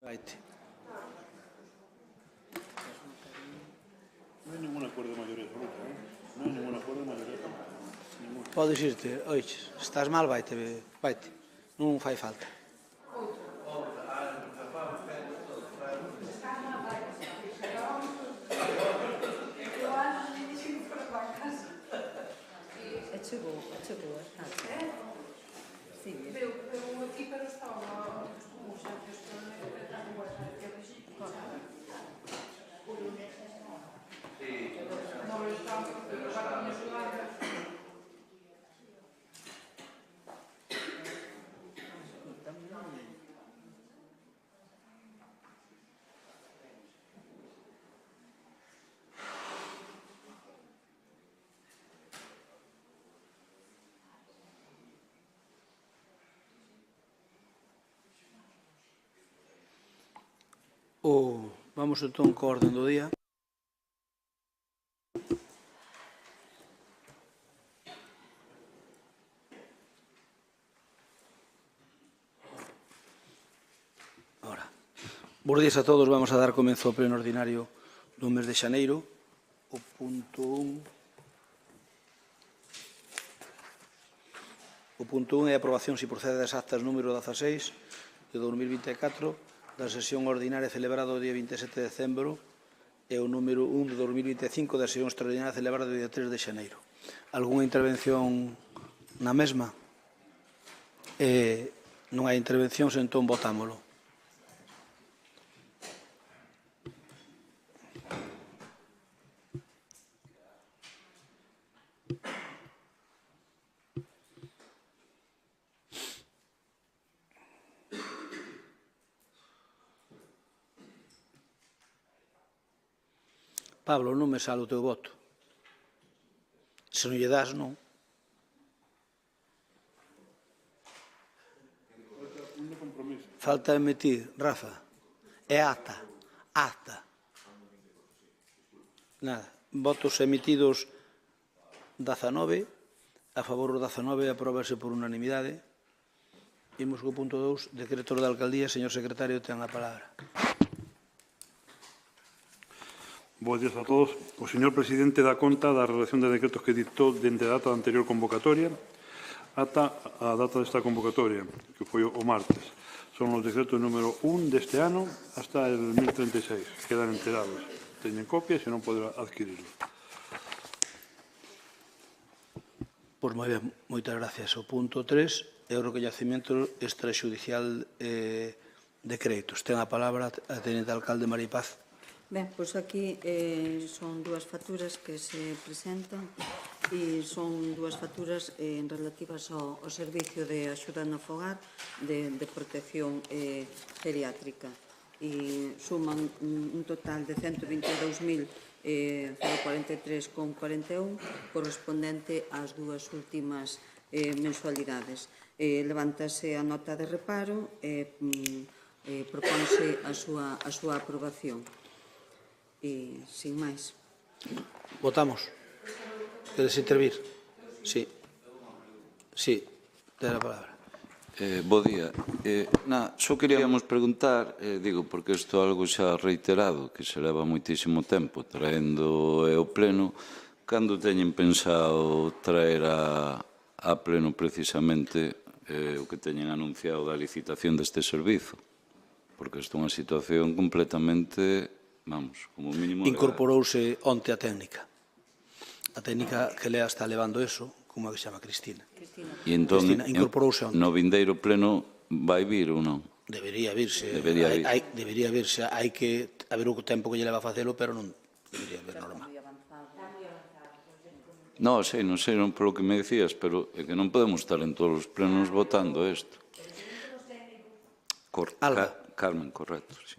Vaite. No hai ningún acordo de maioría absoluta, non? Non hai ningún acordo de maioría absoluta. Ningún. Podes irte, oiches, estás mal, vaite, vaite. Non fai falta. Chegou a casa. Sí, Eu aquí, pero estaba como xentes que non Vamos entón co orden do día. Ahora, bos días a todos, vamos a dar comenzo ao pleno ordinario do mes de xaneiro. O punto 1 é a aprobación, se procede, das actas número 16 de 2024 da sesión ordinaria celebrada o día 27 de decembro e o número 1 de 2025 da sesión extraordinaria celebrada o día 3 de xaneiro. Algúnha intervención na mesma? Non hai intervencións, entón votámolo. Pablo, non me sale o teu voto. Se non lle das, non. Falta emitir, Rafa. É acta. Acta. Nada. Votos emitidos 19. A favor do 19 apróbase por unanimidade. Imos co punto 2. Decretos da alcaldía. Señor secretario, ten a palabra. Bos días a todos. O señor presidente dá conta da relación de decretos que dictou dende a data da anterior convocatoria ata a data desta convocatoria, que foi o martes. Son os decretos número 1 deste ano hasta el 1036. Quedan enterados. Teñen copias e non poden adquirirlo. Pois moi ben, moitas gracias. O punto 3 é o recoñecemento extrajudicial de créditos. Ten a palabra a tenente alcalde María Paz. Ben, pois aquí son dúas facturas que se presentan e son dúas facturas relativas ao servicio de axuda no fogar de protección geriátrica e suman un total de 122.043,41 correspondente ás dúas últimas mensualidades. Levántase a nota de reparo e propónse a súa aprobación. E, sin máis. Votamos. Queres intervir? Sí. Sí, ten a palabra. Bo día. Só queríamos preguntar, digo, porque isto é algo xa reiterado, que se leva moitísimo tempo traendo ao pleno, cando teñen pensado traer a pleno precisamente o que teñen anunciado da licitación deste servizo? Porque isto é unha situación completamente... Vamos, como mínimo... Incorporouse onte a técnica. A técnica que lea está levando eso, como é que se chama, Cristina. E entón, incorporouse onte. No vindeiro pleno vai vir ou non? Debería virse. Debería virse. Hai que haber o tempo que lle leva a facelo, pero non debería haber normal. Non sei, non polo que me decías, pero é que non podemos estar en todos os plenos votando isto. Alba. Carmen, correcto, sí.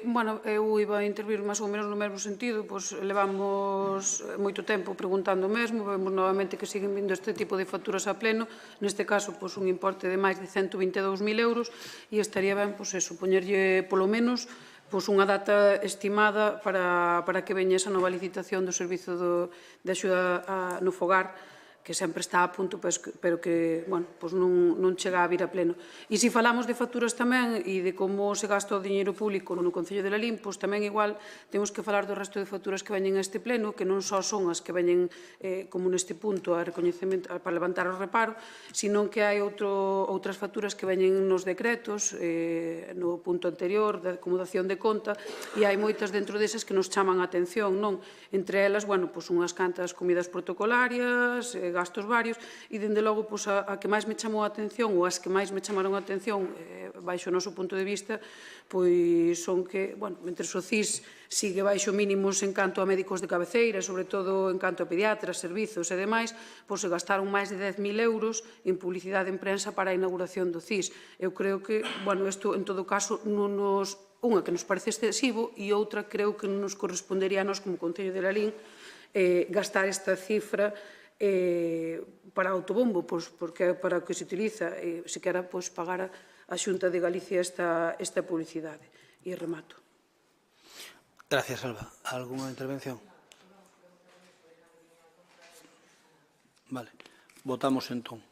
Bueno, eu iba a intervir máis ou menos no mesmo sentido, pois levamos moito tempo preguntando o mesmo, vemos novamente que siguen vindo este tipo de facturas a pleno, neste caso pois un importe de máis de 122.000 euros e estaría ben, pois eso, poñerlle polo menos pois unha data estimada para que veña esa nova licitación do servizo de axuda no fogar que sempre está a punto, pero que, bueno, pois non chega a vir a pleno. E se falamos de facturas tamén e de como se gasta o diñeiro público no Concello de Lalín, pois tamén igual temos que falar do resto de facturas que veñen a este pleno, que non só son as que veñen como neste punto a recoñecemento para levantar o reparo, sino que hai outras facturas que veñen nos decretos, no punto anterior, de acomodación de conta, e hai moitas dentro desas que nos chaman a atención, non? Entre elas, bueno, pois unhas cantas comidas protocolarias, gastos varios, e dende logo pois, a que máis me chamou a atención ou as que máis me chamaron a atención baixo o noso punto de vista pois son que, bueno, mentre o CIS sigue baixo mínimos en canto a médicos de cabeceira, sobre todo en canto a pediatras, servizos e demais, pois se gastaron máis de 10.000 euros en publicidade en prensa para a inauguración do CIS. Eu creo que, bueno, isto en todo caso non nos, unha que nos parece excesivo e outra creo que non nos correspondería a nós como Concello de Lalín gastar esta cifra para autobombo, porque para o que se utiliza, se quera pagar a Xunta de Galicia esta publicidade. E remato. Gracias, Alba. ¿Alguna intervención? Vale. Votamos entón.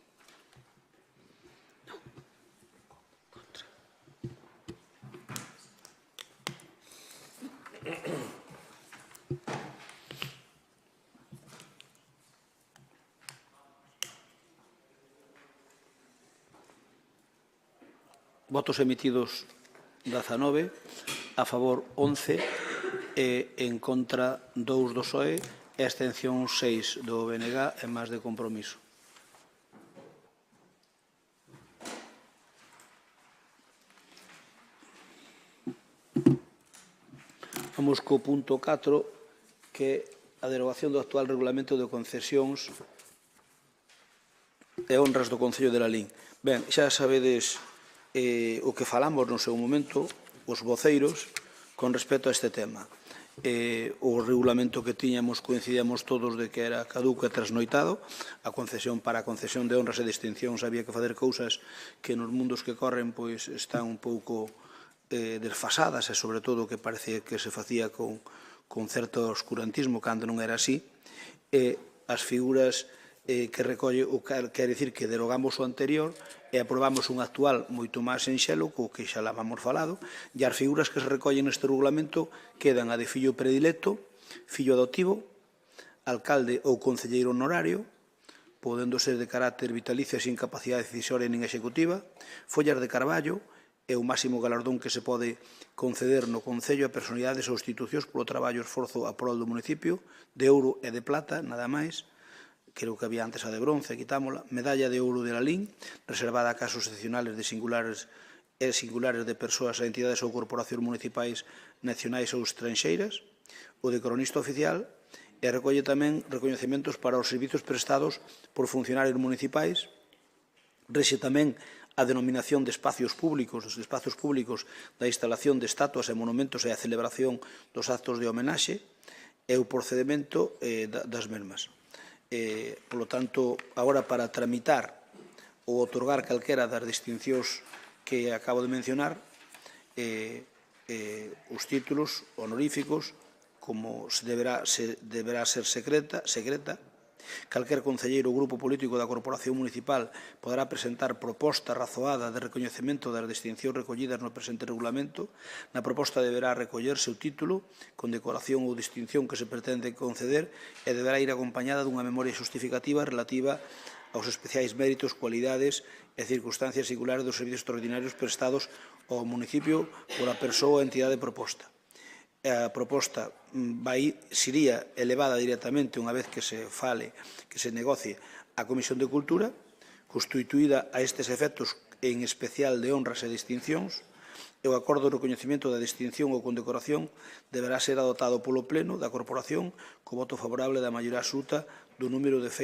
Votos emitidos 19, a favor 11 e en contra 2 do PSOE e abstención 6 do BNG e máis de Compromiso. Vamos co punto 4, que é a derogación do actual regulamento de concesións e honras do Concello de Lalín. Ben, xa sabedes o que falamos no seu momento, os voceiros, con respecto a este tema. O regulamento que tiñamos coincidíamos todos de que era caduco e trasnoitado. A concesión para a concesión de honras e distincións había que facer cousas que nos mundos que corren pois están un pouco desfasadas e sobre todo que parece que se facía con certo oscurantismo cando non era así. As figuras que recolle, quer dicir que derogamos o anterior e aprobamos un actual moito máis enxelo, co que xa la vamos falado, e as figuras que se recollen neste regulamento quedan a de fillo predilecto, fillo adoptivo, alcalde ou concelleiro honorario, podendo ser de carácter vitalicio e sin capacidade decisoria nin executiva, follas de carballo e o máximo galardón que se pode conceder no Concello a personalidades ou institucións polo traballo e esforzo a prol do municipio, de ouro e de plata, nada máis. Creo que había antes a de bronce, quitámola, medalla de ouro de Lalín, reservada a casos excepcionales de singulares de persoas, entidades ou corporacións municipais, nacionais ou estranxeiras, o de cronista oficial, e recolle tamén recoñecementos para os servizos prestados por funcionarios municipais, rexe tamén a denominación de espacios públicos, os espacios públicos da instalación de estatuas e monumentos e a celebración dos actos de homenaxe, e o procedimento das mesmas. Por lo tanto, agora para tramitar ou otorgar calquera das distincións que acabo de mencionar, os títulos honoríficos, como deberá ser secreta, calquer concelleiro ou grupo político da corporación municipal poderá presentar proposta razoada de recoñecemento das distincións recollidas no presente regulamento. Na proposta deberá recollerse o título, condecoración ou distinción que se pretende conceder e deberá ir acompañada dunha memoria xustificativa relativa aos especiais méritos, cualidades e circunstancias singulares dos servizos extraordinarios prestados ao municipio pola persoa ou entidade proposta. A proposta sería elevada directamente unha vez que se fale, que se negocie a Comisión de Cultura, constituída a estes efectos en especial de honras e distincións, e o acordo de recoñecemento da distinción ou condecoración deberá ser adoptado polo Pleno da Corporación co voto favorable da maioría absoluta do número de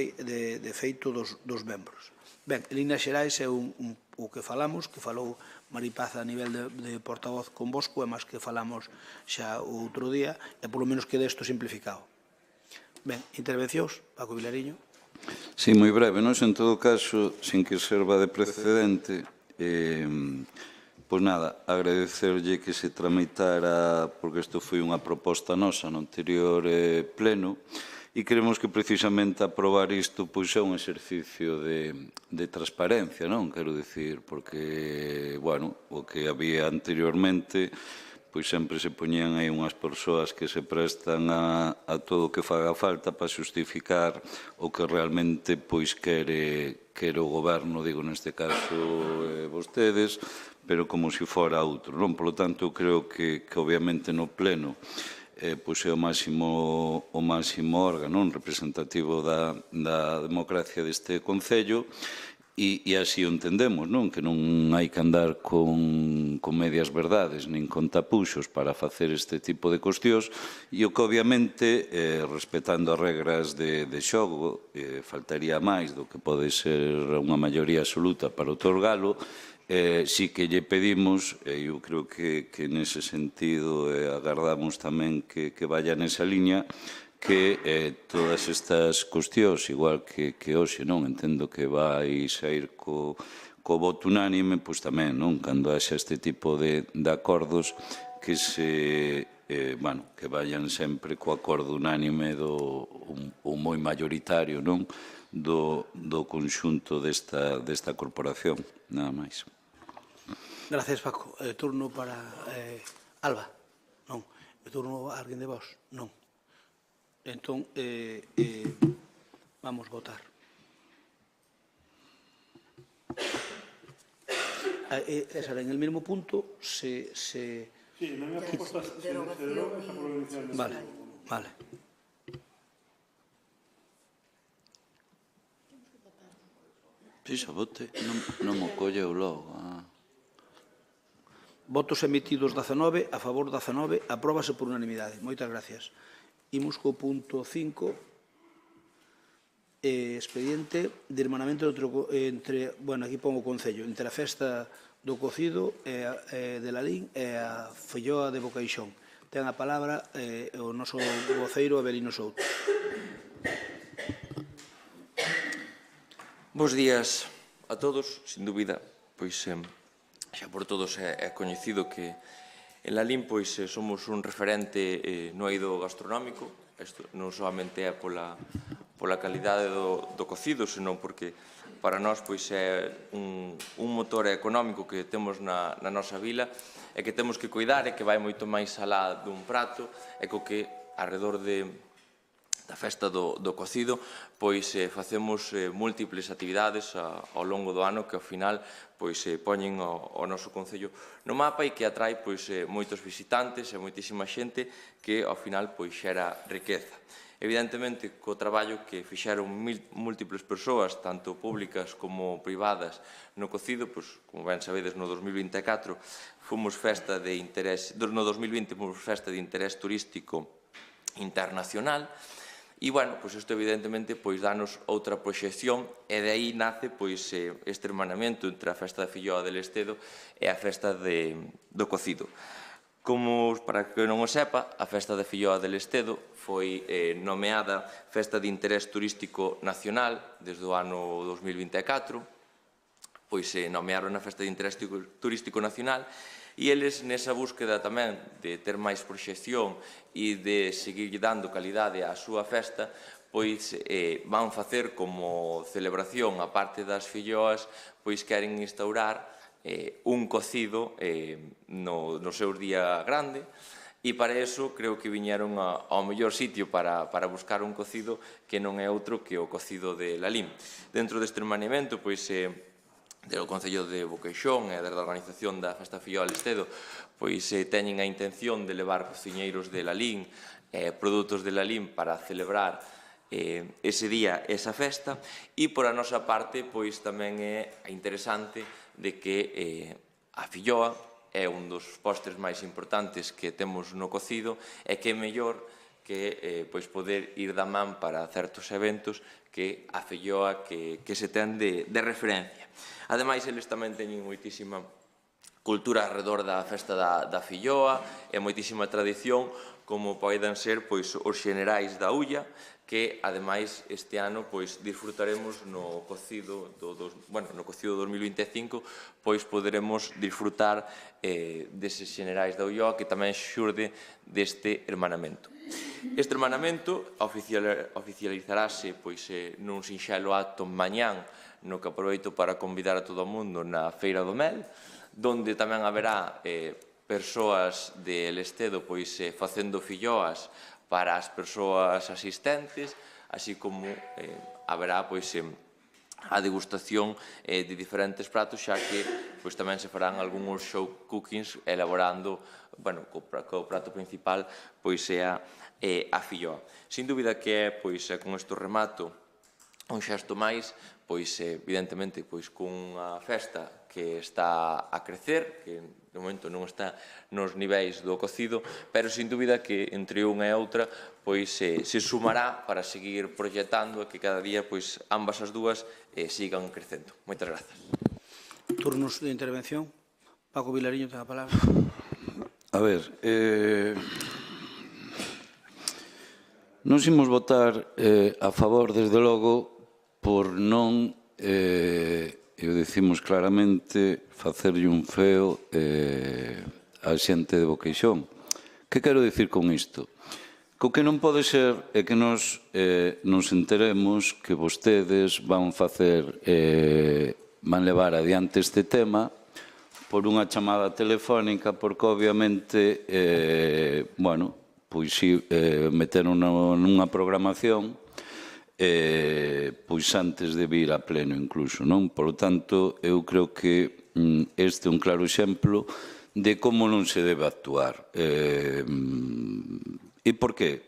feito dos membros. Ben, en líneas xerais é o que falamos, que falou Maripaz a nivel de portavoz convosco, e máis que falamos xa o outro día, e polo menos quede isto simplificado. Ben, intervencións, Paco Vilariño. Sí, moi breve, non? En todo caso, sin que serva de precedente, pois nada, agradecerlle que se tramitara, porque isto foi unha proposta nosa no anterior pleno, E creemos que precisamente aprobar isto pois é un exercicio de transparencia, non? Quero dicir, porque, bueno, o que había anteriormente pois sempre se poñían aí unhas persoas que se prestan a todo o que faga falta para xustificar o que realmente pois quere o goberno, digo neste caso vostedes, pero como se fora outro, non? Por lo tanto, creo que obviamente no pleno pois é o máximo órgano representativo da democracia deste Concello e así o entendemos, non? Que non hai que andar con medias verdades nin con tapuxos para facer este tipo de cuestións e o que obviamente, respetando as regras de xogo, faltaría máis do que pode ser unha maioría absoluta para otorgalo, sí que lle pedimos, e eu creo que nese sentido agardamos tamén que vaya nesa liña, que todas estas cuestións, igual que hoxe, non entendo que vai sair co voto unánime, pois tamén, non, cando haxa este tipo de acordos, que que vayan sempre co acordo unánime ou moi mayoritario, non, do conxunto desta corporación, nada máis. Gracias, Paco. Turno para Alba. Non. Turno a alguén de vos. Non. Entón, vamos votar. Esa en el mismo punto se... Sí, la misma propuesta se deroga esa por la iniciativa. Vale, vale. Si, xa vote, non mo colleu logo. Votos emitidos 19, a favor 19, apróbase por unanimidade. Moitas gracias. Imos co punto 5, expediente de hermanamento entre, bueno, aquí pongo o Concello, entre a festa do cocido de Lalín e a Folloa de Bocaixón. Ten a palabra o noso voceiro Avelino Souto. Bos días a todos, sin dúbida, pois xa por todos é coñecido que en Lalín pois somos un referente no eido gastronómico. Isto non solamente é pola calidade do cocido, senón porque para nós pois é un motor económico que temos na nosa vila e que temos que cuidar e que vai moito máis alá dun prato e co que arredor da festa do cocido, pois facemos múltiples actividades ao longo do ano que ao final pois poñen o noso Concello no mapa e que atrae pois moitos visitantes e moitísima xente que ao final pois xera riqueza. Evidentemente, co traballo que fixeron múltiples persoas, tanto públicas como privadas, no cocido, pois, como ben sabedes, no 2024 fomos festa de interés, no 2020 fomos festa de interés turístico internacional. E, bueno, pois isto evidentemente pois danos outra proxección e de aí nace pois este hermanamento entre a festa da Filloa del Estedo e a festa do cocido. Como, para que non o sepa, a festa da Filloa del Estedo foi nomeada Festa de Interés Turístico Nacional desde o ano 2024, pois nomearon a Festa de Interés Turístico Nacional e eles nesa búsqueda tamén de ter máis proxección e de seguir dando calidade á súa festa, pois van facer como celebración, a parte das filloas, pois queren instaurar un cocido no seu día grande e para eso creo que viñeron ao mellor sitio para buscar un cocido que non é outro que o cocido de Lalín. Dentro deste hermanamento, pois do Concello de Bocaixón e da organización da Festa Filloa del Estedo, pois teñen a intención de levar cociñeiros de Lalín, produtos de Lalín para celebrar ese día, esa festa, e por a nosa parte, pois tamén é interesante de que a filloa é un dos postres máis importantes que temos no cocido e que é mellor que pois poder ir da man para certos eventos que a filloa que se ten de referencia. Ademais, eles tamén teñen moitísima cultura alrededor da festa da Filloa e moitísima tradición, como poden ser os xenerais da Ulla, que, ademais, este ano disfrutaremos no cocido do 2025, poderemos disfrutar deses xenerais da Ulloa, que tamén xurde deste hermanamento. Este hermanamento oficializarase nun sinxelo acto mañán, no que aproveito para convidar a todo o mundo na Feira do Mel, donde tamén haberá persoas de Lestedo facendo filloas para as persoas asistentes, así como haberá a degustación de diferentes pratos, xa que tamén se farán algúns show cookings elaborando, co prato principal sea a filloa. Sin dúbida que é, con isto remato, un xesto máis, evidentemente, cunha festa que está a crecer, que de momento non está nos niveis do cocido, pero sin dúbida que entre unha e outra se sumará para seguir proxectando e que cada día ambas as dúas sigan crecendo. Moitas grazas. Turnos de intervención. Paco Vilariño ten a palabra. A ver, nos imos votar a favor, desde logo, por non, e o dicimos claramente, facerlle un feo á xente de Boqueixón. Que quero dicir con isto? Co que non pode ser é que nos enteremos que vostedes van levar adiante este tema por unha chamada telefónica, porque obviamente, meteron nunha programación antes de vir a pleno incluso, non? Por lo tanto, eu creo que este é un claro exemplo de como non se debe actuar. E por qué?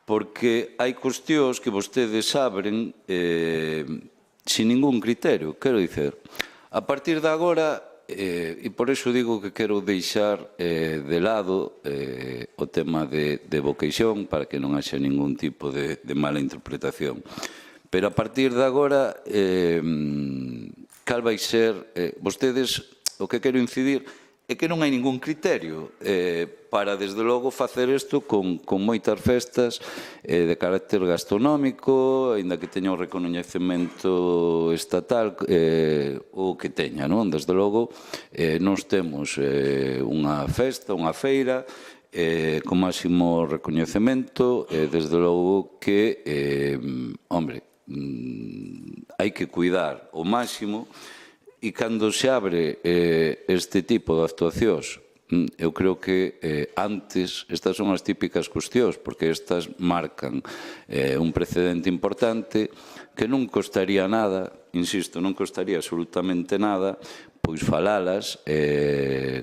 Porque hai cuestións que vostedes abren sin ningún criterio. Quero dicer, a partir de agora, e por iso digo que quero deixar de lado o tema de Boqueixón para que non haxa ningún tipo de mala interpretación. Pero a partir de agora, cal vai ser? Vostedes, o que quero incidir é que non hai ningún criterio para, desde logo, facer isto con moitas festas de carácter gastronómico, aínda que teña un recoñecemento estatal, o que teña, non? Desde logo, nós temos unha festa, unha feira, con máximo recoñecemento, desde logo que, hai que cuidar o máximo. E cando se abre este tipo de actuacións, eu creo que antes, estas son as típicas cuestións, porque estas marcan un precedente importante que non costaría nada, insisto, non costaría absolutamente nada, pois falalas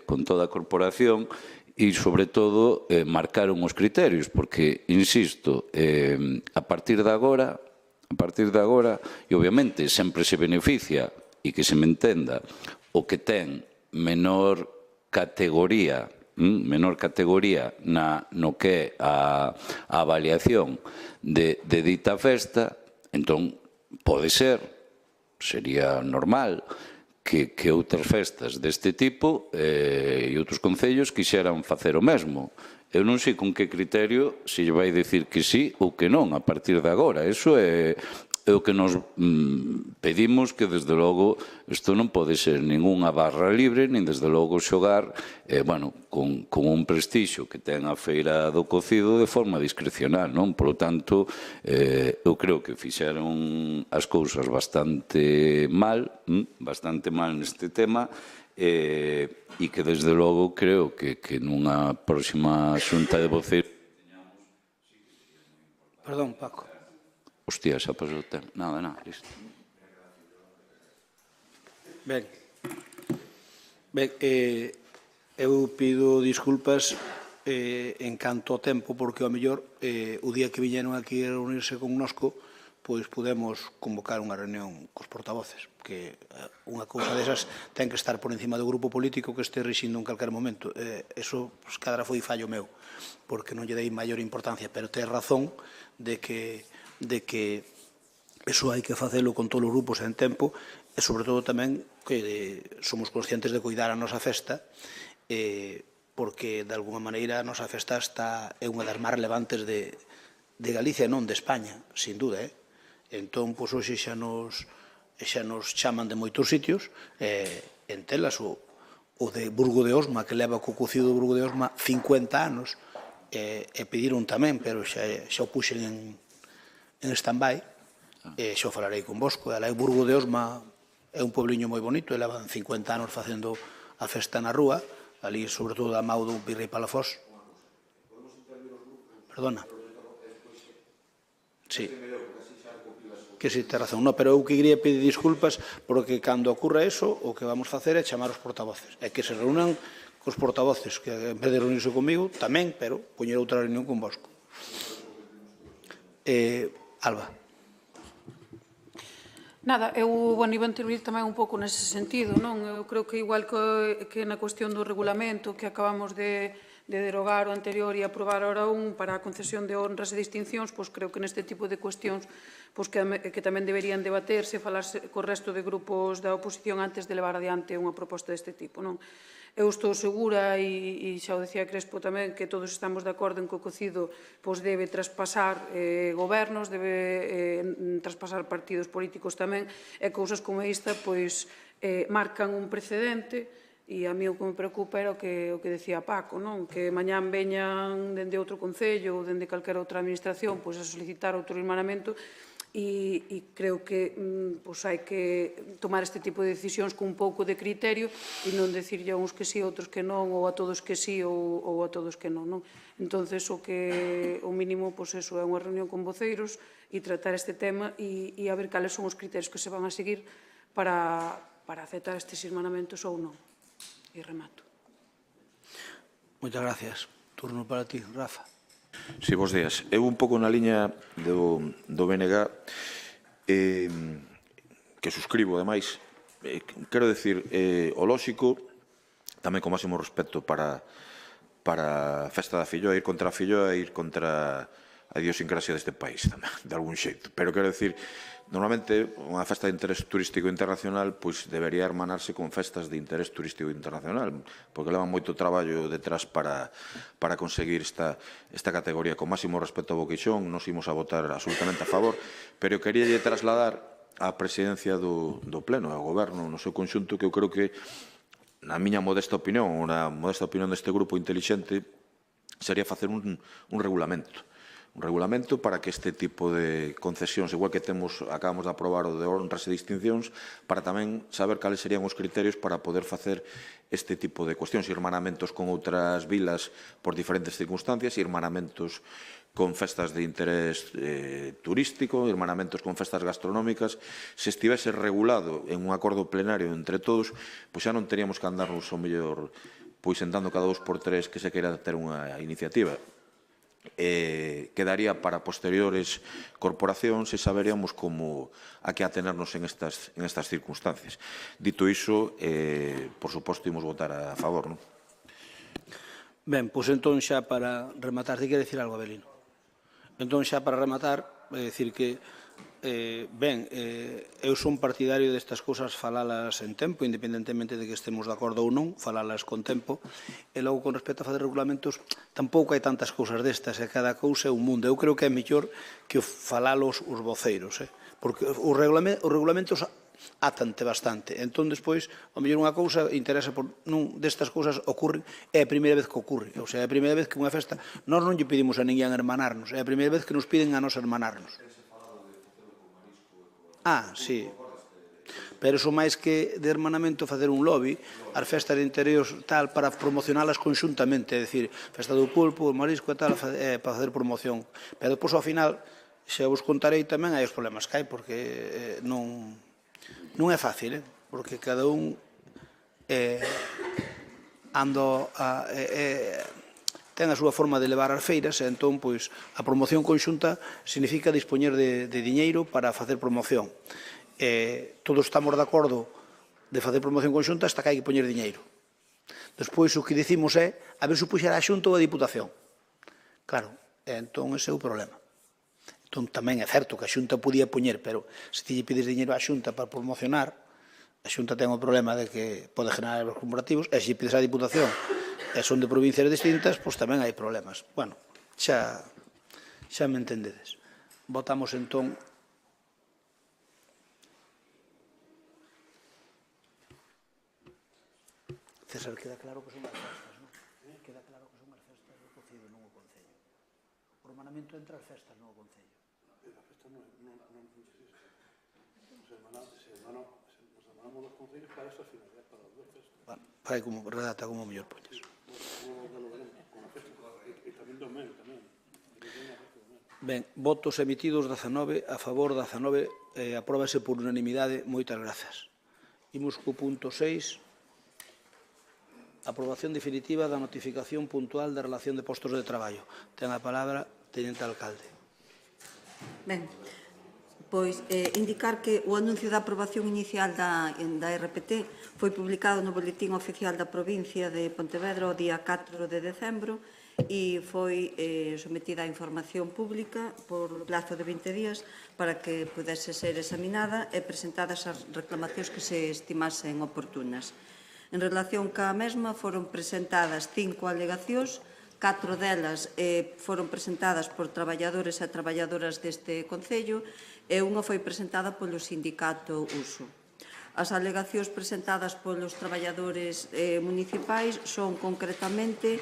con toda a corporación e, sobre todo, marcar uns criterios, porque, insisto, a partir de agora, e obviamente sempre se beneficia, e que se me entenda, o que ten menor categoría no que é a avaliación de dita festa, entón pode ser, sería normal, que outras festas deste tipo e outros concellos quixeran facer o mesmo. Eu non sei con que criterio se lle vai dicir que sí ou que non a partir de agora. Iso é o que nos pedimos, que desde logo isto non pode ser ningunha barra libre, nin desde logo xogar con un prestixio que ten a feira do cocido de forma discrecional, non? Por lo tanto, eu creo que fixeron as cousas bastante mal neste tema, e que desde logo creo que nunha próxima xunta de voceiros... Perdón, Paco. Hostia, xa pasou o tempo. Nada, listo. Ben, eu pido disculpas en canto ao tempo, porque ao mellor o día que viñeron aquí a reunirse connosco, pois podemos convocar unha reunión cos portavoces, que unha cousa desas ten que estar por encima do grupo político que este rixindo en calquer momento. Eso, cadra foi fallo meu, porque non lle dei maior importancia, pero ten razón de que eso hai que facelo con todos os grupos en tempo e sobre todo tamén que somos conscientes de cuidar a nosa festa, porque de alguna maneira a nosa festa é unha das máis relevantes de Galicia e non de España, sin duda. Entón, pois, hoxe xa nos chaman de moitos sitios, entre elas o de Burgo de Osma, que leva co cocido do Burgo de Osma 50 anos, e pediron tamén, pero xa o puxen en stand-by, e xa o falarei convosco. O Burgo de Osma é un puebliño moi bonito, e levan 50 anos facendo a festa na rúa, ali, sobre todo, a mau do Virrei Palafós. Perdona. Sí. Que si, ten razón. No, pero eu que quería pedir disculpas porque cando ocurra eso, o que vamos facer é chamar os portavoces. É que se reúnan cos portavoces, que en vez de reunirse comigo, tamén, pero poñer outra reunión con vosco. Alba. Nada, eu iba a intervir tamén un pouco nese sentido, non? Eu creo que igual que na cuestión do regulamento que acabamos de derogar o anterior e aprobar ahora para a concesión de honras e distincións, pois creo que neste tipo de cuestións que tamén deberían debaterse, falarse co resto de grupos da oposición antes de levar adiante unha proposta deste tipo, non? Eu estou segura, e xa o decía Crespo tamén, que todos estamos de acordo en que o cocido debe traspasar gobernos, debe traspasar partidos políticos tamén, e cousas como esta marcan un precedente, e a mí o que me preocupa era o que decía Paco, non? Que mañán veñan dende outro concello ou dende calquera outra administración a solicitar outro irmanamento, e creo que hai que tomar este tipo de decisións con un pouco de criterio e non decirlle a uns que sí, outros que non, ou a todos que sí ou a todos que non. Entonces, o mínimo é unha reunión con voceiros e tratar este tema e a ver cales son os criterios que se van a seguir para aceptar estes irmanamentos ou non. E remato. Moitas gracias. Turno para ti, Rafa. Sí, bons días. Eu un pouco na liña do BNG que suscribo, ademais, quero decir, o lóxico, tamén con máximo respeto para a festa da filloa, ir contra a filloa e ir contra a idiosincrasia deste país, tamén, de algún xeito. Pero quero decir, normalmente, unha festa de interés turístico internacional debería hermanarse con festas de interés turístico internacional, porque levan moito traballo detrás para conseguir esta categoría. Con máximo respeto ao Boqueixón, nos imos a votar absolutamente a favor, pero eu queríalle trasladar á presidencia do Pleno, ao Goberno, no seu conxunto, que eu creo que, na miña modesta opinión, ou na modesta opinión deste grupo intelixente, sería facer un regulamento. Un regulamento para que este tipo de concesións, igual que acabamos de aprobar o de honras e distincións, para tamén saber cales serían os criterios para poder facer este tipo de cuestións, irmanamentos con outras vilas por diferentes circunstancias, irmanamentos con festas de interés turístico, irmanamentos con festas gastronómicas. Se estivese regulado en un acordo plenario entre todos, pois xa non teríamos que andarnos ao mellor sentando cada 2 por 3 que se queira ter unha iniciativa. Quedaría para posteriores corporacións e saberíamos como a que atenernos en estas circunstancias. Dito iso, por suposto, imos votar a favor, non? Ben, pois entón xa para rematar, ti quere dicir algo, Abelino? Entón xa para rematar, é dicir que eu son partidario destas cousas falalas en tempo, independentemente de que estemos de acordo ou non, falalas con tempo, e logo con respecto a fazer regulamentos tampouco hai tantas cousas destas, e cada cousa é un mundo. Eu creo que é mellor que falalos os voceiros, porque os regulamentos atante bastante. Entón, despois, ao mellor unha cousa interesa por non destas cousas ocorren, é a primeira vez que ocorre. Ou sea, é a primeira vez que unha festa, nós non lle pedimos a ninguén hermanarnos, é a primeira vez que nos piden a nos hermanarnos. Sí. Pero iso máis que de hermanamento, facer un lobby, as festas de interiores tal, para promocionalas conxuntamente, é dicir, festa do pulpo, o marisco e tal, para facer promoción. Pero depois, ao final, xa vos contarei tamén hai os problemas que hai, porque non é fácil, porque cada un ten a súa forma de levar as feiras, e entón, pois, a promoción conxunta significa dispoñer de diñeiro para facer promoción. Todos estamos de acordo de facer promoción conxunta hasta que hai que poñer diñeiro. Despois, o que dicimos é a ver se o puxera a Xunta ou a Diputación. Claro, entón ese é o problema. Entón tamén é certo que a Xunta podía poñer, pero se ti lle pides diñeiro á Xunta para promocionar, a Xunta ten o problema de que pode generar erros comparativos, e se pides a Diputación e son de provincias distintas, pois tamén hai problemas. Bueno, xa me entendedes. Votamos entón. César, queda claro que son as festas, non? Queda claro que son as festas do Concello, non o Concello. O ordenamento entra as festas, non o Concello. As festas non nos semanamos os concellos para estas finalidades, para as duas festas. Bueno, fai como, redata como mellor poñes. E tamén do meu, tamén. Ben, votos emitidos 19, a favor 19, apróbase por unanimidade. Moitas grazas. Imos co punto 6. Aprobación definitiva da notificación puntual da relación de postos de traballo. Ten a palabra, Teniente Alcalde. Ben, pois indicar que o anuncio da aprobación inicial da RPT foi publicado no Boletín Oficial da Provincia de Pontevedra o día 4 de decembro e foi sometida a información pública por plazo de 20 días para que pudese ser examinada e presentadas as reclamacións que se estimasen oportunas. En relación ca mesma foron presentadas 5 alegacións, 4 delas foron presentadas por traballadores e traballadoras deste Concello e unha foi presentada polo sindicato USO. As alegacións presentadas polos traballadores municipais son concretamente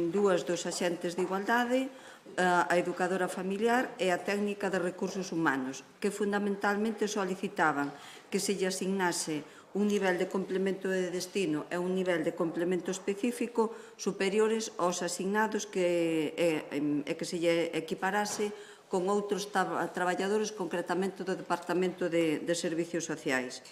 dúas dos axentes de igualdade, a educadora familiar e a técnica de recursos humanos, que fundamentalmente solicitaban que se lle asignase un nivel de complemento de destino e un nivel de complemento específico superiores aos asignados e que se lle equiparase con outros traballadores, concretamente do Departamento de Servicios Sociais.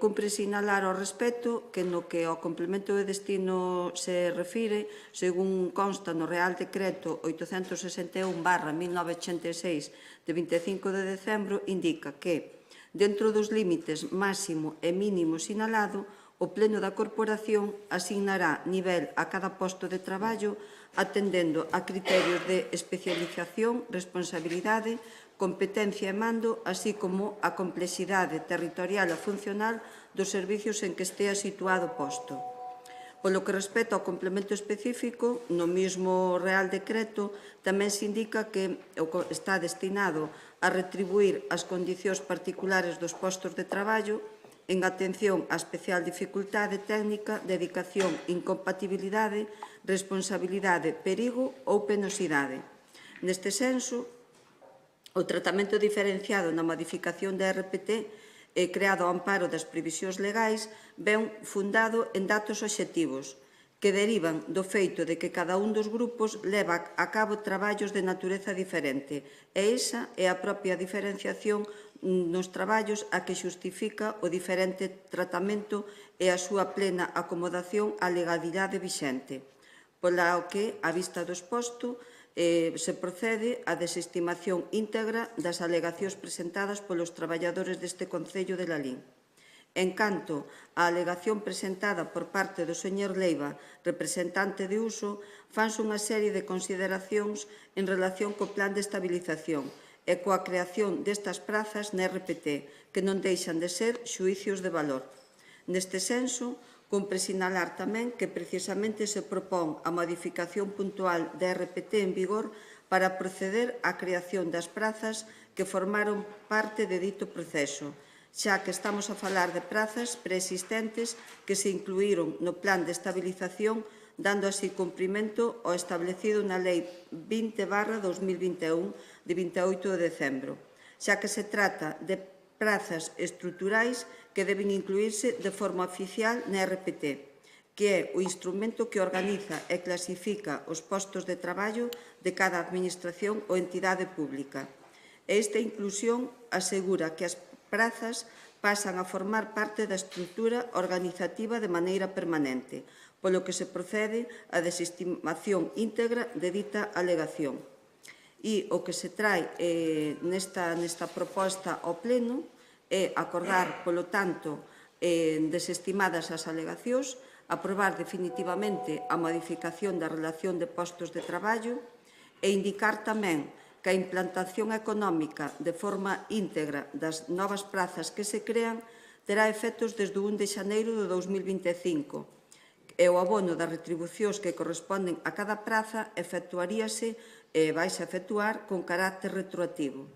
Cumpre sinalar ao respecto que no que ao complemento de destino se refire, según consta no Real Decreto 861/1986 de 25 de decembro, indica que dentro dos límites máximo e mínimo sinalado, o Pleno da Corporación asignará nivel a cada posto de traballo atendendo a criterios de especialización, responsabilidade, competencia e mando, así como a complexidade territorial e funcional dos servicios en que estea situado o posto. Polo que respecta ao complemento específico, no mesmo Real Decreto tamén se indica que está destinado a retribuir as condicións particulares dos postos de traballo en atención á especial dificultade técnica, dedicación, incompatibilidade, responsabilidade, perigo ou penosidade. Neste senso, o tratamento diferenciado na modificación da RPT creado ao amparo das previsións legais ven fundado en datos obxectivos que derivan do feito de que cada un dos grupos leva a cabo traballos de natureza diferente e esa é a propia diferenciación nos traballos a que xustifica o diferente tratamento e a súa plena acomodación á legalidade vixente. Pola que, á vista do exposto, se procede á desestimación íntegra das alegacións presentadas polos traballadores deste Concello de Lalín. En canto á alegación presentada por parte do señor Leiva, representante de Uso, fanse unha serie de consideracións en relación co plan de estabilización e coa creación destas prazas na RPT, que non deixan de ser xuicios de valor. Neste senso, cumpre sinalar tamén que precisamente se propón a modificación puntual da RPT en vigor para proceder á creación das prazas que formaron parte de dito proceso, xa que estamos a falar de prazas preexistentes que se incluíron no plan de estabilización, dando así cumprimento ao establecido na Lei 20/2021 de 28 de decembro, xa que se trata de prazas estruturais que deben incluírse de forma oficial na RPT, que é o instrumento que organiza e clasifica os postos de traballo de cada administración ou entidade pública. Esta inclusión asegura que as prazas pasan a formar parte da estrutura organizativa de maneira permanente, polo que se procede á desestimación íntegra de dita alegación. E o que se trae nesta proposta ao Pleno é acordar, polo tanto, desestimadas as alegacións, aprobar definitivamente a modificación da relación de postos de traballo e indicar tamén que a implantación económica de forma íntegra das novas prazas que se crean terá efectos desde o 1 de xaneiro de 2025 e o abono das retribucións que corresponden a cada praza efectuaríase e vaise a efectuar con carácter retroactivo.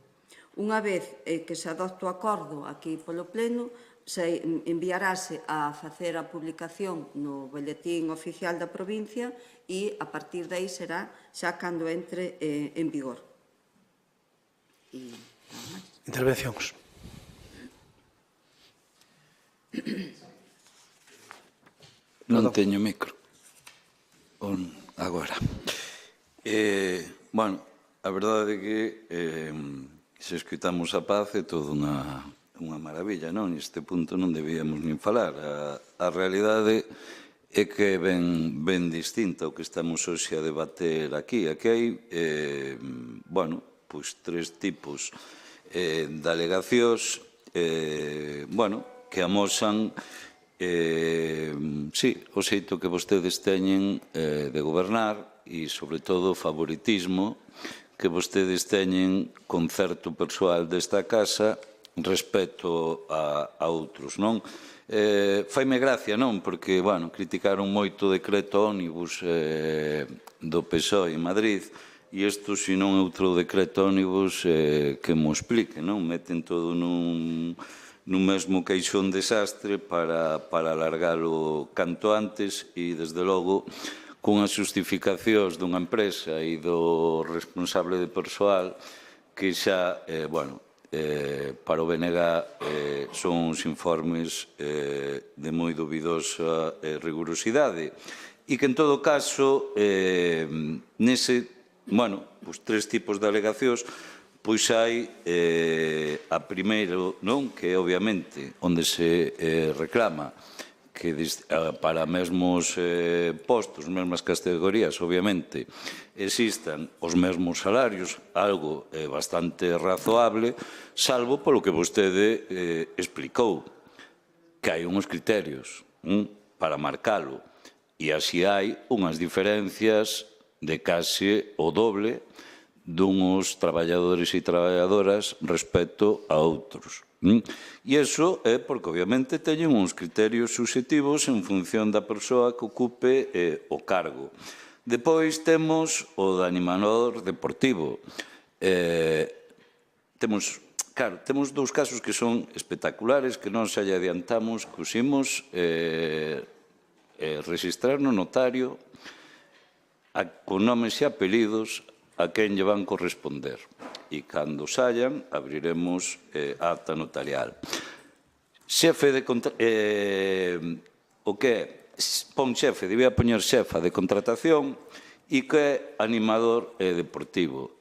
Unha vez que se adopte o acordo aquí polo Pleno, se enviarase a facer a publicación no boletín oficial da provincia e a partir de aí será xa cando entre en vigor. Intervencións. Non teño micro. Agora. Bueno, a verdade é que se escoitamos a paz é toda unha maravilla, non? Neste punto non debíamos nin falar. A realidade é que é ben distinta o que estamos hoxe a debater aquí. Aquí hai, bueno, pois tres tipos de alegacións, bueno, que amosan sí, o xeito que vostedes teñen de gobernar e, sobre todo, o favoritismo que vostedes teñen con certo persoal desta casa respecto a outros, non? Faime gracia, non? Porque, bueno, criticaron moito o decreto ómnibus do PSOE en Madrid e isto, se non é outro decreto ómnibus, que mo explique, non? Meten todo nun mesmo queixón desastre para alargalo canto antes e, desde logo, cunhas justificacións dunha empresa e do responsable de persoal que xa, bueno, para o BNG son uns informes de moi dubidosa rigorosidade e que, en todo caso, nese, bueno, os tres tipos de alegacións, pois hai a primeiro, non? Que é, obviamente, onde se reclama que para mesmos postos, mesmas categorías, obviamente, existan os mesmos salarios, algo bastante razoable, salvo polo que vostede explicou, que hai uns criterios para marcalo, e así hai unhas diferencias de case o doble dunhos traballadores e traballadoras respecto a outros. E iso é porque, obviamente, teñen uns criterios subxectivos en función da persoa que ocupe o cargo. Depois temos o de animador deportivo. Temos dous casos que son espectaculares, que non xa lle adiantamos, que os imos registrar no notario con nomes e apelidos a quen lle van corresponder. E cando saian, abriremos a acta notarial. Xefe de... O que é? Pon xefe, debía poñer xefa de contratación e que é animador deportivo.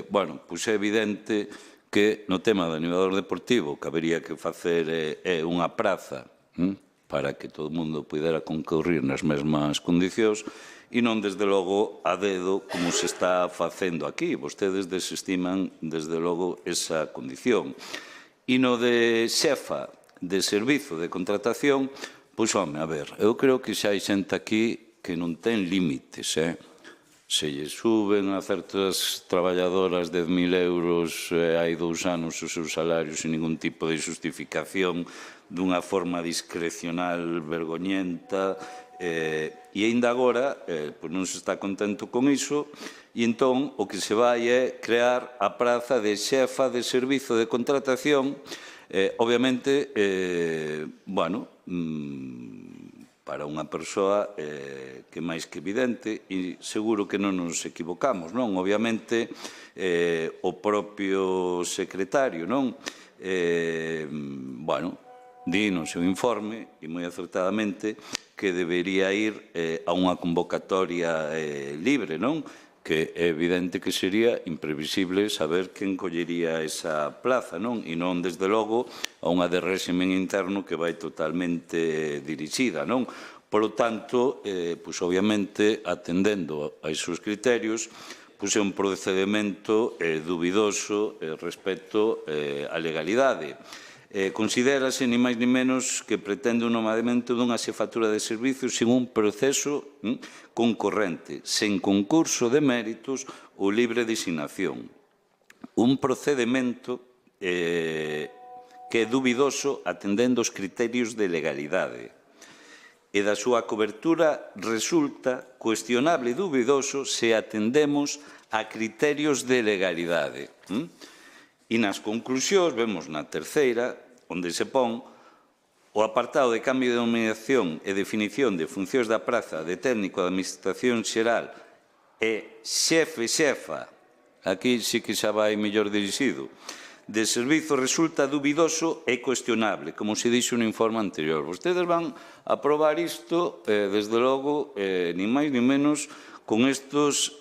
Bueno, pois é evidente que no tema do animador deportivo que habería que facer unha praza para que todo o mundo pudera concorrer nas mesmas condicións e non, desde logo, a dedo, como se está facendo aquí. Vostedes desestiman, desde logo, esa condición. E no de xefa de servizo de contratación, pois, home, a ver, eu creo que xa hai xente aquí que non ten límites, Se lle suben a certas traballadoras 10.000 euros hai 2 anos os seus salarios sen ningún tipo de justificación, dunha forma discrecional vergoñenta, e aínda agora non se está contento con iso e entón o que se vai é crear a praza de xefa de servizo de contratación, obviamente, bueno, para unha persoa que é máis que evidente e seguro que non nos equivocamos, non? Obviamente, o propio secretario, non? Bueno, di no seu informe, e moi acertadamente, que debería ir a unha convocatoria libre, non? Que é evidente que sería imprevisible saber quen collería esa plaza, non? E non, desde logo, a unha de réximen interno que vai totalmente dirixida, non? Polo tanto, pois, obviamente, atendendo a esos criterios, pois é un procedimento dubidoso respecto á legalidade. Considérase, ni máis ni menos, que pretende un nomeamento dunha xefatura de servicios sen un proceso concorrente, sen concurso de méritos ou libre designación. Un procedimento que que é dubidoso atendendo os criterios de legalidade. E da súa cobertura resulta cuestionable e dubidoso se atendemos a criterios de legalidade. E nas conclusións, vemos na terceira, onde se pon o apartado de cambio de denominación e definición de funcións da praza de técnico da Administración Xeral e xefa, aquí sí que xa vai mellor dirixido, de servizo resulta dubidoso e cuestionable, como se dixo no informe anterior. Vostedes van a aprobar isto, desde logo, ni máis ni menos, con estos...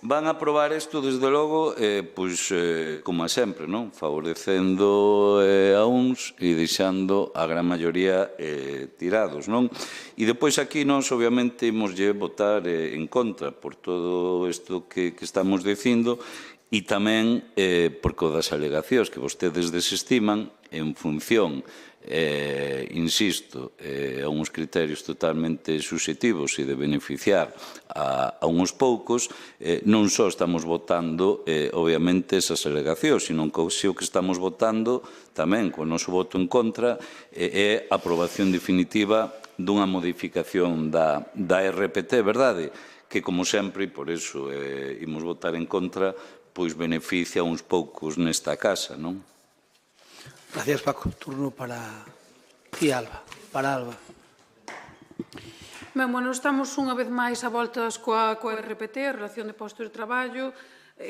Van a aprobar isto, desde logo, como a sempre, non? Favorecendo a uns e deixando a gran maioría tirados, non? E depois aquí nós, obviamente, imoslle votar en contra por todo isto que estamos dicindo e tamén porque o das alegacións que vostedes desestiman en función, insisto, a uns criterios totalmente subxectivos e de beneficiar a uns poucos, non só estamos votando, obviamente, esas alegacións, sino que o que estamos votando tamén, co noso voto en contra, é a aprobación definitiva dunha modificación da RPT, verdade? Que, como sempre, e por iso imos votar en contra, pois beneficia a uns poucos nesta casa, non? Gracias, Paco. Turno para ti, Alba. Para Alba. Ben, bueno, estamos unha vez máis a voltas coa RPT, a Relación de Postos de Traballo,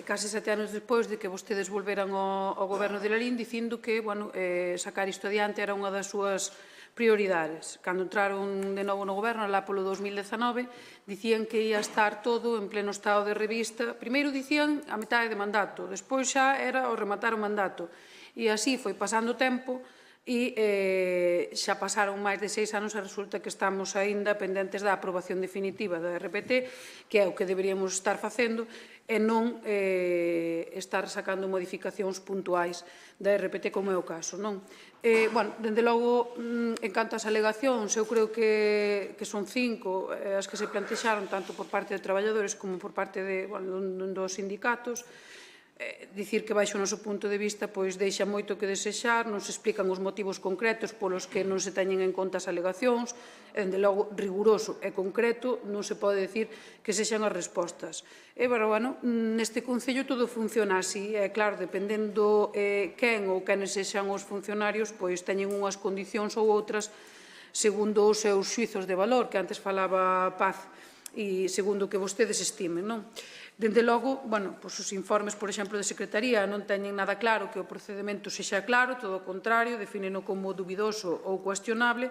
case 7 anos despois de que vostedes volveran ao goberno de Lalín, dicindo que, bueno, sacar isto adiante era unha das súas prioridades. Cando entraron de novo no goberno, alá polo 2019, dicían que ia estar todo en pleno estado de revista. Primeiro dicían a metade de mandato, despois xa era o rematar o mandato. E así foi pasando o tempo e xa pasaron máis de 6 anos e resulta que estamos aínda pendentes da aprobación definitiva da RPT, que é o que deberíamos estar facendo, e non estar sacando modificacións puntuais da RPT, como é o caso, non? Bueno, dende logo, en canto ás alegacións, eu creo que son 5 as que se plantexaron tanto por parte de traballadores como por parte dos sindicatos. Dicir que baixo o noso punto de vista pois deixa moito que desexar, non se explican os motivos concretos polos que non se teñen en conta as alegacións, e, dende logo, riguroso e concreto non se pode dicir que sexan as respostas. E, bueno, neste Concello todo funciona así, e, claro, dependendo quen ou quenes sexan os funcionarios, pois teñen unhas condicións ou outras segundo os seus xuizos de valor, que antes falaba Paz, e segundo o que vostedes estimen, non? Dende logo, bueno, os informes, por exemplo, de Secretaría non teñen nada claro que o procedimento sexa claro, todo o contrario, defineno como dubidoso ou cuestionable,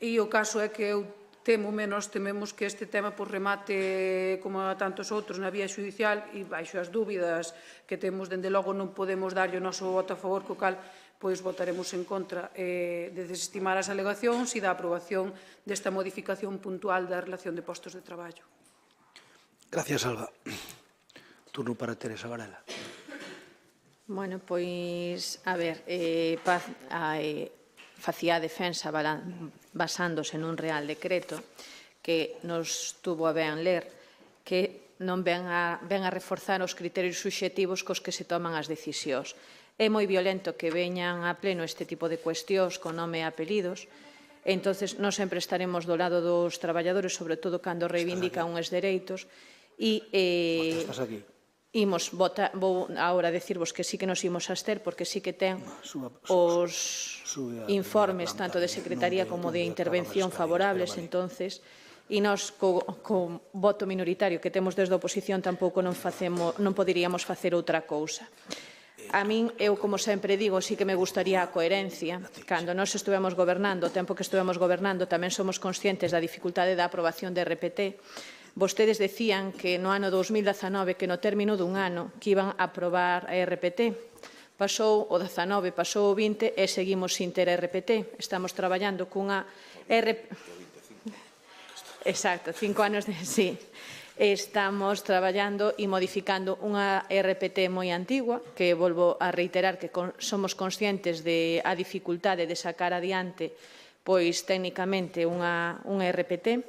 e o caso é que eu tememos que este tema remate, como a tantos outros, na vía xudicial e baixo as dúbidas que temos, dende logo non podemos darlle o noso voto a favor, co cal pois votaremos en contra de desestimar as alegacións e da aprobación desta modificación puntual da Relación de Postos de Traballo. Gracias, Alba. Turno para Teresa Varela. Bueno, pois, a ver, Paz facía a defensa basándose nun real decreto que nos tuvo a ben ler, que non ven a reforzar os criterios subxectivos cos que se toman as decisións. É moi violento que veñan a pleno este tipo de cuestións con nome e apelidos. Entonces, non sempre estaremos do lado dos traballadores, sobre todo cando reivindican uns dereitos. E vou agora decirvos que sí que nos imos abster, porque sí que ten os informes tanto de Secretaría como de intervención favorables, entonces, e nós co voto minoritario que temos desde a oposición tampouco non poderíamos facer outra cousa. A min, eu como sempre digo, sí que me gustaría a coherencia. Cando nós estuvemos gobernando, o tempo que estuvemos gobernando, tamén somos conscientes da dificultade da aprobación de RPT. Vostedes decían que no ano 2019, que no término dun ano, que iban a aprobar a RPT. Pasou o 19, pasou o 20 e seguimos sin ter RPT. Estamos traballando cunha Exacto, 5 anos de... Sí. Estamos traballando e modificando unha RPT moi antigua, que volvo a reiterar que somos conscientes de a dificultade de sacar adiante, pois, técnicamente, unha RPT.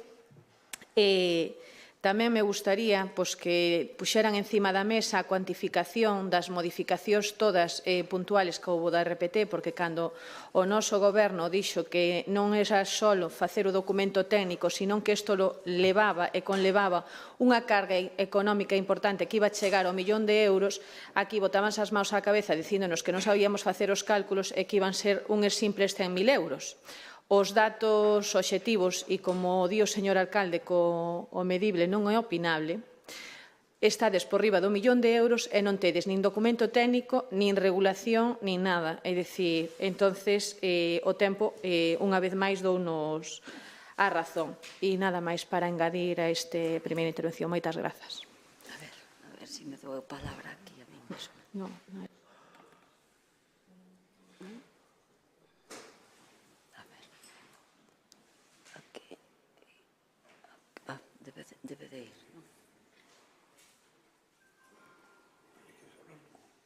Tamén me gustaría que puxeran encima da mesa a cuantificación das modificacións todas puntuales que houve da RPT, porque cando o noso goberno dixo que non era só facer o documento técnico, senón que isto lo levaba e conlevaba unha carga económica importante que iba a chegar ao 1.000.000 de euros, aquí botábanse as maus á cabeza dicíndonos que non sabíamos facer os cálculos e que iban ser uns simples 100.000 euros. Os datos obxectivos, e como di o señor alcalde, o medible non é opinable, estades por riba do 1.000.000 de euros e non tedes nin documento técnico, nin regulación, nin nada. É dicir, entonces, o tempo, unha vez máis, dounos a razón. E nada máis para engadir a esta primeira intervención. Moitas grazas. A ver se me dou a palabra aquí a mí mesmo. Non, non. Debe de ir, non?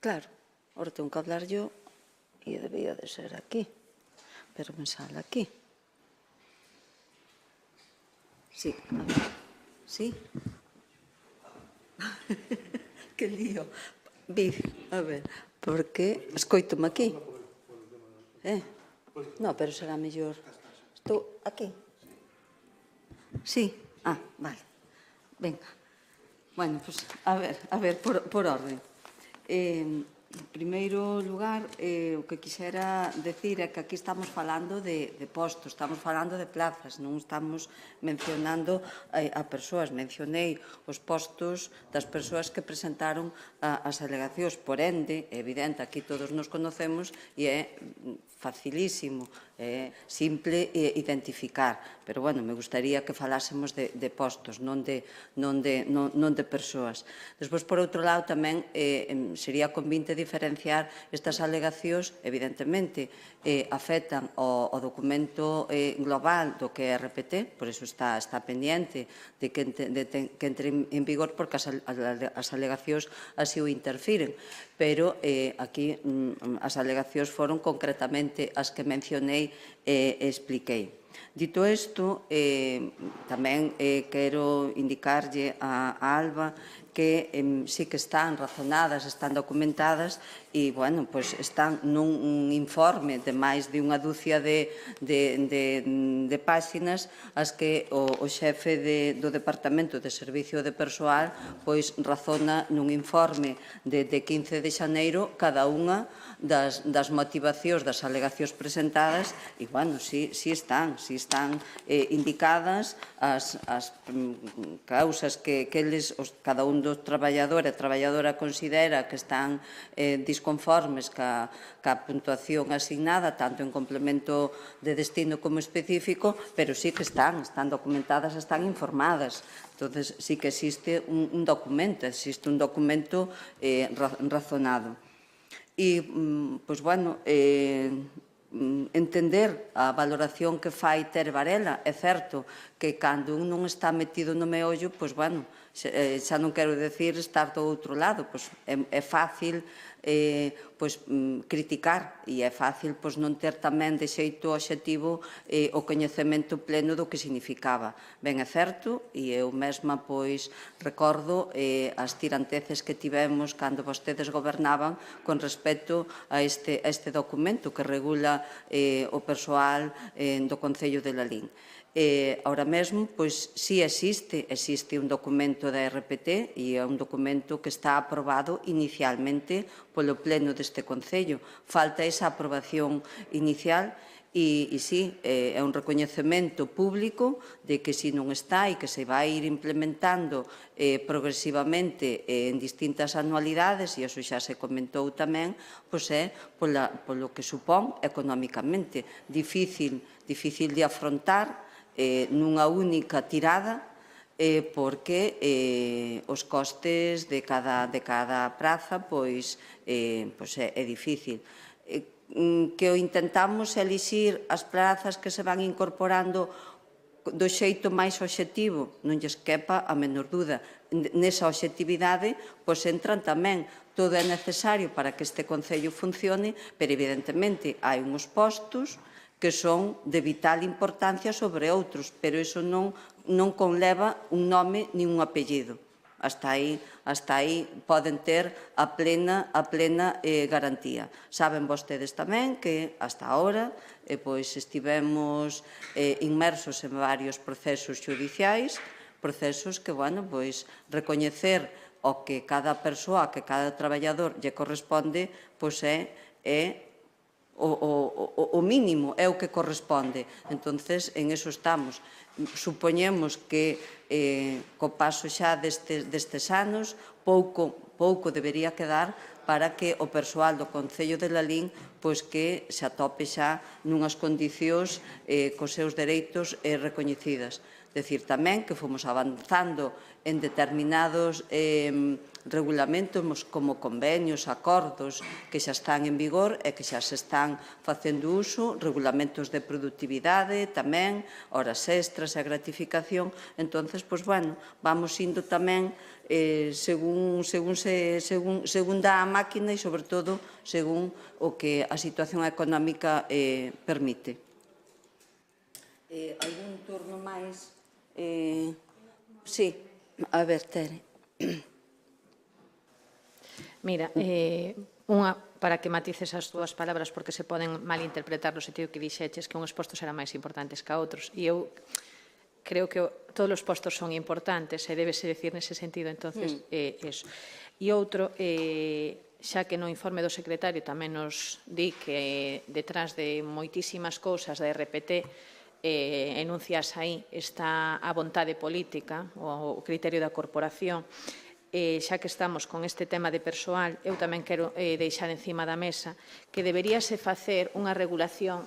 Claro, ahora tengo que hablar yo e debía de ser aquí, pero me sale aquí. Sí, a ver, sí. Que lío. A ver, porque escoito-me aquí. No, pero será mellor. Estou aquí. Sí, vale. Venga. Bueno, pues a ver, por orden. En primeiro lugar, o que quixera decir é que aquí estamos falando de postos, estamos falando de plazas, non estamos mencionando a persoas. Mencionei os postos das persoas que presentaron as alegacións. Por ende, é evidente, aquí todos nos conocemos e é facilísimo, simple identificar. Pero, bueno, me gustaría que falásemos de postos, non de persoas. Despois, por outro lado, tamén sería convinte diferenciar estas alegacións, evidentemente, afectan ao documento global do que é RPT, por iso está pendiente de que entre en vigor, porque as alegacións así o interfiren. Pero aquí as alegacións foron concretamente as que mencionei e expliquei. Dito isto, tamén quero indicarlle a Alba que sí que están razonadas, están documentadas e, bueno, pois están nun informe de máis de unha dúcia de páxinas as que o xefe do Departamento de Servicio de Persoal pois razona nun informe de 15 de xaneiro cada unha das motivacións das alegacións presentadas e, bueno, sí están indicadas as causas que cada un dos traballador e traballadora considera que están disconformes ca puntuación asignada, tanto en complemento de destino como específico, pero sí que están documentadas, están informadas. Entón, sí que existe un documento razonado. E, pois, bueno, entender a valoración que fai Tere Varela. É certo que cando un non está metido no meollo, pois, bueno, xa non quero decir estar do outro lado, pois é fácil criticar e é fácil non ter tamén de xeito obxectivo o coñecemento pleno do que significaba. Ben, é certo, e eu mesma recordo as tiranteces que tivemos cando vostedes gobernaban con respecto a este documento que regula o persoal do Concello de Lalín. Ahora mesmo, pois, si existe un documento da RPT e é un documento que está aprobado inicialmente polo pleno deste Concello. Falta esa aprobación inicial e si, é un recoñecemento público de que si non está e que se vai ir implementando progresivamente en distintas anualidades, e iso xa se comentou tamén, pois é polo que supón económicamente difícil de afrontar nunha única tirada, porque os costes de cada praza é difícil. Que o intentamos elixir as prazas que se van incorporando do xeito máis obxectivo, non lles quepa a menor dúda. Nesa obxectividade entran tamén todo é necesario para que este Concello funcione, pero evidentemente hai uns postos que son de vital importancia sobre outros, pero iso non conleva un nome ni un apellido. Hasta aí poden ter a plena garantía. Saben vostedes tamén que hasta ahora estivemos inmersos en varios procesos judiciais, procesos que, recoñecer o que cada persoa, que cada traballador lle corresponde, é o mínimo, é o que corresponde. Entonces, en eso estamos. Supoñemos que co paso xa destes anos pouco debería quedar para que o persoal do Concello de Lalín que se atope xa nunhas condicións cos seus dereitos recoñecidas. Decir tamén que fomos avanzando en determinados regulamentos como convenios, acordos que xa están en vigor e que xa se están facendo uso, regulamentos de productividade tamén, horas extras e gratificación. Entonces, vamos indo tamén según dá a máquina e, sobre todo, según o que a situación económica permite. Algún turno máis? Sí, a ver, Tere. Mira, para que matices as túas palabras, porque se poden malinterpretar no sentido que dixeches que uns postos eran máis importantes que outros, e eu creo que todos os postos son importantes, e débese decir nese sentido, entonces, eso. E outro, xa que no informe do secretario tamén nos di que detrás de moitísimas cousas da RPT enuncias aí está a vontade política, o criterio da corporación. Xa que estamos con este tema de persoal, eu tamén quero deixar encima da mesa que deberíase facer unha regulación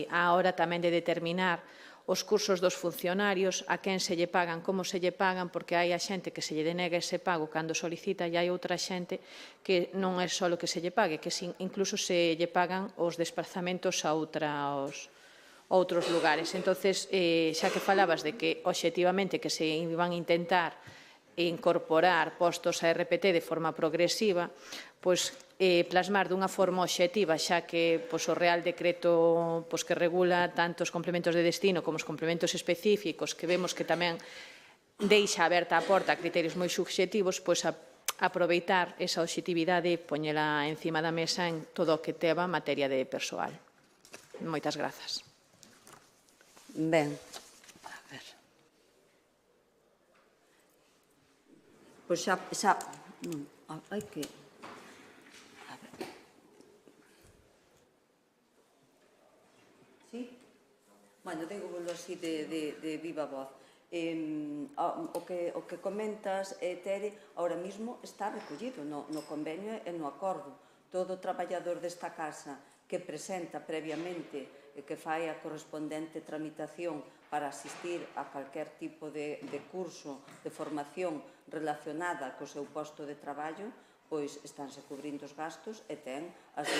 á hora tamén de determinar os cursos dos funcionarios, a quen se lle pagan, como se lle pagan, porque hai a xente que se lle denega ese pago cando solicita e hai outra xente que non é só que se lle pague, que incluso se lle pagan os desplazamentos a outros lugares. Entonces, xa que falabas de que, obxectivamente, que se iban a intentar incorporar postos a RPT de forma progresiva, plasmar dunha forma obxectiva, xa que o Real Decreto que regula tanto os complementos de destino como os complementos específicos, que vemos que tamén deixa aberta a porta a criterios moi subxectivos, aproveitar esa obxectividade e poñela encima da mesa en todo o que teva materia de persoal. Moitas grazas. Ben, a ver. Pois xa, hai que... A ver. Sí? Bueno, digo-volo así de viva voz. O que comentas, Tere, ahora mismo está recollido no convenio e no acordo. Todo traballador desta casa que presenta previamente que fai a correspondente tramitación para asistir a calquer tipo de curso, de formación relacionada co seu posto de traballo, pois estánse cubrindo os gastos e ten as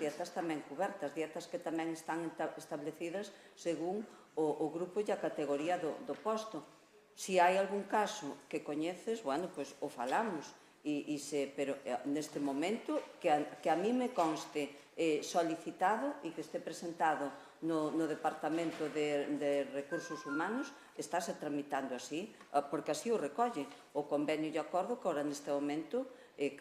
dietas tamén cubertas, dietas que tamén están establecidas según o grupo e a categoría do posto. Se hai algún caso que coñeces, bueno, pois o falamos, pero neste momento que a mí me conste solicitado e que este presentado no Departamento de Recursos Humanos, estáse tramitando así, porque así o recolle o convenio e acordo que ahora neste momento,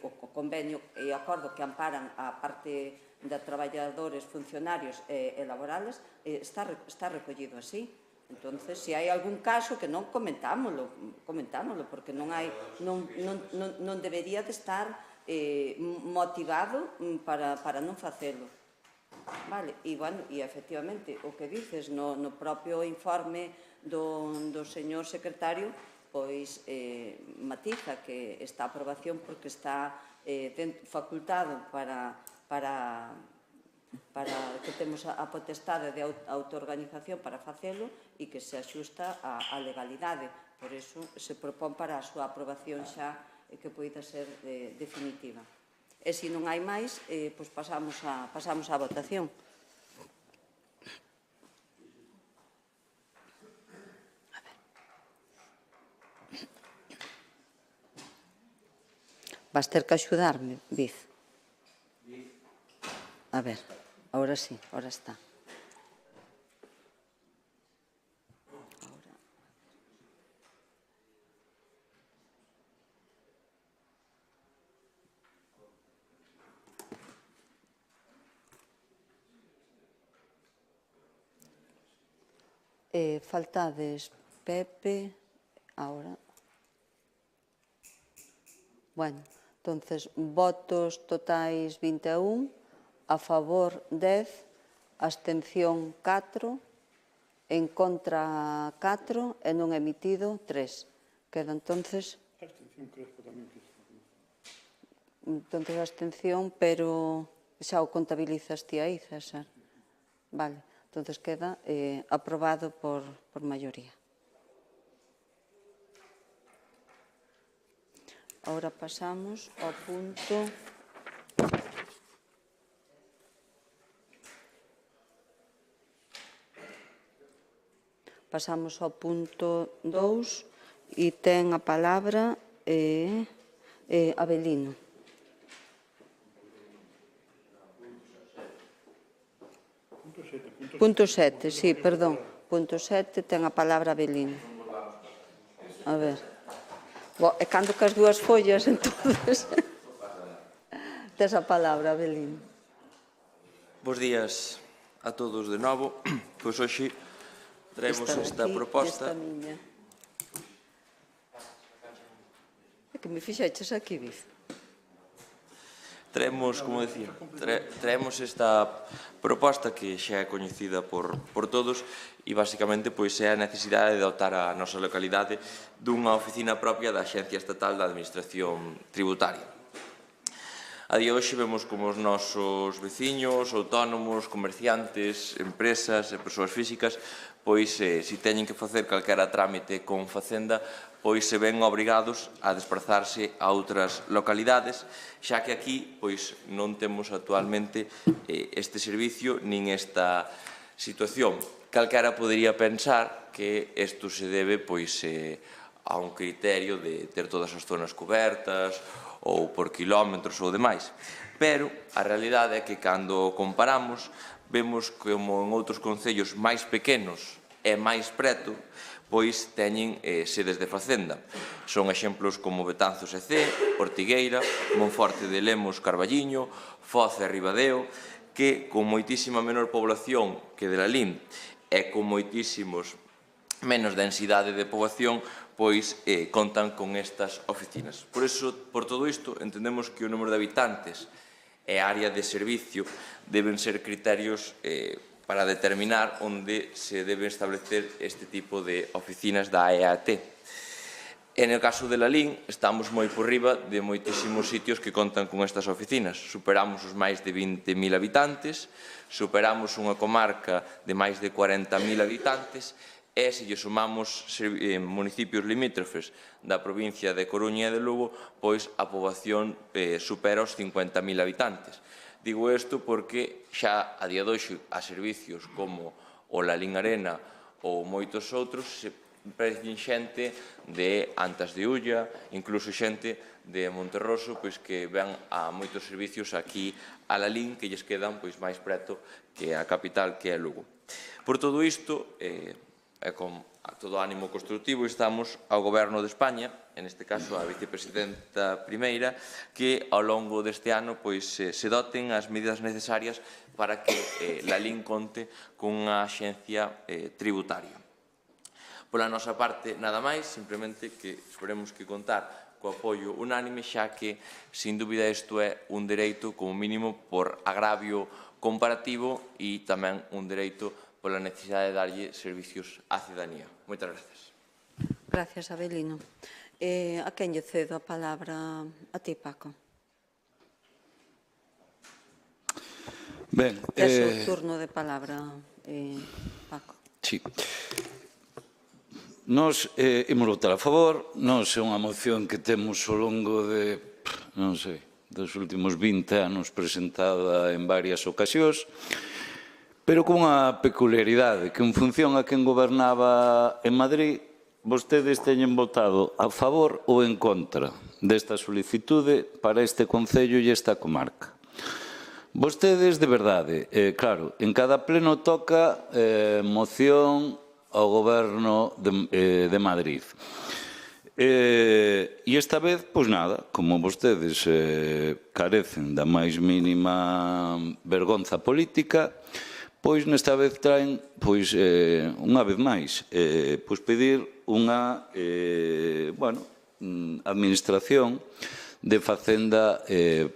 o convenio e acordo que amparan a parte de traballadores, funcionarios e laborales, está recollido así. Entonces, se hai algún caso que non comentámoslo, porque non debería de estar motivado para non facelo. E, efectivamente, o que dices no propio informe do señor secretario, pois matiza que esta aprobación porque está facultado para que temos a potestade de autoorganización para facelo e que se axusta á legalidade. Por iso se propón para a súa aprobación xa que poida ser definitiva. E se non hai máis, pois pasamos á votación. Vas ter que axudarme, Viz. A ver, ahora sí, ahora está. Faltades Pepe, ahora. Bueno, entonces, votos totais 21, a favor 10, abstención 4, en contra 4 e non emitido 3. Queda entonces... Entonces, abstención, pero xa o contabilizas ti aí, César. Vale, entonces queda aprobado por maioría. Ahora pasamos ao punto... Pasamos ao punto 2 e ten a palabra Avelino. Punto 7, sí, perdón. Punto 7 ten a palabra Avelino. A ver. E cando que as dúas follas, entonces... Tes a palabra, Avelino. Bos días a todos de novo. Pois hoxe traemos esta proposta. É que me fixeches aquí, Viz. Traemos, como decía, traemos esta proposta que xa é coñecida por todos e, basicamente, pois é a necesidade de dotar a nosa localidade dunha oficina propia da Axencia Estatal da Administración Tributaria. A día de hoxe vemos como os nosos veciños, autónomos, comerciantes, empresas e persoas físicas, pois, se teñen que facer calquera trámite con Facenda, pois se ven obrigados a desplazarse a outras localidades, xa que aquí pois non temos actualmente este servicio nin esta situación. Calquera podería pensar que isto se debe pois a un criterio de ter todas as zonas cobertas ou por quilómetros ou demais. Pero a realidade é que cando comparamos vemos como en outros concellos máis pequenos e máis preto pois teñen sedes de Facenda. Son exemplos como Betanzos e Cee, Ortigueira, Monforte de Lemos, Carballiño, Foz e Ribadeo, que con moitísima menor población que de Lalín e con moitísimos menos densidade de poboación, pois contan con estas oficinas. Por iso, por todo isto, entendemos que o número de habitantes e a área de servicio deben ser criterios para determinar onde se debe establecer este tipo de oficinas da EAT. En el caso de Lalín, estamos moi por riba de moitísimos sitios que contan con estas oficinas. Superamos os máis de 20.000 habitantes, superamos unha comarca de máis de 40.000 habitantes e, se lle sumamos municipios limítrofes da provincia de Coruña e de Lugo, pois a poboación supera os 50.000 habitantes. Digo isto porque xa a día de hoxe a servicios como o Lalín Arena ou moitos outros se prenden xente de Antas de Ulla, incluso xente de Monterroso, pois que ven a moitos servicios aquí a Lalín que lles quedan pois máis preto que a capital, que é Lugo. Por todo isto, e con todo ánimo constructivo, estamos ao Goberno de España, en este caso a vicepresidenta primeira, que ao longo deste ano pois se doten as medidas necesarias para que Lalín conte cunha axencia tributaria. Pola nosa parte, nada máis, simplemente que esperemos que contar co apoio unánime, xa que, sin dúbida, isto é un dereito, como mínimo, por agravio comparativo e tamén un dereito pola necesidade de darlle servicios á cidadanía. Moitas gracias. Gracias, Avelino. A quen lle cedo a palabra? A ti, Paco. Ben, Tes o turno de palabra, Paco. Sí. Nos imos votar a favor. Nos é unha moción que temos ao longo de, non sei, dos últimos 20 anos presentada en varias ocasións, pero cunha peculiaridade, que en función a quen gobernaba en Madrid, vostedes teñen votado a favor ou en contra desta solicitude para este concello e esta comarca. Vostedes, de verdade, claro, en cada pleno toca moción ao goberno de Madrid. E esta vez, pois nada, como vostedes carecen da máis mínima vergonza política, pois nesta vez traen, pois, unha vez máis, pois pedir unha, administración de Facenda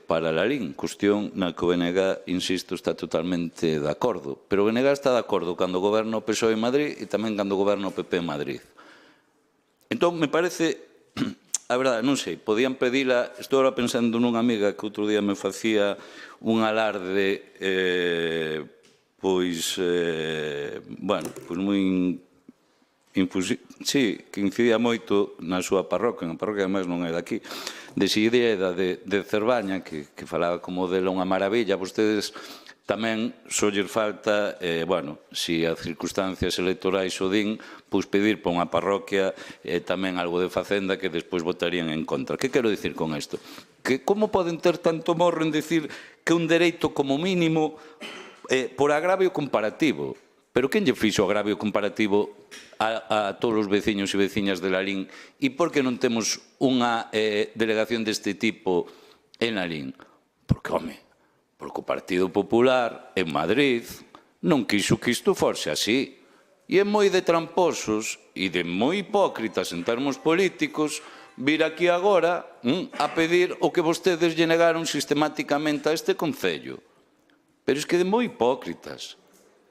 para Lalín, cuestión na que o BNG, insisto, está totalmente de acordo. Pero o BNG está de acordo cando goberna o PSOE en Madrid e tamén cando goberna o PP en Madrid. Entón, me parece, a verdade, non sei, podían pedila, estou ahora pensando nunha amiga que outro día me facía un alarde, moi sí, que incidía moito na súa parroquia, na parroquia ademais non é daqui, de Xideda, de Cervaña, que falaba como dela unha maravilla. Vostedes tamén só lles falta, se as circunstancias electorais o din, pois pedir para unha parroquia tamén algo de Facenda que despois votarían en contra. Que quero dicir con isto? Que como poden ter tanto morro en dicir que un dereito como mínimo por agravio comparativo? Pero quen lle fixo o agravio comparativo a todos os veciños e veciñas de Lalín? E por que non temos unha delegación deste tipo en Lalín? Porque, porque o Partido Popular en Madrid non quixo que isto forse así. E é moi de tramposos e de moi hipócritas en termos políticos vir aquí agora a pedir o que vostedes lle negaron sistemáticamente a este Concello. Pero é que de moi hipócritas.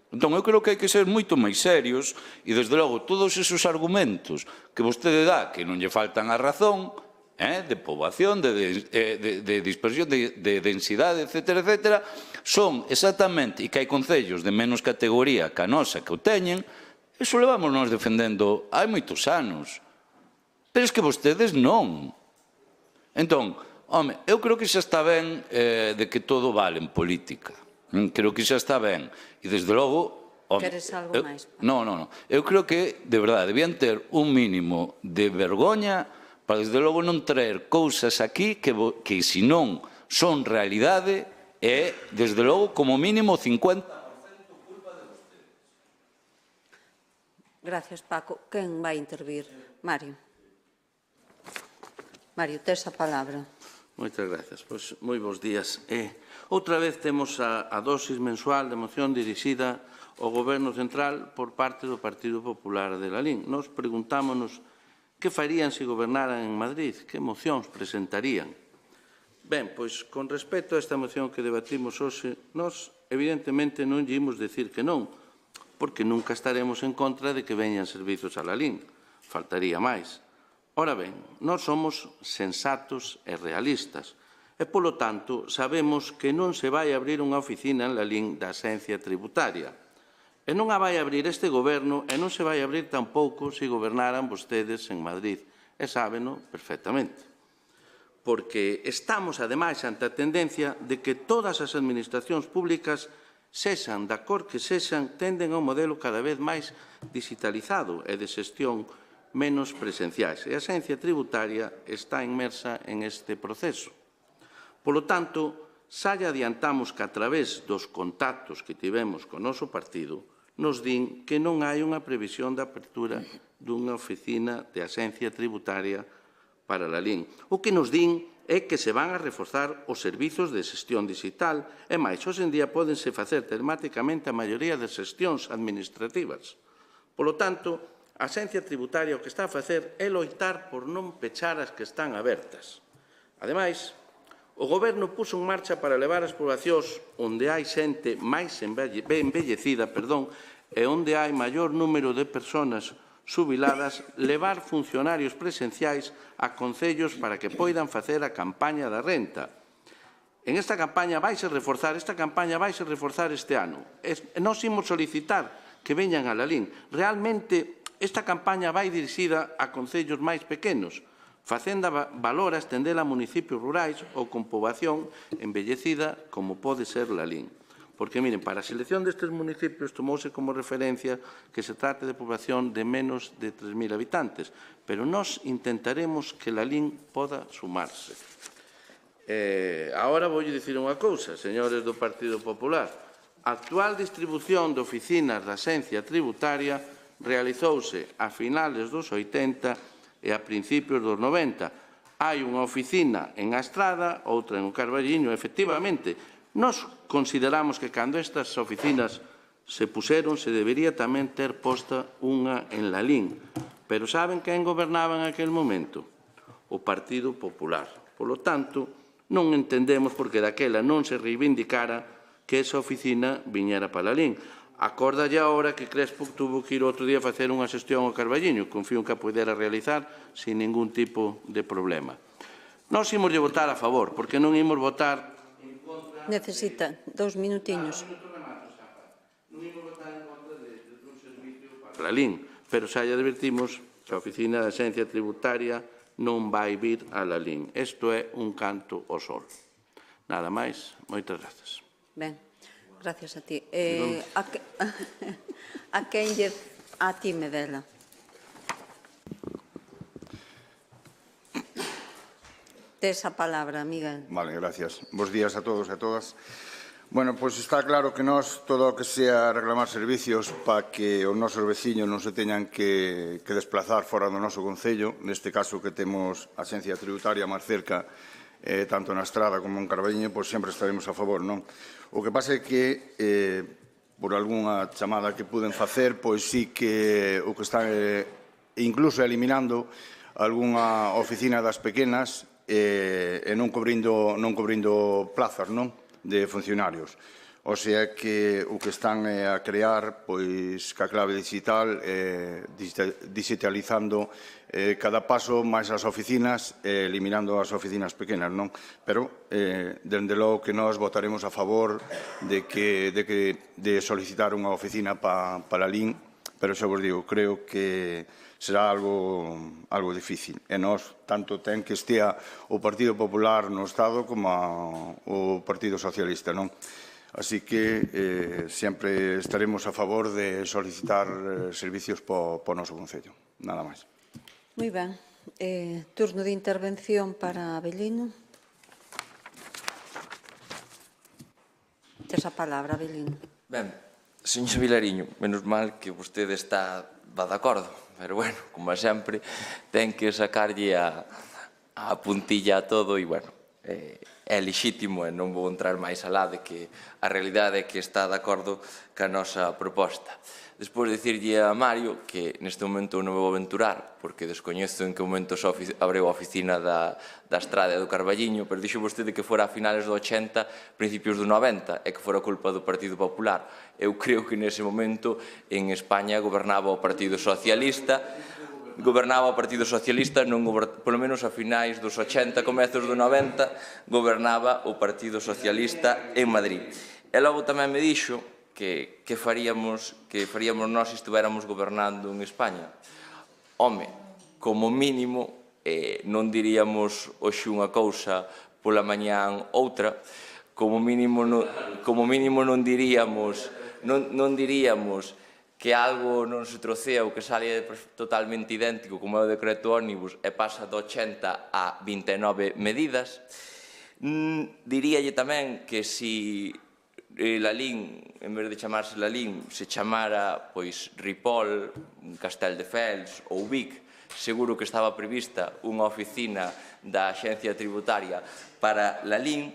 Entón, eu creo que hai que ser moito máis serios e, desde logo, todos esos argumentos que vostede dá, que non lle faltan a razón, de poboación, de dispersión, de densidade, etcétera, son exactamente, e que hai concellos de menos categoría que a nosa que o teñen, iso levamos nós defendendo hai moitos anos. Pero é que vostedes non. Entón, eu creo que xa está ben de que todo vale en política. Creo que xa está ben. E, desde logo... Queres algo máis? Non. Eu creo que, de verdade, debían ter un mínimo de vergoña para, desde logo, non traer cousas aquí que se non son realidade, é, desde logo, como mínimo 50% culpa de vostedes. Gracias, Paco. Quen vai intervir? Mario. Mario, tes a palabra. Moitas gracias. Pois, moi bons días. Outra vez temos a dosis mensual de moción dirixida ao Goberno Central por parte do Partido Popular de Lalín. Nos preguntámonos que farían se gobernaran en Madrid, que mocións presentarían. Ben, pois, con respecto a esta moción que debatimos hoxe, nós, evidentemente, non lle imos decir que non, porque nunca estaremos en contra de que veñan servizos a Lalín. Faltaría máis. Ora ben, nós somos sensatos e realistas. E, polo tanto, sabemos que non se vai abrir unha oficina en Lalín da Axencia Tributaria. E non a vai abrir este goberno e non se vai abrir tampouco se gobernaran vostedes en Madrid. E sábeno perfectamente. Porque estamos, ademais, ante a tendencia de que todas as administracións públicas, sexan da cor que sexan, tenden a un modelo cada vez máis digitalizado e de xestión menos presenciais. E a Axencia Tributaria está inmersa en este proceso. Polo tanto, xa lle adiantamos que a través dos contactos que tivemos con o noso partido, nos din que non hai unha previsión de apertura dunha oficina de Axencia Tributaria para Lalín. O que nos din é que se van a reforzar os servizos de xestión digital e máis, hoxe en día pódense facer telemáticamente a maioría das xestións administrativas. Polo tanto, a Axencia Tributaria o que está a facer é loitar por non pechar as que están abertas. Ademais, o Goberno puxo en marcha para levar as poboacións onde hai xente máis envellecida e onde hai maior número de persoas xubiladas, levar funcionarios presenciais a concellos para que poidan facer a campaña da renta. Esta campaña vaise reforzar este ano. Nós imos solicitar que veñan a Lalín. Realmente, esta campaña vai dirixida a concellos máis pequenos. Facenda valora estendela a municipios rurais ou con poboación envellecida como pode ser Lalín. Porque, miren, para a selección destes municipios tomouse como referencia que se trate de poboación de menos de 3.000 habitantes, pero nós intentaremos que Lalín poda sumarse. Agora voulle dicir unha cousa, señores do Partido Popular. A actual distribución de oficinas da Axencia Tributaria realizouse a finales dos 80 e a principios dos 90. Hai unha oficina en Astrada, outra en Carballiño, efectivamente. Nós consideramos que cando estas oficinas se debería tamén ter posta unha en Lalín. Pero saben quen gobernaba en aquel momento? O Partido Popular. Por lo tanto, non entendemos porque daquela non se reivindicara que esa oficina viñera para Lalín. Acordalle agora que Crespo tuvo que ir outro día a facer unha xestión ao Carballiño. Confío que a pudera realizar sin ningún tipo de problema. Nós imos de votar a favor, porque non imos votar en contra... Necesita 2 minutiños. Non imos votar en contra dun servicio para Lalín, pero xa lle advertimos que a Oficina de Axencia Tributaria non vai vir a Lalín. Isto é un canto ao sol. Nada máis, moitas grazas. Ben, gracias a ti. A quen lle... A ti, Medela. Tes a palabra, Miguel. Vale, gracias. Bos días a todos e a todas. Bueno, pois está claro que nós, todo o que sea reclamar servicios para que os nosos veciños non se teñan que desplazar fora do noso concello, neste caso que temos a Axencia Tributaria máis cerca, tanto na Estrada como en Carballiño, pois sempre estaremos a favor, non? O que pasa é que, por algunha chamada que puden facer, pois sí que o que están incluso eliminando algunha oficina das pequenas e non cobrindo plazas, non? De funcionarios. O sea que o que están a crear, pois, ca clave digital, digitalizando cada paso máis as oficinas, eliminando as oficinas pequenas, non? Pero, dende logo que nós votaremos a favor de solicitar unha oficina para Lalín, pero xa vos digo, creo que será algo difícil. E nós, tanto ten que estea o Partido Popular no Estado como o Partido Socialista, non? Así que sempre estaremos a favor de solicitar servicios para o noso concello. Nada máis. Moi ben. Turno de intervención para Abelino. Tes a palabra, Abelino. Ben, señor Vilariño, menos mal que vostede va de acordo, pero bueno, como sempre, ten que sacarlle a puntilla a todo e, bueno, é lexítimo e non vou entrar máis alá de que a realidade é que está de acordo ca nosa proposta. Despois de dicirlle a Mario que neste momento non me vou aventurar porque descoñezo en que momento abreu a oficina da Estrada e do Carballiño, pero dixo vostede que fora a finales do 80, principios do 90 e que fora culpa do Partido Popular. Eu creo que nese momento en España gobernaba o Partido Socialista, polo menos a finais dos 80, comezos do 90, gobernaba o Partido Socialista en Madrid. E logo tamén me dixo que faríamos nós se estuéramos gobernando en España. Home, como mínimo, non diríamos hoxe unha cousa pola mañán outra, como mínimo non diríamos que algo non se trocea ou que sale totalmente idéntico como é o decreto ómnibus e pasa de 80 a 29 medidas. Diríalle tamén que se Lalín, en vez de chamarse Lalín, se chamara pois Ripoll, Casteldefels ou Vic, seguro que estaba prevista unha oficina da Axencia Tributaria para Lalín.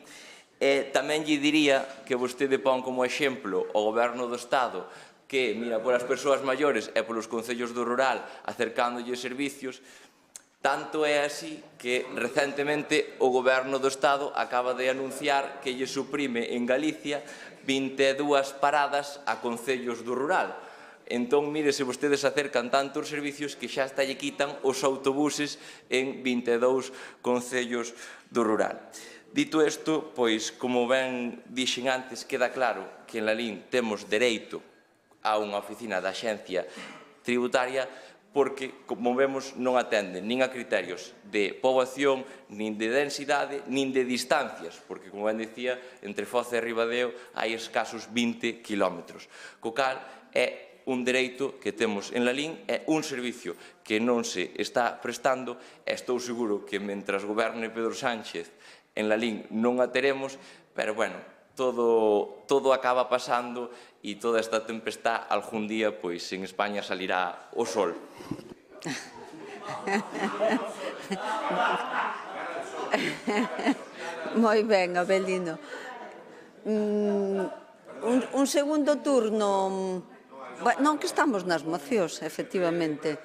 E tamén lle diría que vostede pon como exemplo o Goberno do Estado que mira polas persoas maiores e polos concellos do rural acercándolle servicios. Tanto é así que recentemente o Goberno do Estado acaba de anunciar que lle suprime en Galicia 22 paradas a concellos do rural. Entón, mire, se vostedes acercan tantos servicios que xa hasta lle quitan os autobuses en 22 concellos do rural. Dito isto, pois, como ben dixen antes, queda claro que en Lalín temos dereito a unha oficina da Axencia Tributaria porque, como vemos, non atenden nin a criterios de poboación, nin de densidade, nin de distancias, porque, como ben dicía, entre Foz e Ribadeo hai escasos 20 kilómetros. Co cal, é un dereito que temos en Lalín, é un servicio que non se está prestando, e estou seguro que, mentras goberne Pedro Sánchez, en Lalín non a teremos, pero, bueno, todo acaba pasando e toda esta tempestad algún día pois en España salirá o sol. Moi ben, Abelino. un segundo turno. Non, que estamos nas mocións, efectivamente.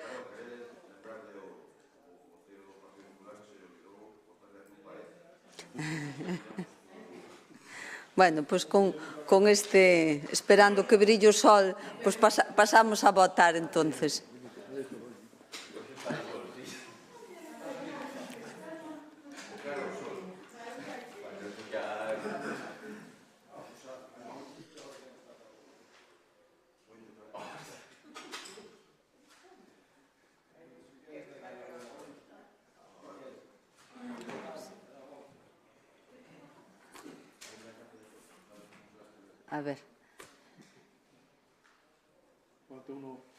Bueno, pois con este, esperando que brille o sol, pois pasamos a votar entonces. A ver.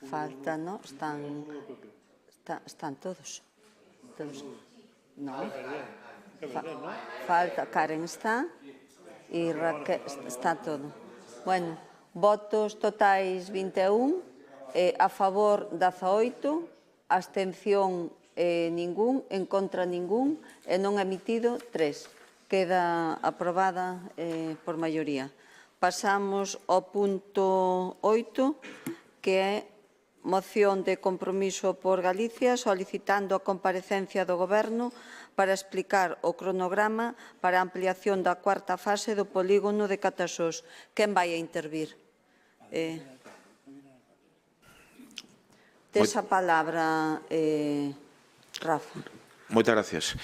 Falta, ¿no? Están todos. No. Falta, Karen está e Raquel está todo. Bueno, votos totais 21, a favor 18, abstención ningún, en contra ningún e non emitido 3. Queda aprobada por maioría. Pasamos ao punto 8, que é moción de compromiso por Galicia solicitando a comparecencia do Goberno para explicar o cronograma para a ampliación da cuarta fase do polígono de Catasós. Quen vai a intervir? Tes a palabra, Rafa. Moitas gracias.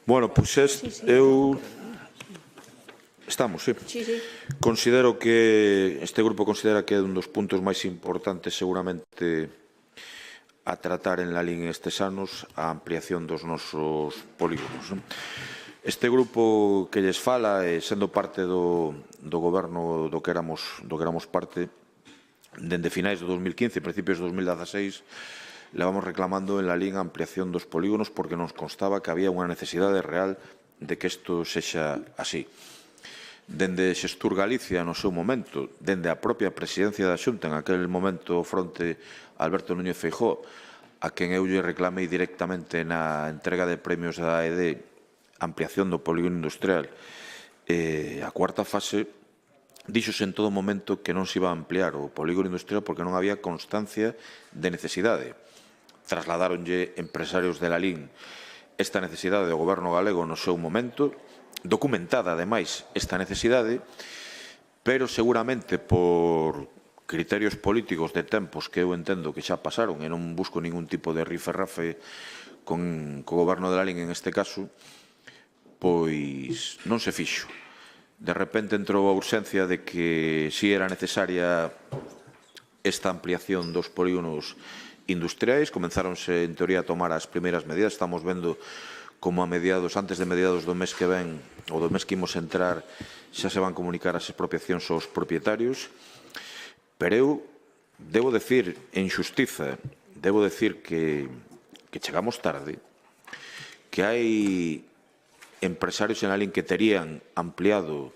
Bueno, pois eu... Estamos, sí. Considero que este grupo considera que é un dos puntos máis importantes seguramente a tratar en la LIN estes anos a ampliación dos nosos polígonos. Este grupo que lles fala, sendo parte do goberno do que éramos parte, dende finais de 2015 e principios de 2016, levamos reclamando en la LIN a ampliación dos polígonos porque nos constaba que había unha necesidade real de que isto sexa así. Dende Xestur Galicia, no seu momento, dende a propia presidencia da Xunta, en aquel momento fronte a Alberto Núñez Feijóo, a quen eu lle reclamei directamente na entrega de premios da AED ampliación do polígono industrial, a cuarta fase, díxose en todo momento que non se iba a ampliar o polígono industrial porque non había constancia de necesidade. Trasladaronlle empresarios de la LIN esta necesidade do goberno galego no seu momento, documentada, ademais, esta necesidade, pero seguramente por criterios políticos de tempos que eu entendo que xa pasaron e non busco ningún tipo de riferrafe con o goberno de la LIN en este caso, pois non se fixo. De repente entrou a urxencia de que si era necesaria esta ampliación dos polígonos industriais, comenzáronse en teoría a tomar as primeiras medidas, estamos vendo como a mediados, antes de mediados do mes que ven, ou do mes que imos entrar, xa se van comunicar as expropiacións aos propietarios, pero eu debo decir, en xustiza, debo decir que chegamos tarde, que hai empresarios en Alín que terían ampliado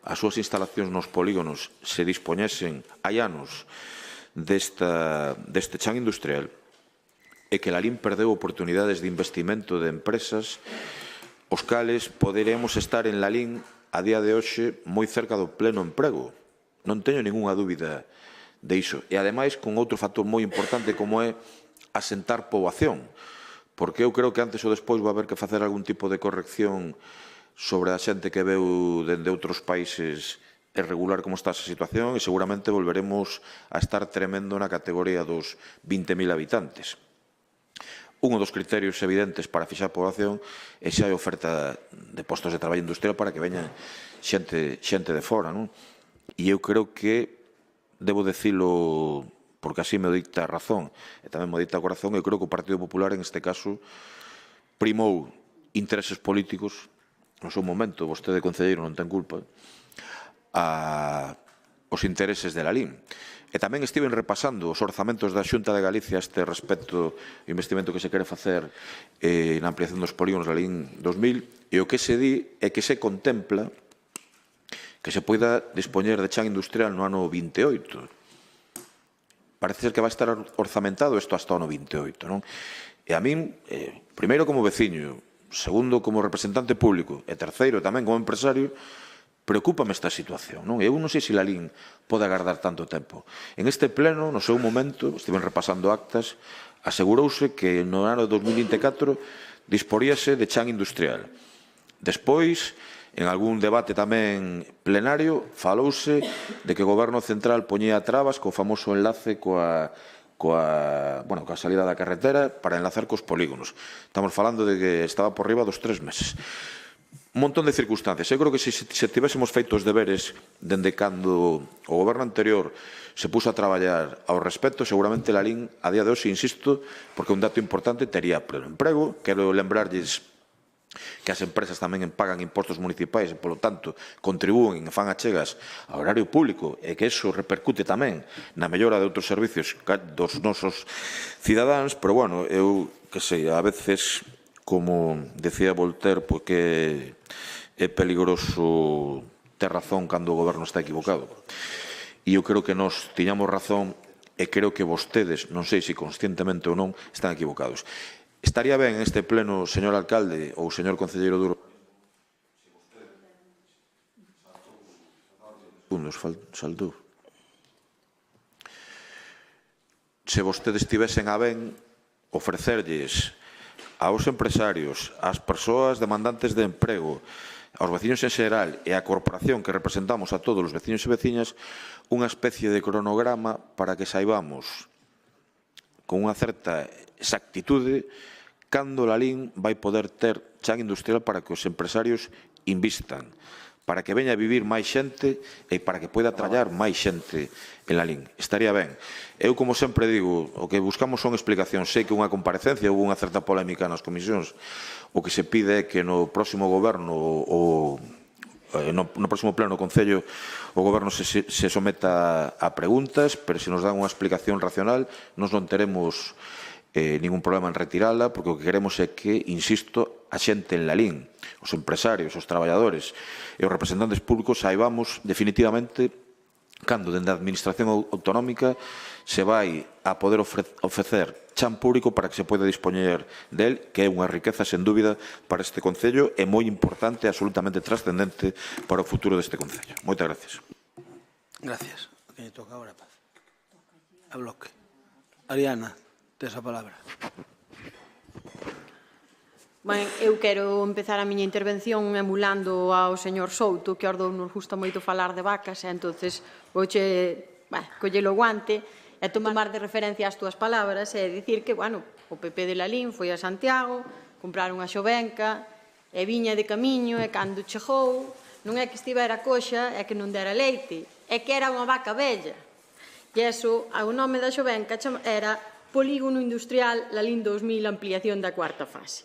as súas instalacións nos polígonos se dispoñesen hai anos deste chan industrial, e que la LIN perdeu oportunidades de investimento de empresas os cales poderemos estar en la LIN a día de hoxe moi cerca do pleno emprego. Non teño ningunha dúbida de iso. E, ademais, con outro factor moi importante como é asentar poboación, porque eu creo que antes ou despois vai haber que facer algún tipo de corrección sobre a xente que veu dende outros países e regular como está esa situación e seguramente volveremos a estar tremendo na categoría dos 20.000 habitantes. Un dos criterios evidentes para fixar poboación é xa a oferta de postos de traballo industrial para que veñan xente de fora, non? E eu creo que, debo decilo porque así me dicta a razón e tamén me dicta o corazón, eu creo que o Partido Popular en este caso primou intereses políticos, no seu momento, vostede concelleiro non ten culpa, aos intereses de la LIN. E tamén estiven repasando os orzamentos da Xunta de Galicia a este respecto do investimento que se quere facer na ampliación dos polígonos da LIN 2000 e o que se di é que se contempla que se poida dispoñer de chan industrial no ano 28. Parece ser que vai estar orzamentado isto hasta o ano 28, non? E a min, primeiro como veciño, segundo como representante público e terceiro tamén como empresario, preocúpame esta situación. Eu non sei se Lalín pode agardar tanto tempo. En este pleno, no seu momento, estiven repasando actas, asegurouse que no ano 2024 disporíase de chan industrial. Despois, en algún debate tamén plenario, falouse de que o Goberno Central poñía trabas co famoso enlace coa salida da carretera para enlazar cos polígonos. Estamos falando de que estaba por riba dos 3 meses. Un montón de circunstancias. Eu creo que se tivésemos feito os deberes dende cando o Goberno anterior se puso a traballar ao respecto, seguramente Lalín, a día de hoxe, insisto, porque un dato importante, tería pleno emprego. Quero lembrarlles que as empresas tamén pagan impostos municipais e, polo tanto, contribúen e fan achegas ao horario público e que iso repercute tamén na mellora de outros servicios dos nosos cidadáns, pero, bueno, eu, que sei, a veces, como decía Voltaire, porque é peligroso ter razón cando o goberno está equivocado. E eu creo que nós tiñamos razón e creo que vostedes, non sei se conscientemente ou non, están equivocados. Estaría ben en este pleno, señor alcalde ou señor concelleiro duro, saltou. Se vostedes tivesen a ben ofrecerlles aos empresarios, ás persoas demandantes de emprego, aos veciños en xeral e á corporación que representamos a todos os veciños e veciñas unha especie de cronograma para que saibamos con unha certa exactitude cando Lalín vai poder ter chan industrial para que os empresarios invistan, para que veña a vivir máis xente e para que poida traballar máis xente en Lalín. Estaría ben. Eu, como sempre digo, o que buscamos son explicacións. Sei que unha comparecencia, houve unha certa polémica nas comisións. O que se pide é que no próximo goberno no próximo pleno do Concello o Goberno se someta a preguntas, pero se nos dan unha explicación racional, nos non teremos ningún problema en retirala, porque o que queremos é que, insisto, a xente en Lalín, os empresarios, os traballadores e os representantes públicos saibamos definitivamente cando dende a Administración Autonómica se vai a poder ofrecer chan público para que se poida dispoñer del, que é unha riqueza, sen dúbida, para este Concello e moi importante e absolutamente trascendente para o futuro deste Concello. Moitas gracias. Gracias. A quen lle toca agora, Paz? A bloque. Ariana, tes a palabra. Ben, eu quero empezar a miña intervención emulando ao señor Souto, que aos dous nos gusta moito falar de vacas, e entonces vouche collelo guante e tomar de referencia as túas palabras e dicir que, bueno, o PP de Lalín foi a Santiago, comprar unha xovenca e viña de camiño e cando chegou non é que estivera coxa, é que non dera leite, é que era unha vaca vella. E iso, o nome da xovenca era Polígono Industrial Lalín 2000, ampliación da cuarta fase.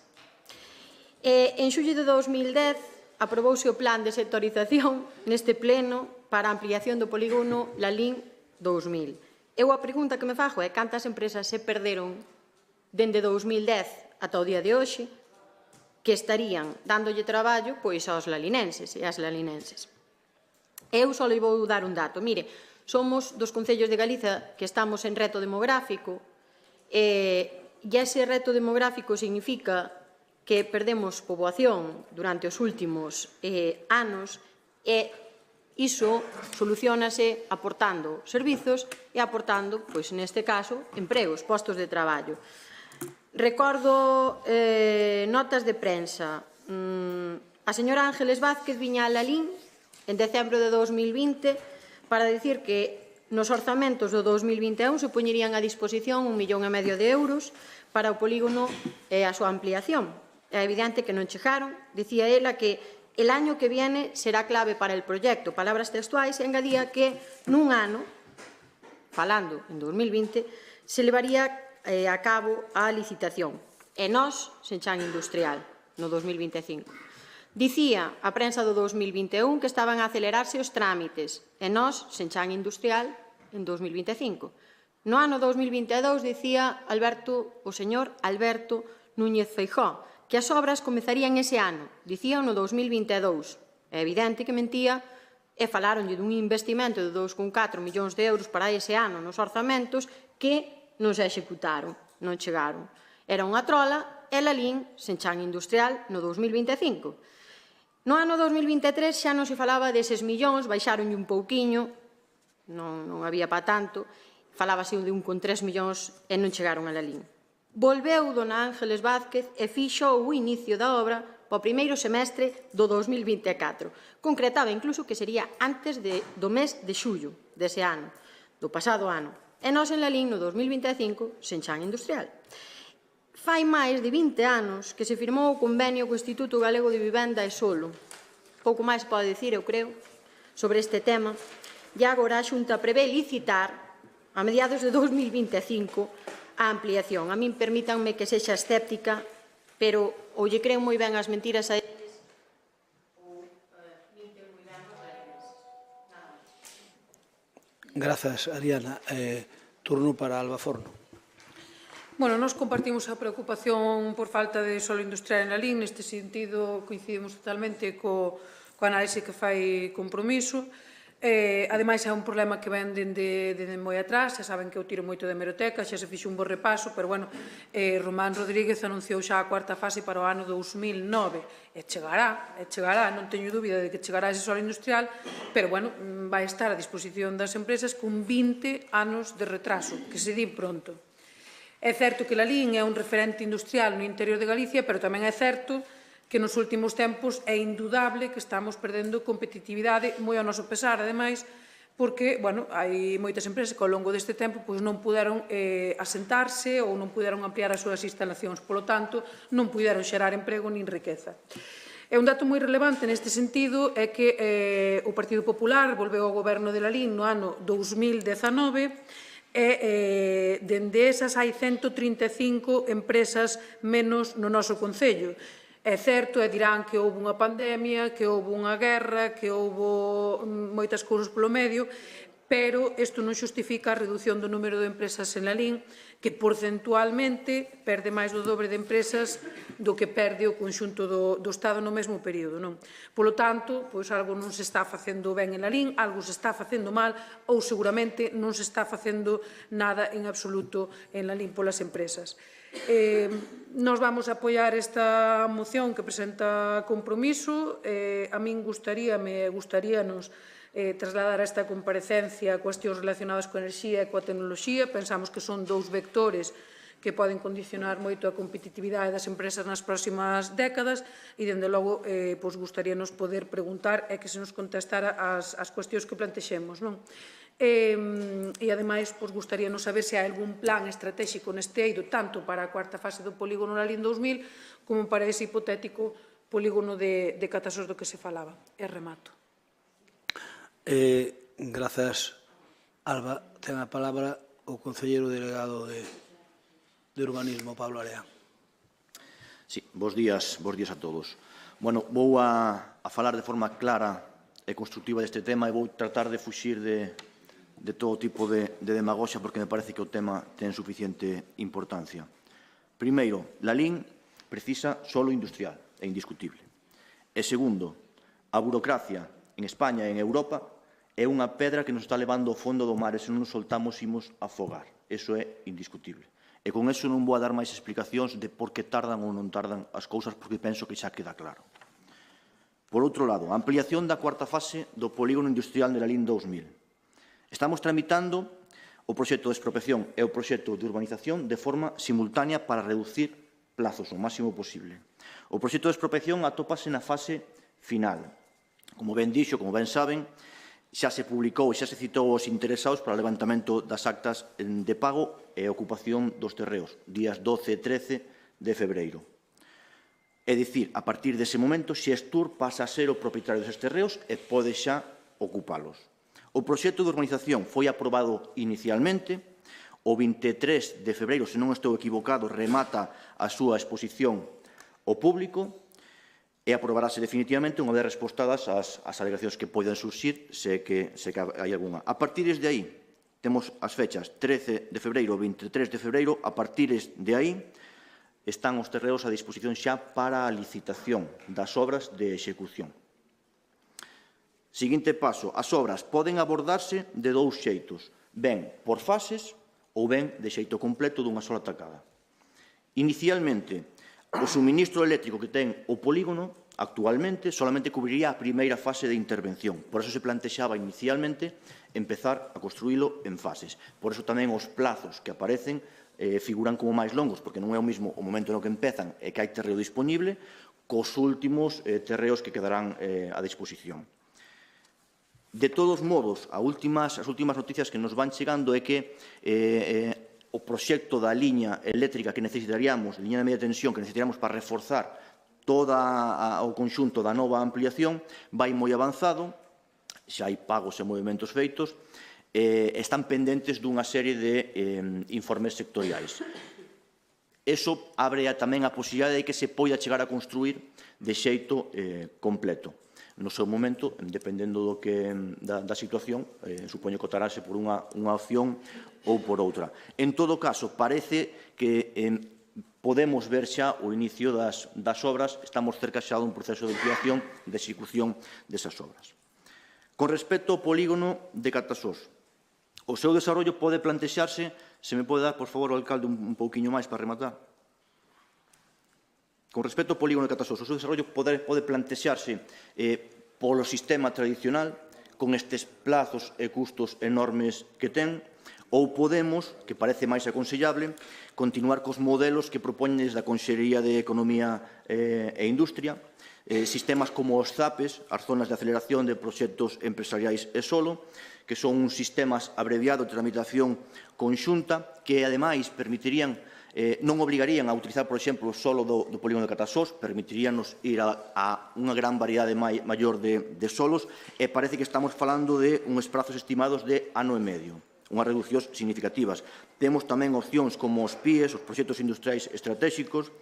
En xullo de 2010 aprobouse o plan de sectorización neste pleno para a ampliación do polígono Lalín 2000. Eu a pregunta que me fago é cantas empresas se perderon dende 2010 ata o día de hoxe que estarían dándolle traballo pois aos lalinenses e ás lalinenses. Eu só lhe vou dar un dato. Mire, somos dos concellos de Galiza que estamos en reto demográfico e ese reto demográfico significa que perdemos poboación durante os últimos anos e iso solucionase aportando servizos e aportando, pois neste caso, empregos, postos de traballo. Recordo notas de prensa. A señora Ángeles Vázquez viña a Lalín en decembro de 2020 para dicir que nos orzamentos do 2021 se poñerían a disposición 1,5 millón de euros para o polígono e a súa ampliación. É evidente que non chegaron. Dicía ela que el año que viene será clave para el proyecto, palabras textuais, e engadía que nun ano, falando en 2020, se levaría a cabo a licitación. E nós, sen chan industrial, no 2025. Dicía a prensa do 2021 que estaban a acelerarse os trámites, e nós, sen chan industrial, en 2025. No ano 2022 dicía o señor Alberto Núñez Feijóo que as obras comezarían ese ano, dicía no 2022. É evidente que mentía e falaronlle dun investimento de 2,4 millóns de euros para ese ano nos orzamentos que non se executaron, non chegaron. Era unha trola e Lalín sen chan industrial no 2025. No ano 2023 xa non se falaba deses millóns, baixaronlle un pouquiño, non había pa tanto, falábase de 1,3 millóns e non chegaron a Lalín. Volveu dona Ángeles Vázquez e fixo o inicio da obra para o primeiro semestre do 2024. Concretaba incluso que sería antes do mes de xullo dese ano, do pasado ano. E nós en Lalín no 2025 sen chan industrial. Fai máis de 20 anos que se firmou o convenio co Instituto Galego de Vivenda e Solo. Pouco máis pode dicir, eu creo, sobre este tema. E agora a Xunta prevé licitar a mediados de 2025 a ampliación. A min permítanme que sexa escéptica, pero ou lle creo moi ben as mentiras a eles ou minten moi ben os eles. Grazas, Ariana. Turno para Alba Forno. Bueno, nós compartimos a preocupación por falta de solo industrial en Lalín. Neste sentido, coincidimos totalmente co análise que fai Compromiso. Ademais, é un problema que ven dende moi atrás. Xa saben que eu tiro moito de hemeroteca, xa se fixe un bo repaso, pero, bueno, Román Rodríguez anunciou xa a cuarta fase para o ano 2009. E chegará, non teño dúbida de que chegará ese solo industrial, pero, bueno, vai estar a disposición das empresas con 20 anos de retraso, que se di pronto. É certo que Lalín é un referente industrial no interior de Galicia, pero tamén é certo que nos últimos tempos é indudable que estamos perdendo competitividade, moi ao noso pesar, ademais, porque, bueno, hai moitas empresas que ao longo deste tempo non puderon asentarse ou non puderon ampliar as súas instalacións, polo tanto, non puderon xerar emprego nin riqueza. E un dato moi relevante neste sentido é que o Partido Popular volveu ao goberno de Lalín no ano 2019 e dende esas hai 135 empresas menos no noso concello. É certo, e dirán que houve unha pandemia, que houve unha guerra, que houve moitas cousas polo medio, pero isto non xustifica a reducción do número de empresas en Lalín, que porcentualmente perde máis do dobre de empresas do que perde o conxunto do Estado no mesmo período. Polo tanto, algo non se está facendo ben en Lalín, algo se está facendo mal ou seguramente non se está facendo nada en absoluto en Lalín polas empresas. Nos vamos a apoiar esta moción que presenta Compromiso. A min gustaríanos trasladar a esta comparecencia cuestións relacionadas coa enerxía e coa tecnoloxía. Pensamos que son dous vectores que poden condicionar moito a competitividade das empresas nas próximas décadas e, dende logo, gustaríanos poder preguntar e que se nos contestara as cuestións que plantexemos. E, ademais, gustaríanos saber se hai algún plan estratégico neste eido, tanto para a cuarta fase do polígono Lalín 2000 como para ese hipotético polígono de Catasos do que se falaba. E remato. Grazas, Alba. Ten a palabra o concelleiro delegado de Urbanismo, Pablo Area. Sí, bos días a todos. Bueno, vou a falar de forma clara e constructiva deste tema e vou tratar de fuxir de todo tipo de demagoxia porque me parece que o tema ten suficiente importancia. Primeiro, Lalín precisa solo industrial, é indiscutible. E segundo, a burocracia en España e en Europa é unha pedra que nos está levando ao fondo do mar e se non nos soltamos imos afogar. Eso é indiscutible. E con eso non vou a dar máis explicacións de por que tardan ou non tardan as cousas porque penso que xa queda claro. Por outro lado, a ampliación da cuarta fase do polígono industrial de Lalín 2000. Estamos tramitando o proxecto de expropiación e o proxecto de urbanización de forma simultánea para reducir plazos o máximo posible. O proxecto de expropiación atópase na fase final. Como ben dixo, como ben saben, xa se publicou e xa se citou os interesados para o levantamento das actas de pago e ocupación dos terreos, días 12 e 13 de febreiro. É dicir, a partir dese momento, Xestur pasa a ser o propietario deses terreos e pode xa ocupalos. O proxecto de urbanización foi aprobado inicialmente, o 23 de febreiro, se non estou equivocado, remata a súa exposición ao público, e aprobarase definitivamente unha vez respostadas as alegacións que poden surxir se que hai algunha. A partir de aí, temos as fechas 13 de febreiro e 23 de febreiro, a partir de aí están os terreos a disposición xa para a licitación das obras de execución. Seguinte paso, as obras poden abordarse de dous xeitos, ben por fases ou ben de xeito completo dunha sola tacada. Inicialmente, o suministro eléctrico que ten o polígono actualmente solamente cubriría a primeira fase de intervención. Por eso se plantexaba inicialmente empezar a construílo en fases. Por eso tamén os plazos que aparecen figuran como máis longos, porque non é o mesmo o momento no que empezan e que hai terreo disponible cos últimos terreos que quedarán a disposición. De todos modos, as últimas noticias que nos van chegando é que o proxecto da liña eléctrica que necesitaríamos, liña de media tensión que necesitaríamos para reforzar todo o conxunto da nova ampliación, vai moi avanzado, xa hai pagos e movimentos feitos, están pendentes dunha serie de informes sectoriais. Eso abre tamén a posibilidade de que se poida chegar a construir de xeito completo. No seu momento, dependendo da situación, supoño que optarase por unha opción ou por outra. En todo caso, parece que podemos ver xa o inicio das obras, estamos cerca xa dun proceso de ampliación, de execución desas obras. Con respecto ao polígono de Catasós, o seu desarrollo pode plantexarse, se me pode dar, por favor, o alcalde un pouquiño máis para rematar. Con respecto ao polígono de Catasós, o seu desarrollo pode plantexarse polo sistema tradicional, con estes plazos e custos enormes que ten, ou podemos, que parece máis aconsellable, continuar cos modelos que propoñen desde a Consellería de Economía e Industria, sistemas como os ZAPES, as zonas de aceleración de proxectos empresariais e solo, que son uns sistemas abreviados de tramitación conxunta que, ademais, permitirían, non obrigarían a utilizar, por exemplo, o solo do polígono de Catasós, permitiríanos ir a unha gran variedade maior de solos, e parece que estamos falando de uns prazos estimados de ano e medio, unhas reduccións significativas. Temos tamén opcións como os PIEs, os proxectos industriais estratégicos,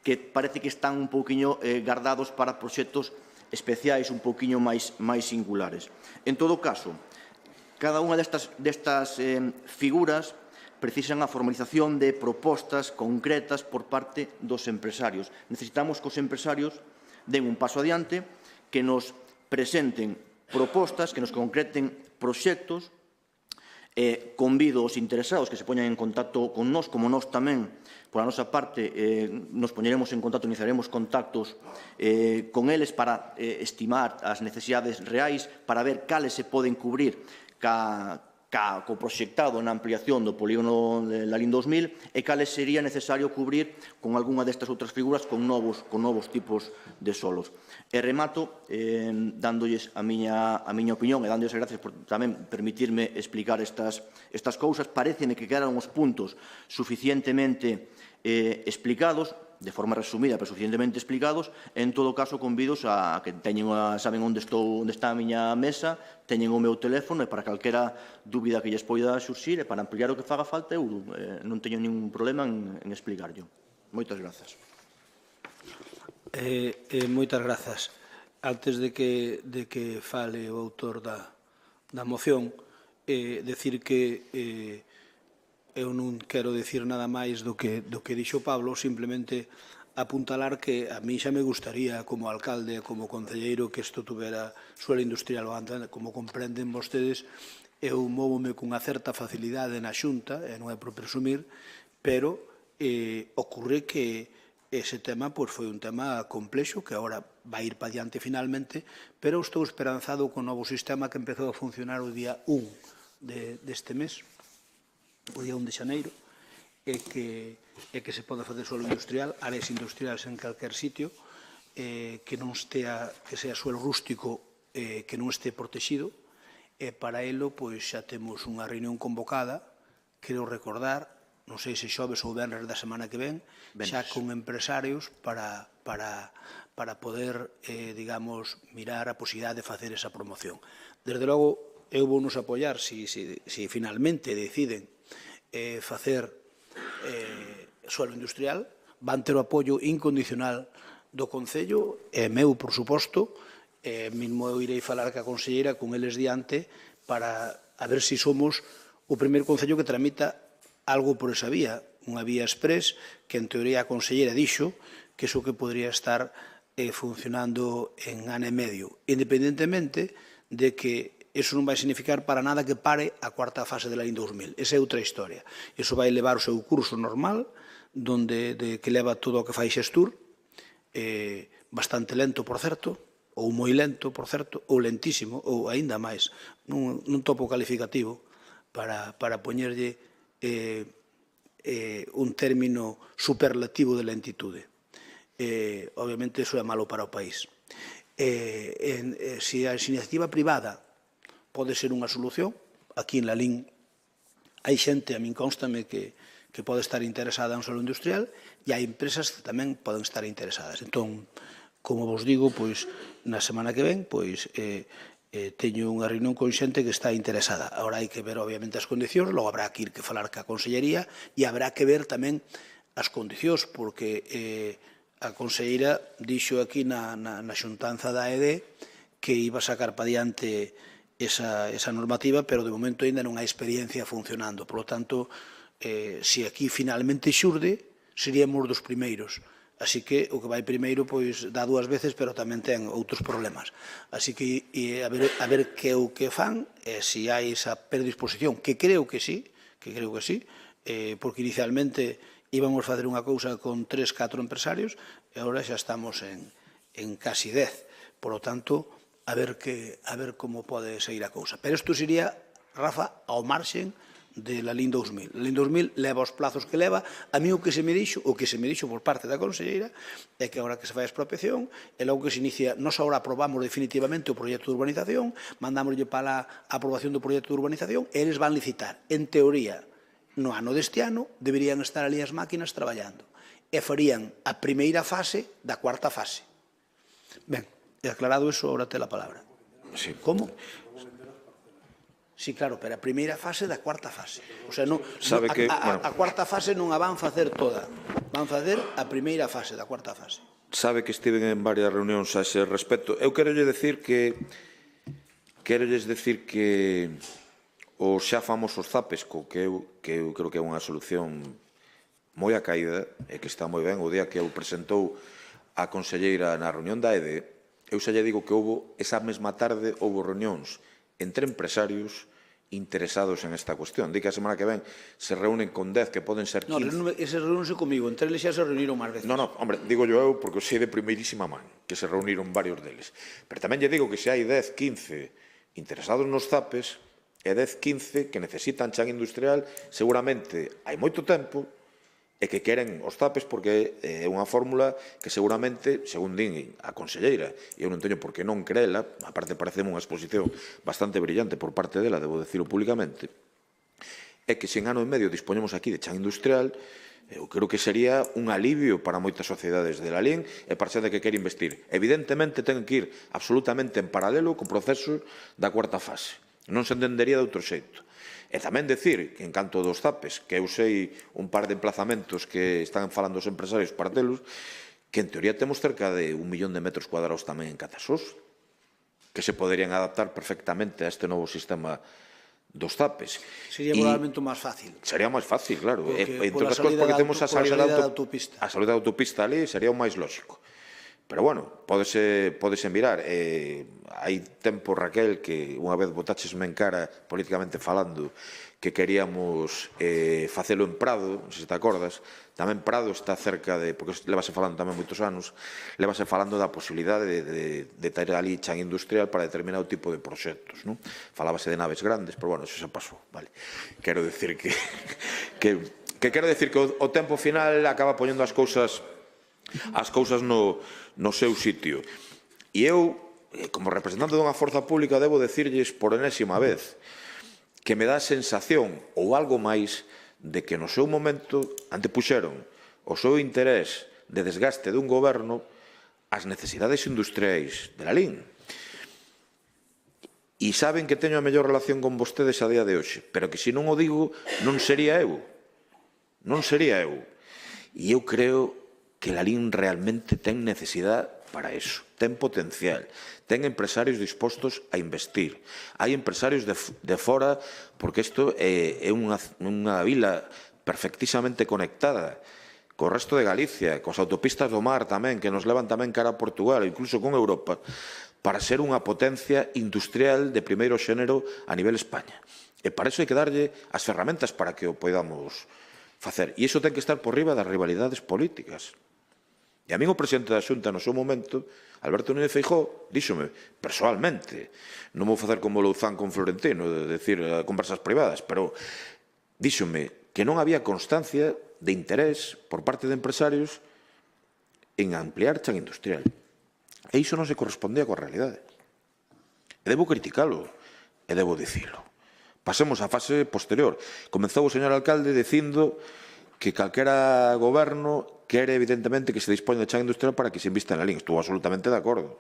que parece que están un pouquiño gardados para proxectos especiais un pouquiño máis singulares. En todo caso, cada unha destas figuras precisan a formalización de propostas concretas por parte dos empresarios. Necesitamos que os empresarios den un paso adiante, que nos presenten propostas, que nos concreten proxectos. Convido os interesados que se poñan en contacto con nós, como nós tamén, por a nosa parte, nos poñeremos en contacto, iniciaremos contactos con eles para estimar as necesidades reais, para ver cales se poden cubrir co proxectado na ampliación do polígono de Lalín 2000 e cales sería necesario cubrir con algunha destas outras figuras con novos tipos de solos. E remato dándolles a miña opinión e dándolles as gracias por tamén permitirme explicar estas cousas. Paréceme que quedaron os puntos suficientemente explicados, de forma resumida, pero suficientemente explicados. En todo caso, convidos a que saben onde está a miña mesa, teñen o meu teléfono, e para calquera dúbida que lles poida xurxir, e para ampliar o que faga falta, eu non teño ningún problema en explicarlo. Moitas grazas. Moitas grazas. Antes de que fale o autor da moción, decir que eu non quero dicir nada máis do que dixo Pablo, simplemente apuntalar que a mí xa me gustaría, como alcalde, como concelleiro, que isto tuvera suelo industrial. Como comprenden vostedes, eu móvome cunha certa facilidade na Xunta, e non é por presumir, pero ocurre que ese tema foi un tema complexo, que agora vai ir para diante finalmente, pero estou esperanzado con o novo sistema que empezou a funcionar o día 1 deste mes, o día 1 de xaneiro, e que se pode facer suelo industrial, áreas industriales en calquer sitio, que sea suelo rústico, que non este protegido, e para elo xa temos unha reunión convocada, quero recordar, non sei se xoves ou venres da semana que ven, xa con empresarios para poder, digamos, mirar a posibilidade de facer esa promoción. Desde logo, eu vou nos apoiar se finalmente deciden facer suelo industrial, van ter o apoio incondicional do Concello, e meu, por suposto, mesmo eu irei falar ca conselleira con eles diante para ver se somos o primeiro Concello que tramita algo por esa vía, unha vía express que en teoría a conselleira dixo que iso que podría estar funcionando en ano e medio, independentemente de que iso non vai significar para nada que pare a cuarta fase de Lalín 2000. Esa é outra historia. Iso vai levar o seu curso normal, que leva todo o que fai Xestur, bastante lento, por certo, ou moi lento, por certo, ou lentísimo, ou aínda máis, nun topo calificativo para poñerlle un término superlativo de lentitude. Obviamente, iso é malo para o país. Se a iniciativa privada pode ser unha solución, aquí en Lalín hai xente, a min constame que pode estar interesada en solo industrial e hai empresas que tamén poden estar interesadas. Entón, como vos digo, pois na semana que ven, pois teño unha reunión con xente que está interesada. Agora hai que ver, obviamente, as condicións, logo habrá que ir que falar ca Consellería e habrá que ver tamén as condicións, porque a Conselleira dixo aquí na xuntanza da ED que iba a sacar para diante esa normativa, pero de momento ainda non hai experiencia funcionando. Por lo tanto, se aquí finalmente xurde, seríamos dos primeiros. Así que o que vai primeiro pois dá dúas veces, pero tamén ten outros problemas. Así que a ver que o que fan, se hai esa predisposición, que creo que sí, porque inicialmente íbamos a facer unha cousa con 3, 4 empresarios e agora xa estamos en casi 10. Por lo tanto, a ver como pode seguir a cousa. Pero isto sería, Rafa, ao marxen de Lalín 2000. Lalín 2000 leva os plazos que leva. A mí o que se me dixo por parte da Conselleira é que agora que se fai a expropiación e logo que se inicia, nós agora aprobamos definitivamente o proxecto de urbanización, mandámoslle para a aprobación do proxecto de urbanización e eles van licitar. En teoría, no ano deste ano, deberían estar ali as máquinas traballando e farían a primeira fase da cuarta fase. Ben, e aclarado iso, agora te la palabra. Como? Sí, claro, pero a primeira fase da cuarta fase. O sea, a cuarta fase non a van facer toda. Van facer a primeira fase da cuarta fase. Sabe que estiven en varias reunións a ese respecto. Eu querolles decir que os xa famosos zapes, que eu creo que é unha solución moi acaída e que está moi ben, o día que eu presentou a conselleira na reunión da EDE, eu xa lle digo que esa mesma tarde houve reunións entre empresarios interesados en esta cuestión. Di que a semana que ven se reúnen con 10, que poden ser 15. Non, ese reúnense comigo, entre eles xa se reuniron máis veces. Non, hombre, digo eu porque o sei de primeirísima man, que se reuniron varios deles. Pero tamén lle digo que se hai 10, 15 interesados nos zapes, e 10, 15 que necesitan chan industrial, seguramente hai moito tempo, e que queren os zapes porque é unha fórmula que seguramente, según din a conselleira, e eu non teño por que non creela, aparte pareceme unha exposición bastante brillante por parte dela, debo decirlo públicamente, é que se en ano e medio dispoñemos aquí de chan industrial, eu creo que sería un alivio para moitas sociedades de Lalín e para xente que quere investir. Evidentemente ten que ir absolutamente en paralelo co proceso da cuarta fase. Non se entendería de outro xeito. E tamén decir que en canto dos zapes, que eu sei un par de emplazamentos que están falando os empresarios para telos, que en teoría temos cerca de 1 millón de metros cuadrados tamén en Catasós, que se poderían adaptar perfectamente a este novo sistema dos zapes. Sería probablemente máis fácil. Sería máis fácil, claro. Entre outras cousas porque temos a salida da autopista. A salida da autopista ali sería o máis lógico. Pero bueno, pódese mirar. Hai tempo, Raquel, que unha vez botáchesme en cara, políticamente falando, que queríamos facelo en Prado, non sei se te acordas. Tamén Prado está cerca de, porque levase falando tamén moitos anos, levase falando da posibilidade de ter ali chan industrial para determinado tipo de proxectos, non? Falábase de naves grandes, pero bueno, eso xa pasou, vale. Quero decir que o tempo final acaba poñendo as cousas no seu sitio. E eu, como representante dunha forza pública, debo decirlles por enésima vez que me dá a sensación, ou algo máis, de que no seu momento antepuxeron o seu interés de desgaste dun goberno ás necesidades industriais de Lalín. E saben que teño a mellor relación con vostedes a día de hoxe, pero que se non o digo, non sería eu. Non sería eu. E eu creo que Lalín realmente ten necesidade para eso, ten potencial, ten empresarios dispostos a investir, hai empresarios de fora, porque isto é unha vila perfectísimamente conectada co resto de Galicia, cos autopistas do mar tamén, que nos levan tamén cara a Portugal, incluso con Europa, para ser unha potencia industrial de primeiro xénero a nivel España. E para iso hai que darlle as ferramentas para que o podamos facer. E iso ten que estar por riba das rivalidades políticas. E a min o presidente da Xunta no seu momento, Alberto Núñez Feijóo, díxome persoalmente, non vou facer como Louzán con Florentino, de decir conversas privadas, pero díxome que non había constancia de interés por parte de empresarios en ampliar Chan Industrial. E iso non se correspondía coa realidade. E debo criticalo, e debo dicilo. Pasemos á fase posterior. Comezou o señor alcalde dicindo que calquera goberno quere, evidentemente, que se dispoña de Chan Industrial para que se invista na LIN. Estou absolutamente de acordo.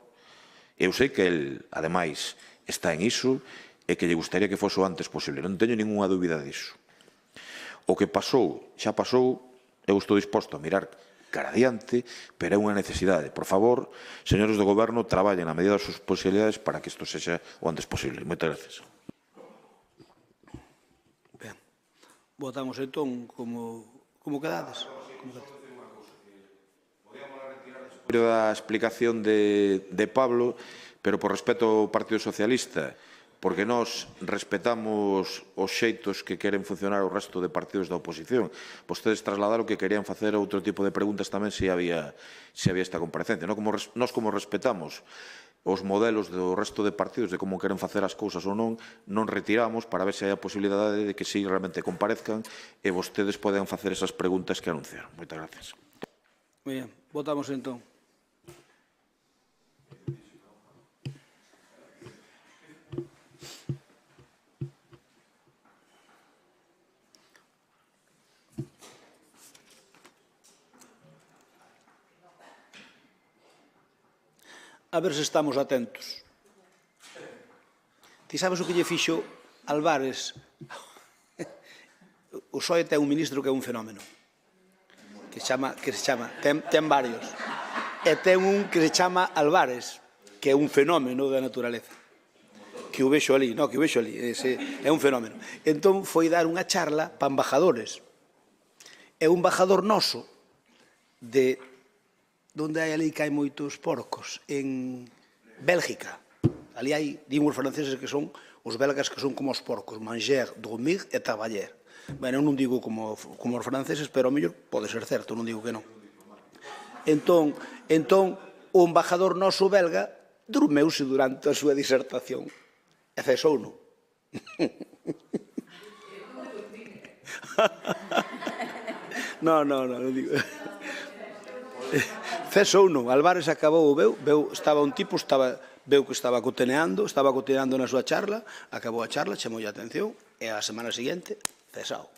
Eu sei que el, ademais, está en iso e que lle gustaría que fose o antes posible. Non teño ninguna dúbida diso. O que pasou, xa pasou, eu estou disposto a mirar cara adiante, pero é unha necesidade. Por favor, señores do Goberno, traballen na medida das súas posibilidades para que isto sexa o antes posible. Moitas gracias. Ben, votamos entón como quedades. Da explicación de Pablo, pero por respeto ao Partido Socialista, porque nós respetamos os xeitos que queren funcionar o resto de partidos da oposición. Vostedes trasladaron que querían facer outro tipo de preguntas tamén se había esta comparecencia. Nós como respetamos os modelos do resto de partidos de como queren facer as cousas ou non retiramos para ver se hai a posibilidade de que si realmente comparezcan e vostedes poden facer esas preguntas que anunciaron. Moitas gracias. Moi ben, votamos entón. A ver se estamos atentos. Ti sabes o que lle fixo Álvarez? O PSOE ten un ministro que é un fenómeno. Que se chama, ten varios. E ten un que se chama Álvarez, que é un fenómeno da naturaleza. Que o vexo ali, é un fenómeno. Entón foi dar unha charla para embajadores. É un embajador noso de onde hai ali que hai moitos porcos, en Bélgica. Ali hai, dimos os franceses que son, os belgas que son como os porcos, manger, dormir e travailler. Bueno, eu non digo como os franceses, pero ao mellor pode ser certo, non digo que non. Entón, o embajador noso belga dormeuse durante a súa disertación e cesouno. Non digo. Cesou non, Álvarez acabou, estaba un tipo, veu que estaba coteneando na súa charla, acabou a charla, chamou a atención, e a semana seguinte, cesou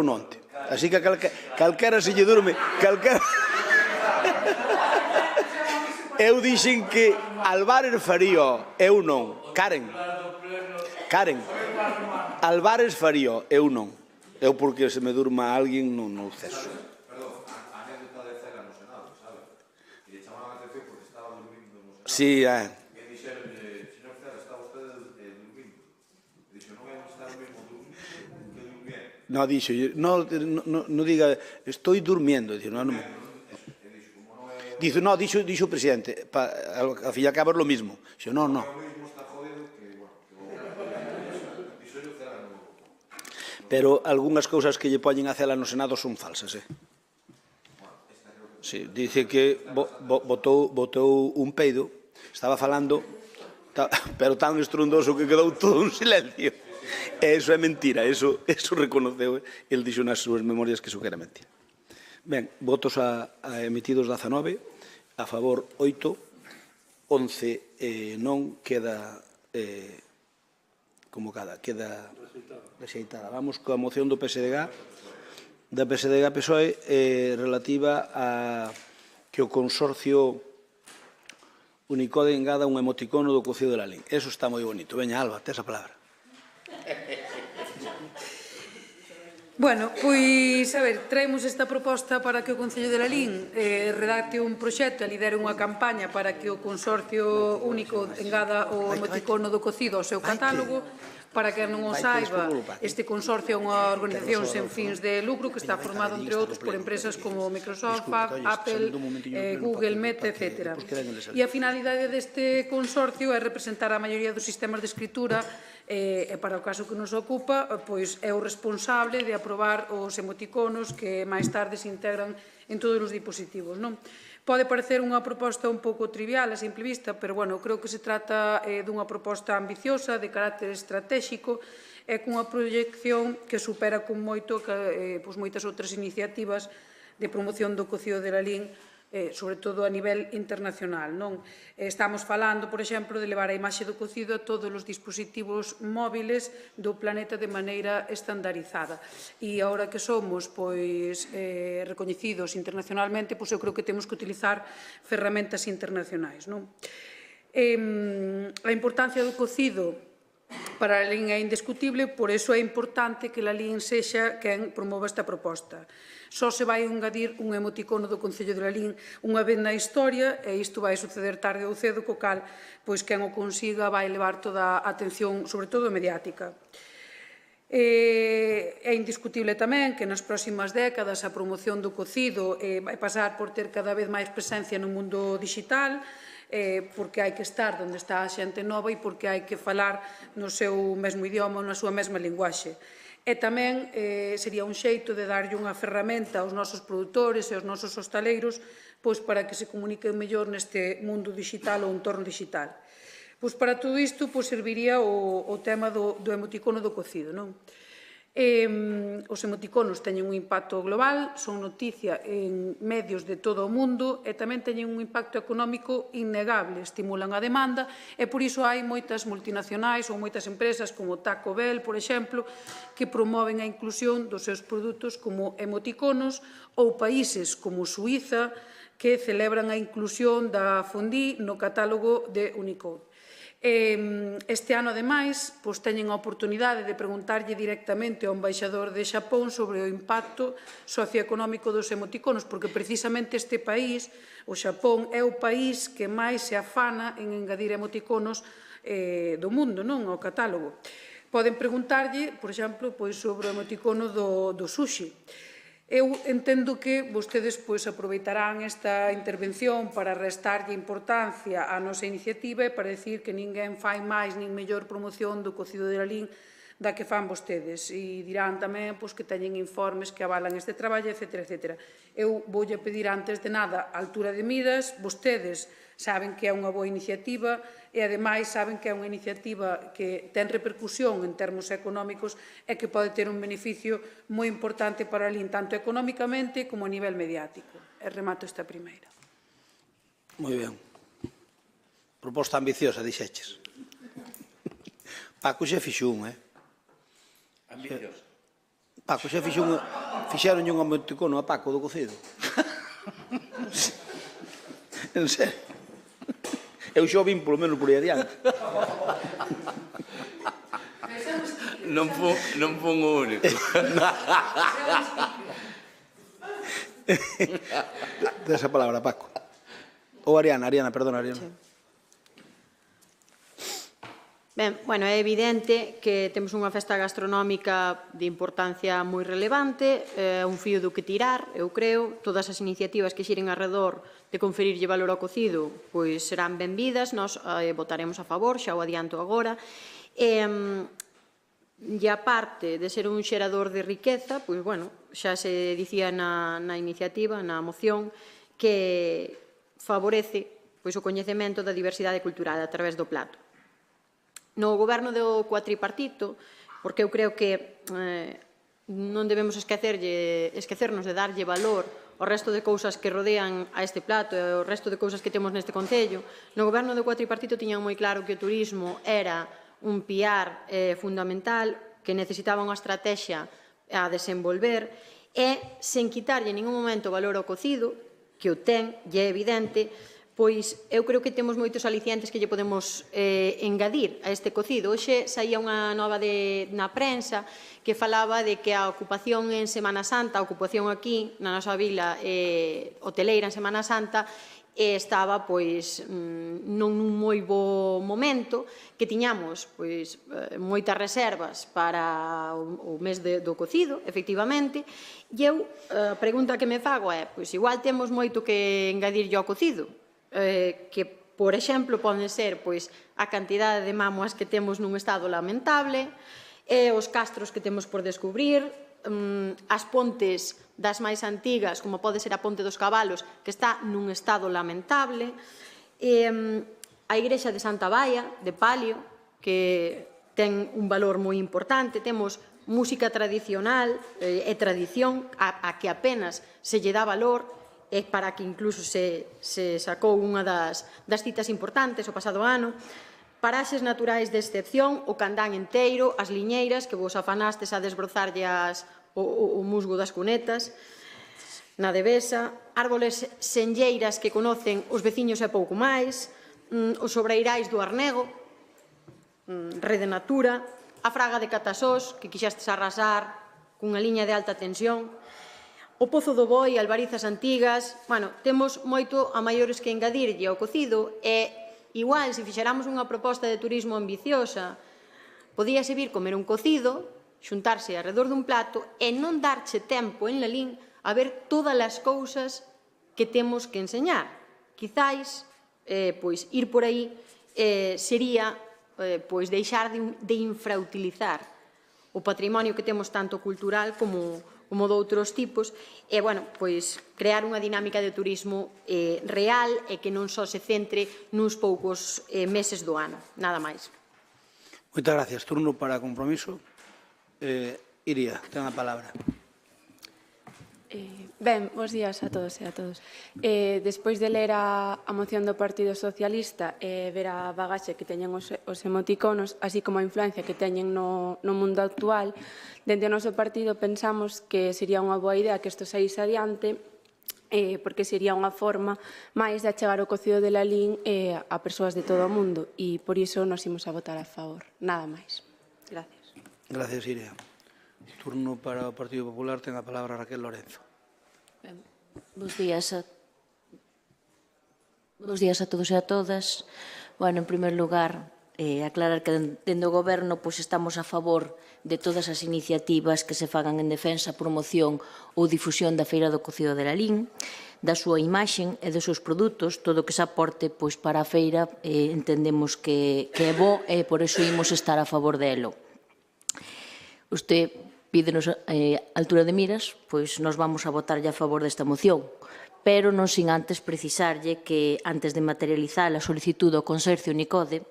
onte. Así que calquera se lle durme, calquera... Eu dixen que Álvarez faría, eu non, Karen, Álvarez faría, eu non. Eu porque se me durma alguén non o ceso. Sí, E dixeron, señor Cera, está vostede durmindo. Dixo, non é estar mesmo durmindo que durmiendo. Non, dixo, non diga, estou durmiendo. Dixo, o presidente, a fin e a cabo é lo mismo. Dixo, non. Pero algunhas cousas que lle poñen a Cela no Senado son falsas, Sí, dice que botou un peido. Estaba falando, pero tan estrondoso que quedou todo un silencio. E iso é mentira, iso reconoceu, el dixo nas súas memorias que iso era mentira. Ben, votos emitidos 19, a favor 8, 11 non, queda convocada, queda rexeitada. Vamos coa moción do PSDG, da PSDG-PSOE relativa a que o consorcio Unicode engada un emoticono do cocido de la LIN. Eso está moi bonito. Veña, Alba, tes a palabra. Bueno, pois, a ver, traemos esta proposta para que o Concello de Lalín redacte un proxecto e lidere unha campaña para que o Consorcio Único engada o emoticono do cocido ao seu catálogo. Para que non o saiba, este consorcio é unha organización sen fins de lucro que está formado, entre outros, por empresas como Microsoft, Apple, Google, Meta, etc. E a finalidade deste consorcio é representar a maioría dos sistemas de escritura e para o caso que nos ocupa, pois é o responsable de aprobar os emoticonos que máis tarde se integran en todos os dispositivos, non? Pode parecer unha proposta un pouco trivial a simple vista, pero, bueno, creo que se trata dunha proposta ambiciosa, de carácter estratégico, e cunha proyección que supera con moito moitas outras iniciativas de promoción do cocido de Lalín, sobre todo a nivel internacional. Estamos falando, por exemplo, de levar a imaxe do cocido a todos os dispositivos móviles do planeta de maneira estandarizada. E agora que somos recoñecidos internacionalmente, eu creo que temos que utilizar ferramentas internacionais. A importancia do cocido para a Lalín é indiscutible, por iso é importante que a Lalín sexa quen promova esta proposta. Só se vai engadir un emoticono do Concello de Lalín unha vez na historia, e isto vai suceder tarde ou cedo, co cal, quen o consiga vai levar toda a atención, sobre todo mediática. É indiscutible tamén que nas próximas décadas a promoción do cocido vai pasar por ter cada vez máis presencia no mundo digital, porque hai que estar onde está a xente nova e porque hai que falar no seu mesmo idioma ou na súa mesma linguaxe. E tamén sería un xeito de darlle unha ferramenta aos nosos produtores e aos nosos hostaleiros para que se comuniquen mellor neste mundo digital ou entorno digital. Para todo isto serviría o tema do emoticono do cocido. Os emoticonos teñen un impacto global, son noticia en medios de todo o mundo e tamén teñen un impacto económico innegable, estimulan a demanda e por iso hai moitas multinacionais ou moitas empresas como Taco Bell, por exemplo, que promoven a inclusión dos seus produtos como emoticonos ou países como Suíza que celebran a inclusión da fondue no catálogo de Unicode. Este ano, ademais, teñen a oportunidade de preguntarlle directamente ao embaixador de Xapón sobre o impacto socioeconómico dos emoticonos, porque precisamente este país, o Xapón, é o país que máis se afana en engadir emoticonos do mundo, ao catálogo. Poden preguntarlle, por exemplo, sobre o emoticono do sushi. Eu entendo que vostedes aproveitarán esta intervención para restarlle importancia á nosa iniciativa e para decir que ninguén fai máis nin mellor promoción do cocido de Lalín da que fan vostedes. E dirán tamén que teñen informes que avalan este traballo, etc. Eu voulle pedir antes de nada altura de miras. Vostedes saben que é unha boa iniciativa e, ademais, saben que é unha iniciativa que ten repercusión en termos económicos e que pode ter un beneficio moi importante para a Lalín, tanto económicamente como a nivel mediático. E remato esta primeira. Moi ben. Proposta ambiciosa, dixeches. Paco xa fixo un, Ambiciosa. Paco xa fixo un... Fixeronlle un emoticono a Paco do cocido. En serio. Eu xo vim polo menos por aí adiante. Non fun o único. Desa palabra, Paco. Ou Ariana, perdona, Ariana. Ben, bueno, é evidente que temos unha festa gastronómica de importancia moi relevante, un fío do que tirar, eu creo. Todas as iniciativas que xiren alrededor de conferirlle valor ao cocido serán benvidas, nós votaremos a favor, xa o adianto agora. E a parte de ser un xerador de riqueza, xa se dicía na iniciativa, na moción, que favorece o coñecemento da diversidade cultural a través do plato. No goberno do cuatripartito, porque eu creo que non debemos esquecernos de darlle valor ao resto de cousas que rodean a este plato e ao resto de cousas que temos neste concello. No goberno do cuatripartito tiñan moi claro que o turismo era un piar fundamental, que necesitaba unha estrategia a desenvolver e, sen quitarlle en ningún momento valor ao cocido, que o ten, e é evidente, eu creo que temos moitos alicientes que lle podemos engadir a este cocido. Hoxe saía unha nova na prensa que falaba de que a ocupación en Semana Santa, a ocupación aquí na nosa vila hoteleira en Semana Santa, estaba non nun moi bo momento, que tiñamos moitas reservas para o mes do cocido, efectivamente, e eu, a pregunta que me fago é, igual temos moito que engadirlle ao cocido, que, por exemplo, poden ser a cantidade de mámoas que temos nun estado lamentable, os castros que temos por descubrir, as pontes das máis antigas, como pode ser a Ponte dos Cabalos, que está nun estado lamentable, a Igrexa de Santa Baia, de Palio, que ten un valor moi importante, temos música tradicional e tradición a que apenas se lle dá valor, e para que incluso se sacou unha das citas importantes o pasado ano, paraxes naturais de excepción, o Candán enteiro, as liñeiras, que vos afanastes a desbrozarlle o musgo das cunetas, na Devesa, árboles senlleiras que conocen os veciños e pouco máis, os sobreirais do Arnego, Rede Natura, a Fraga de Catasós, que quixastes arrasar cunha liña de alta tensión, o Pozo do Boi, Albarizas Antigas. Bueno, temos moito a maiores que engadirlle ao cocido e, igual, se fixéramos unha proposta de turismo ambiciosa, podíase vir comer un cocido, xuntarse arredor dun plato e non darche tempo en Lalín a ver todas as cousas que temos que enseñar. Quizáis, ir por aí sería deixar de infrautilizar o patrimonio que temos tanto cultural como de outros tipos e, crear unha dinámica de turismo real e que non só se centre nuns poucos meses do ano. Nada máis. Moitas gracias. Turno para compromiso. Iria, ten a palabra. Ben, bons días a todos e a todos. Despois de ler a moción do Partido Socialista e ver a bagaxe que teñen os emoticonos, así como a influencia que teñen no mundo actual, dende o noso partido pensamos que sería unha boa idea que isto saíse adiante, porque sería unha forma máis de achegar o cocido de Lalín a persoas de todo o mundo, e por iso nos imos a votar a favor. Nada máis. Gracias. Gracias, Iria. Turno para o Partido Popular, ten a palabra Raquel Lorenzo. Bos días a todos e a todas. En primer lugar, aclarar que dende o Goberno estamos a favor de todas as iniciativas que se fagan en defensa, promoción ou difusión da Feira do Cocido de Lalín, da súa imaxen e dos seus produtos. Todo o que se aporte para a feira entendemos que é bo e por iso imos estar a favor delo. Usted pídenos altura de miras, pois nos vamos a votarlle a favor desta moción, pero non sin antes precisarlle que antes de materializar a solicitud ao Consorcio Unicode,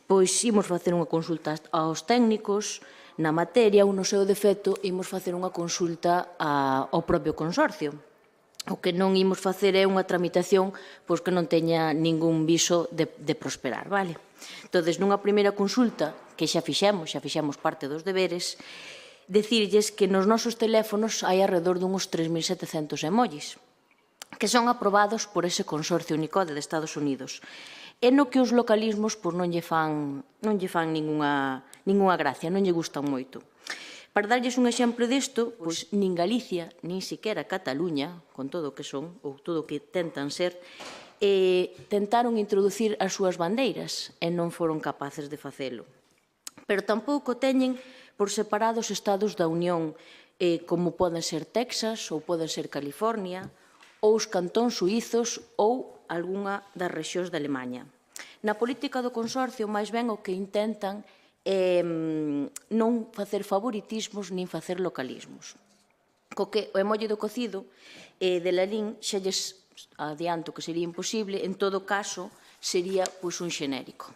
pois imos facer unha consulta aos técnicos na materia ou no seu defecto imos facer unha consulta ao propio Consorcio. O que non imos facer é unha tramitación que non teña ningún viso de prosperar, vale? Entón, nunha primeira consulta, que xa fixemos parte dos deberes, dicirlles que nos nosos teléfonos hai alrededor dunhos 3.700 emojis que son aprobados por ese Consorcio Unicode de Estados Unidos e no que os localismos non lle fan ninguna gracia, non lle gustan moito. Para darlles un exemplo disto, nin Galicia, nin siquera Cataluña, con todo o que son, ou todo o que tentan ser, tentaron introducir as súas bandeiras e non foron capaces de facelo. Pero tampouco teñen por separado os estados da Unión, como poden ser Texas ou poden ser California, ou os cantóns suizos ou algunha das rexións de Alemanha. Na política do Consorcio, máis ben o que intentan é non facer favoritismos nin facer localismos. Co que o emolle do cocido de Lalín xa lles adianto que sería imposible, en todo caso sería un xenérico.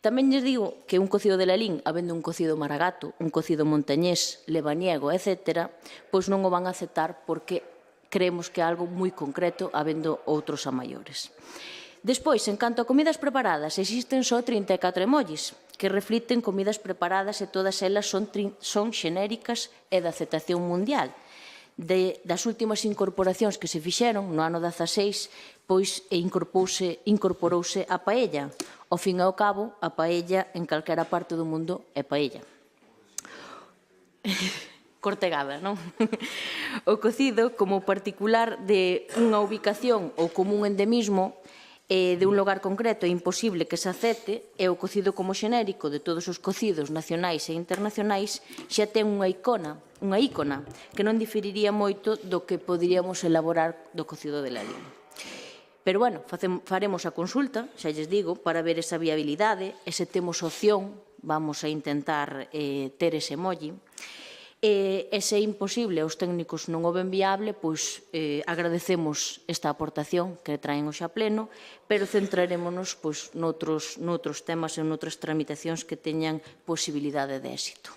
Tamén lles digo que un cocido de Lalín, habendo un cocido maragato, un cocido montañés, lebaniego, etc., non o van a aceptar porque creemos que é algo moi concreto, habendo outros a maiores. Despois, en canto a comidas preparadas, existen só 34 emojis que refliten comidas preparadas e todas elas son xenéricas e de aceptación mundial. Das últimas incorporacións que se fixeron no ano 16, incorporouse a paella. Ao fin e ao cabo, a paella en calquera parte do mundo é paella. Cortegada, non? O cocido, como particular de unha ubicación ou como un endemismo de un lugar concreto é imposible que se acepte, e o cocido como xenérico de todos os cocidos nacionais e internacionais xa ten unha ícona que non diferiría moito do que poderíamos elaborar do cocido de Lalín. Pero, faremos a consulta, xa lles digo, para ver esa viabilidade, e se temos opción, vamos a intentar ter ese emoji. E se é imposible, os técnicos non o ven viable, pois agradecemos esta aportación que traen hoxe a pleno, pero centrarémonos noutros temas e noutras tramitacións que teñan posibilidade de éxito.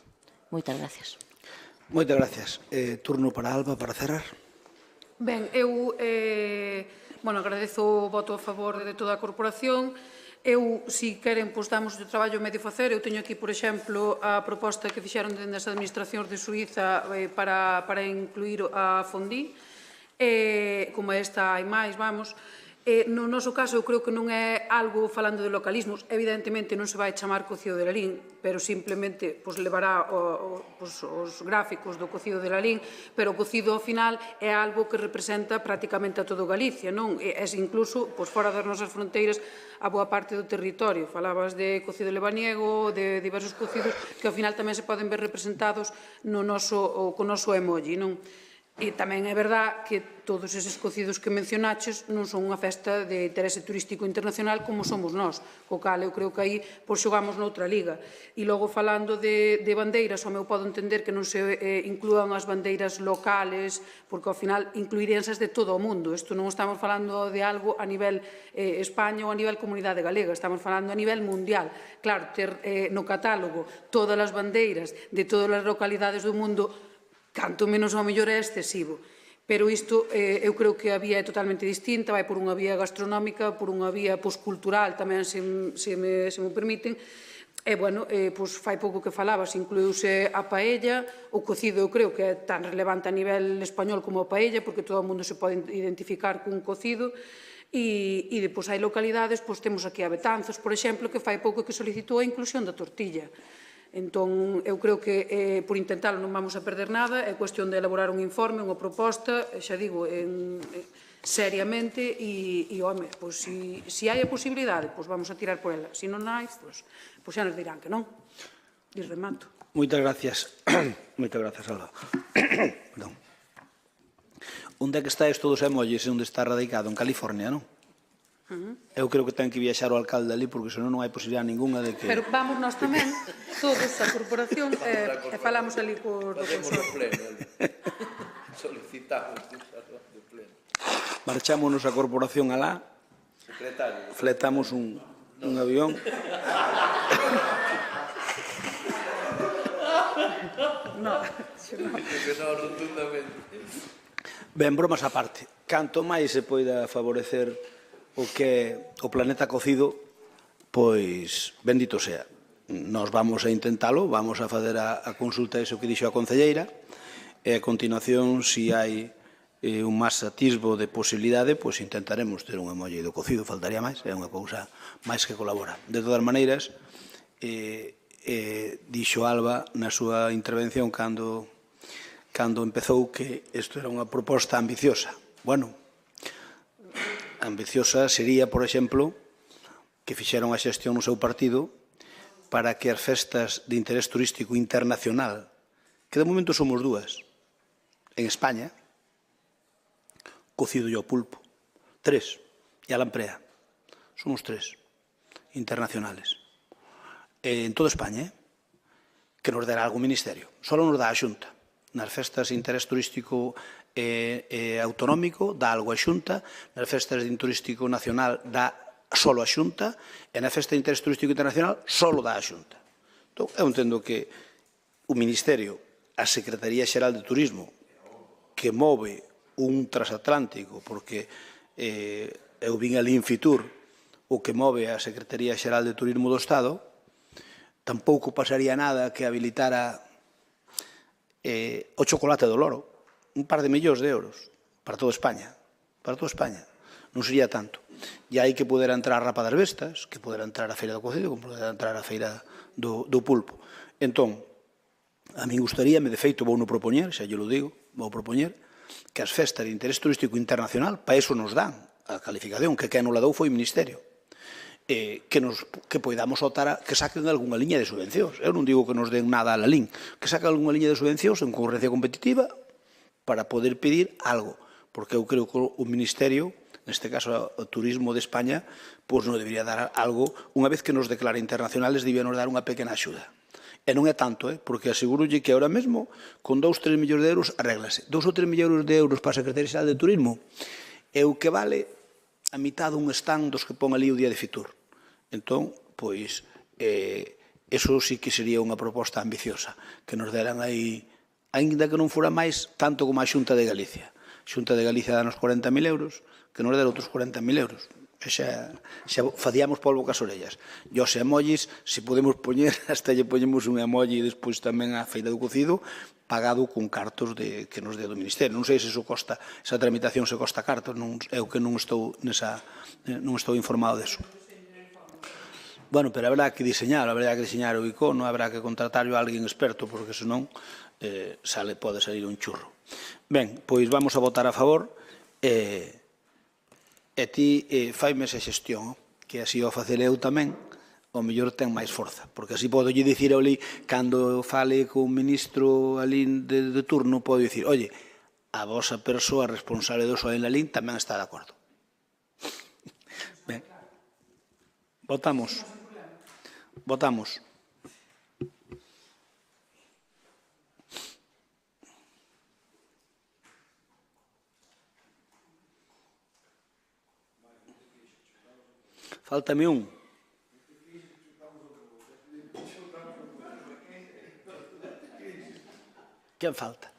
Moitas gracias. Moitas gracias. Turno para Alba para cerrar. Ben, eu agradezo o voto a favor de toda a corporación. Eu, se queren, damos o traballo medio facer. Eu teño aquí, por exemplo, a proposta que fixeron dende as administracións de Suíza para incluir a Fondi. Como esta hai máis, vamos. No noso caso, eu creo que non é algo falando de localismos. Evidentemente non se vai chamar cocido de Lalín, pero simplemente levará os gráficos do cocido de Lalín, pero o cocido ao final é algo que representa prácticamente a todo Galicia, non? É incluso, fora das nosas fronteiras, a boa parte do territorio. Falabas de cocido lebaniego, de diversos cocidos que ao final tamén se poden ver representados co noso emoji, non? E tamén é verdad que todos eses cocidos que mencionaches non son unha festa de interese turístico internacional como somos nós, co cal eu creo que aí xogamos noutra liga. E logo falando de bandeiras, ao meu podo entender que non se inclúan as bandeiras locales, porque ao final incluiríanse de todo o mundo. Isto non estamos falando de algo a nivel España ou a nivel Comunidade Galega, estamos falando a nivel mundial. Claro, ter no catálogo todas as bandeiras de todas as localidades do mundo, canto menos ao mellor é excesivo. Pero isto, eu creo que a vía é totalmente distinta, vai por unha vía gastronómica, por unha vía cultural tamén, se me permiten. E, bueno, fai pouco que falabas, incluíuse a paella, o cocido eu creo que é tan relevante a nivel español como a paella, porque todo o mundo se pode identificar cun cocido. E depois hai localidades, temos aquí a Betanzos, por exemplo, que fai pouco que solicitou a inclusión da tortilla. Entón, eu creo que por intentalo non vamos a perder nada, é cuestión de elaborar un informe, unha proposta, xa digo, seriamente, e, home, se hai a posibilidade, vamos a tirar por ela. Se non hai, xa nos dirán que non. E remato. Moitas gracias. Moitas gracias, Alba. Onde é que está isto dos emojis? Onde está radicado? En California, non? Eu creo que ten que viaxar o alcalde ali, porque senón non hai posibilidade ninguna de que... Pero vamos nós tamén, todos a corporación, e falamos ali por do consorcio. Solicitamos do pleno. Marchámonos a corporación alá, fletamos un avión. Ben, bromas á parte. Canto máis se poida favorecer o que é o planeta cocido, pois bendito sea. Nós vamos a intentalo, vamos a fazer a consulta iso que dixo a concelleira, e a continuación, se hai un máis atisbo de posibilidade, pois intentaremos ter un emoji do cocido, faltaría máis, é unha cousa máis que colabora. De todas maneiras, dixo Alba na súa intervención cando empezou que isto era unha proposta ambiciosa. Bueno, ambiciosa sería, por exemplo, que fixeron a xestión no seu partido para que as festas de interés turístico internacional, que de momento somos dúas, en España, cocido e o pulpo, 3, e a lamprea, somos 3, internacionales, en toda España, que nos dera algún ministerio, só nos dá a Xunta. Nas festas de interés turístico autonómico dá algo a Xunta, nas festas de interés turístico nacional dá solo a Xunta, e na festa de interés turístico internacional solo dá a Xunta. Entón, eu entendo que o Ministerio, a Secretaría Xeral de Turismo, que move un transatlántico, porque eu vin ali in Fitur, o que move a Secretaría Xeral de Turismo do Estado, tampouco pasaría nada que habilitara o chocolate do Loro, un par de millóns de euros para toda España, non sería tanto. E aí que pudera entrar a Rapa das Vestas, que pudera entrar a Feira do Cocido, que pudera entrar a Feira do Pulpo. Entón, a mí gustaríame, de feito, vou no propoñer, xa lle lo digo, vou propoñer, que as festas de interés turístico internacional, para eso nos dan a calificación, que non la dou foi o Ministerio, que poidamos optar a que saquen algunha liña de subvencións. Eu non digo que nos den nada a la LIN, que saquen algunha liña de subvencións en concurrencia competitiva para poder pedir algo, porque eu creo que o Ministerio, neste caso o Turismo de España, pois non debería dar algo, unha vez que nos declara internacionales, debía nos dar unha pequena axuda. E non é tanto, porque asegurolle que ahora mesmo con 2-3 millóns de euros arréglase. 2 ou 3 millóns de euros para a Secretaría Xeral de Turismo é o que vale a mitad dun stand dos que pon ali o día de Fitur. Entón, pois, eso sí que sería unha proposta ambiciosa, que nos deran aí, ainda que non fora máis, tanto como a Xunta de Galicia. A Xunta de Galicia danos 40.000 euros, que nos dera outros 40.000 euros. Xa facíamos polvo cas orellas. E os emojis, se podemos poñer, hasta lle poñemos un emoji despois tamén á Feira do Cocido, pagado con cartos que nos dé do Ministerio. Non sei se esa tramitación se costa cartos, eu que non estou informado deso. Bueno, pero habrá que diseñar o icono, habrá que contratarlo a alguén experto, porque senón pode salir un churro. Ben, pois vamos a votar a favor. E ti faime esa xestión, que así o facer eu tamén, o mellor ten máis forza, porque así podo lle dicir ali, cando fale con o ministro ali de turno, podo dicir, oye, a vosa persoa responsable do SOE en Lalín tamén está de acordo. Ben, votamos. Fáltame un. Quen falta?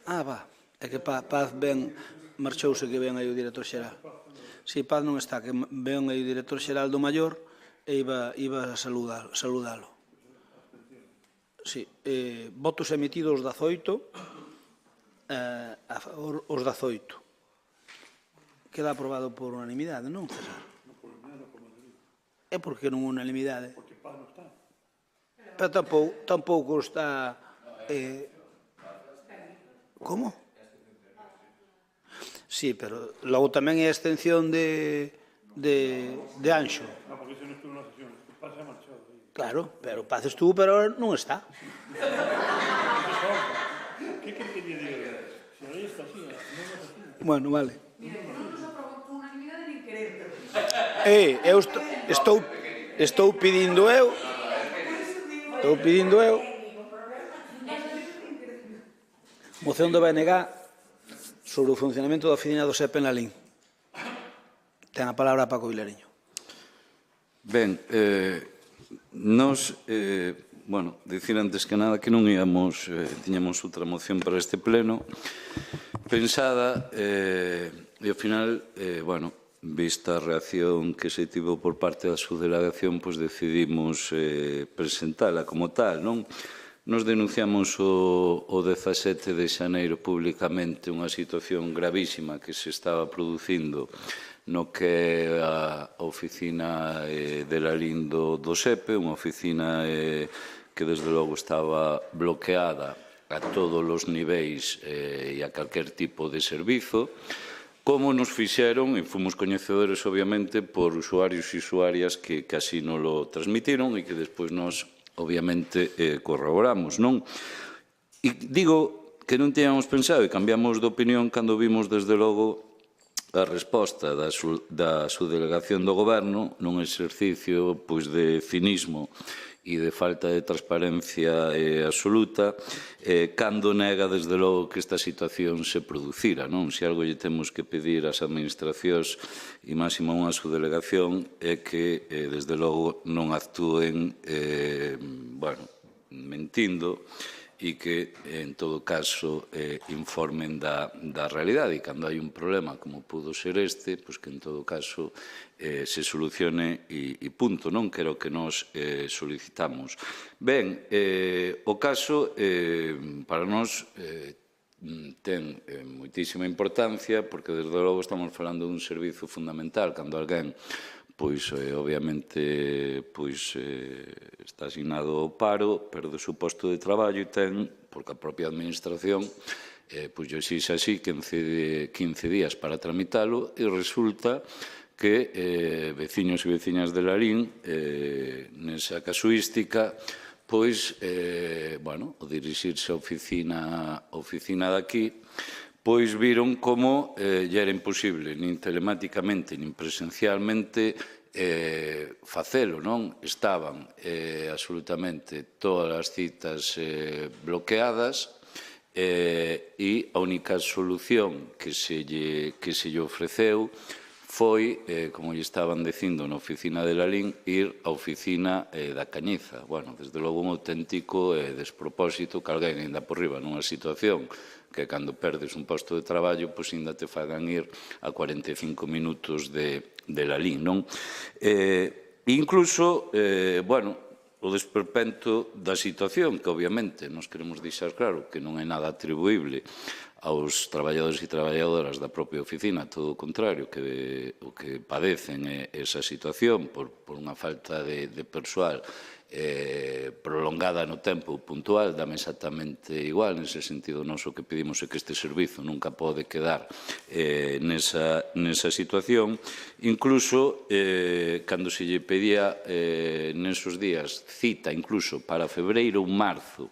Va. É que Paz ben, marchouse que ven aí o director xeral. Si, Paz non está, que ven aí o director xeral do Maior e iba a saludalo. Si, votos emitidos 18, a favor os 18. Queda aprobado por unanimidade, non, César? É porque non unanimidade. Porque Paz non está. Pero tampouco está... Como? Sí, pero logo tamén é a extensión de Anxo. Porque se non estuvo na sesión, Paz se ha marchado. Claro, pero Paz estuvo, pero non está. Que quería dizer? Se aí está así, non é así. Bueno, vale. Eu estou pedindo eu moción do BNG sobre o funcionamento da oficina do SEP en Lalín. Ten a palabra Paco Vilariño. Ben, nos, dicir antes que nada que non íamos, tiñamos outra moción para este pleno pensada e ao final, vista a reacción que se tivo por parte da subdelegación, pois decidimos presentala como tal, non? Nos denunciamos o 17 de xaneiro públicamente unha situación gravísima que se estaba producindo no que é a oficina de Lalín do SEPE, unha oficina que desde logo estaba bloqueada a todos os niveis e a calquer tipo de servizo, como nos fixeron, e fomos coñecedores, obviamente, por usuarios e usuarias que así nos lo transmitiron e que despois nos, obviamente, corroboramos, non? E digo que non teníamos pensado e cambiamos de opinión cando vimos, desde logo, a resposta da subdelegación do Goberno nun exercicio de cinismo e de falta de transparencia absoluta, cando nega, desde logo, que esta situación se producira, non? Se algo lle temos que pedir ás administracións e máximo a unha subdelegación é que, desde logo, non actúen, mentindo e que, en todo caso, informen da realidade. E cando hai un problema como pudo ser este, pois que, en todo caso, se solucione e punto, non? Que era o que nos solicitamos. Ben, o caso, para nós, ten moitísima importancia, porque, desde logo, estamos falando dun servizo fundamental. Cando alguén obviamente, está asignado ao paro, perde o seu posto de traballo e ten, porque a propia administración lle exixe así 15 días para tramitalo, e resulta que veciños e veciñas de Lalín, nesa casuística, ao dirixirse á oficina daqui, viron como lle era imposible, nin telematicamente, nin presencialmente, facelo, non? Estaban absolutamente todas as citas bloqueadas e a única solución que se lle ofreceu foi, como lle estaban dicindo na oficina de Lalín, ir á oficina da Cañiza. Bueno, desde logo un auténtico despropósito que alguén ainda por riba nunha situación que cando perdes un posto de traballo, pois ainda te fagan ir a 45 minutos de Lalín, non? Incluso, bueno, o desperpento da situación, que obviamente nos queremos deixar claro que non é nada atribuíble aos traballadores e traballadoras da propia oficina, todo o contrario, que o que padecen é esa situación por unha falta de persoal prolongada no tempo puntual, dame exactamente igual, nese sentido nós o que pedimos é que este servizo nunca pode quedar nesa situación. Incluso, cando se lle pedía nesos días cita, incluso para febreiro ou marzo,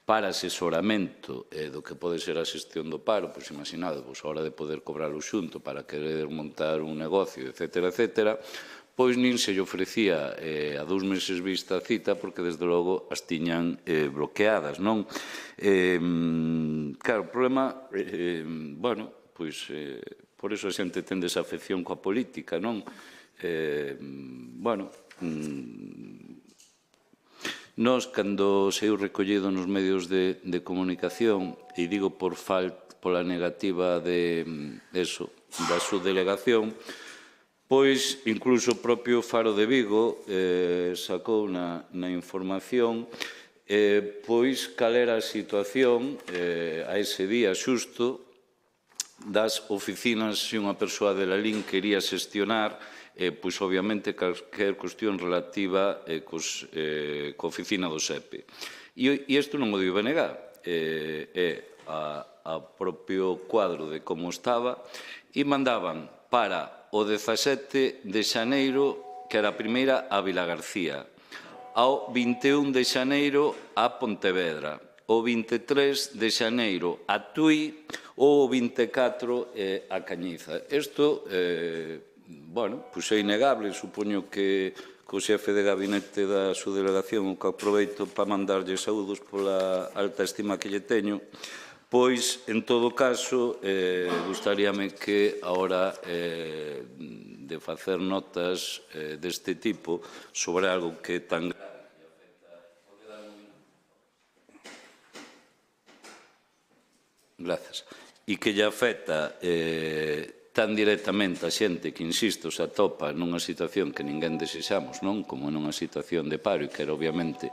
para asesoramento do que pode ser a xestión do paro, pois imaginado, a hora de poder cobralo xunto para querer montar un negocio, etcétera, etcétera, pois nin se lle ofrecía a 2 meses vista a cita, porque desde logo as tiñan bloqueadas, non? Claro, o problema, bueno, pois, por iso a xente ten desafección coa política, non? Bueno, nós, cando saiu recollido nos medios de comunicación, e digo pola negativa da subdelegación, pois, incluso o propio Faro de Vigo sacou na información pois cal era a situación a ese día xusto das oficinas se unha persoa de Lalín quería xestionar pois obviamente calquer cuestión relativa coa oficina do SEPE. E isto non o digo negar, é a propio cuadro de como estaba e mandaban para o 17 de xaneiro, que era a primeira, a Vilagarcía, ao 21 de xaneiro a Pontevedra, o 23 de xaneiro a Tui ou o 24 a Cañiza. Isto, bueno, pois é innegable, supoño que o xefe de gabinete da subdelegación, o que aproveito para mandarlle saúdos pola alta estima que lle teño, pois, en todo caso, gustaríame que a hora de facer notas deste tipo sobre algo que é tan grave e que lle afecta tan directamente a xente que, insisto, se atopa nunha situación que ninguén desexamos, non? Como nunha situación de paro e que era, obviamente,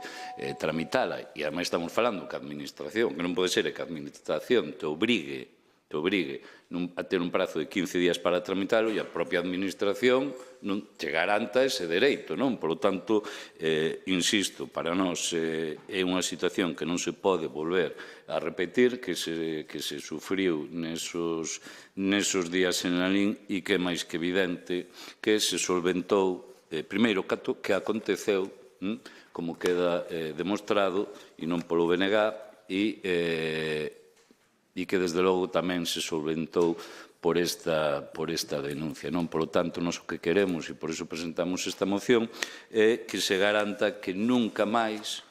tramitala. E, ademais, estamos falando que a administración, que non pode ser que a administración te obrigue a ter un prazo de 15 días para tramitalo e a propia administración non te garanta ese dereito, non? Por lo tanto, insisto, para nós é unha situación que non se pode volver a repetir, que se sufriu nesos días en Lalín e que é máis que evidente que se solventou, primeiro, que aconteceu, como queda demostrado, e non polo BNG, e que, desde logo, tamén se solventou por esta denuncia. Por lo tanto, nós o que queremos, e por iso presentamos esta moción, é que se garanta que nunca máis,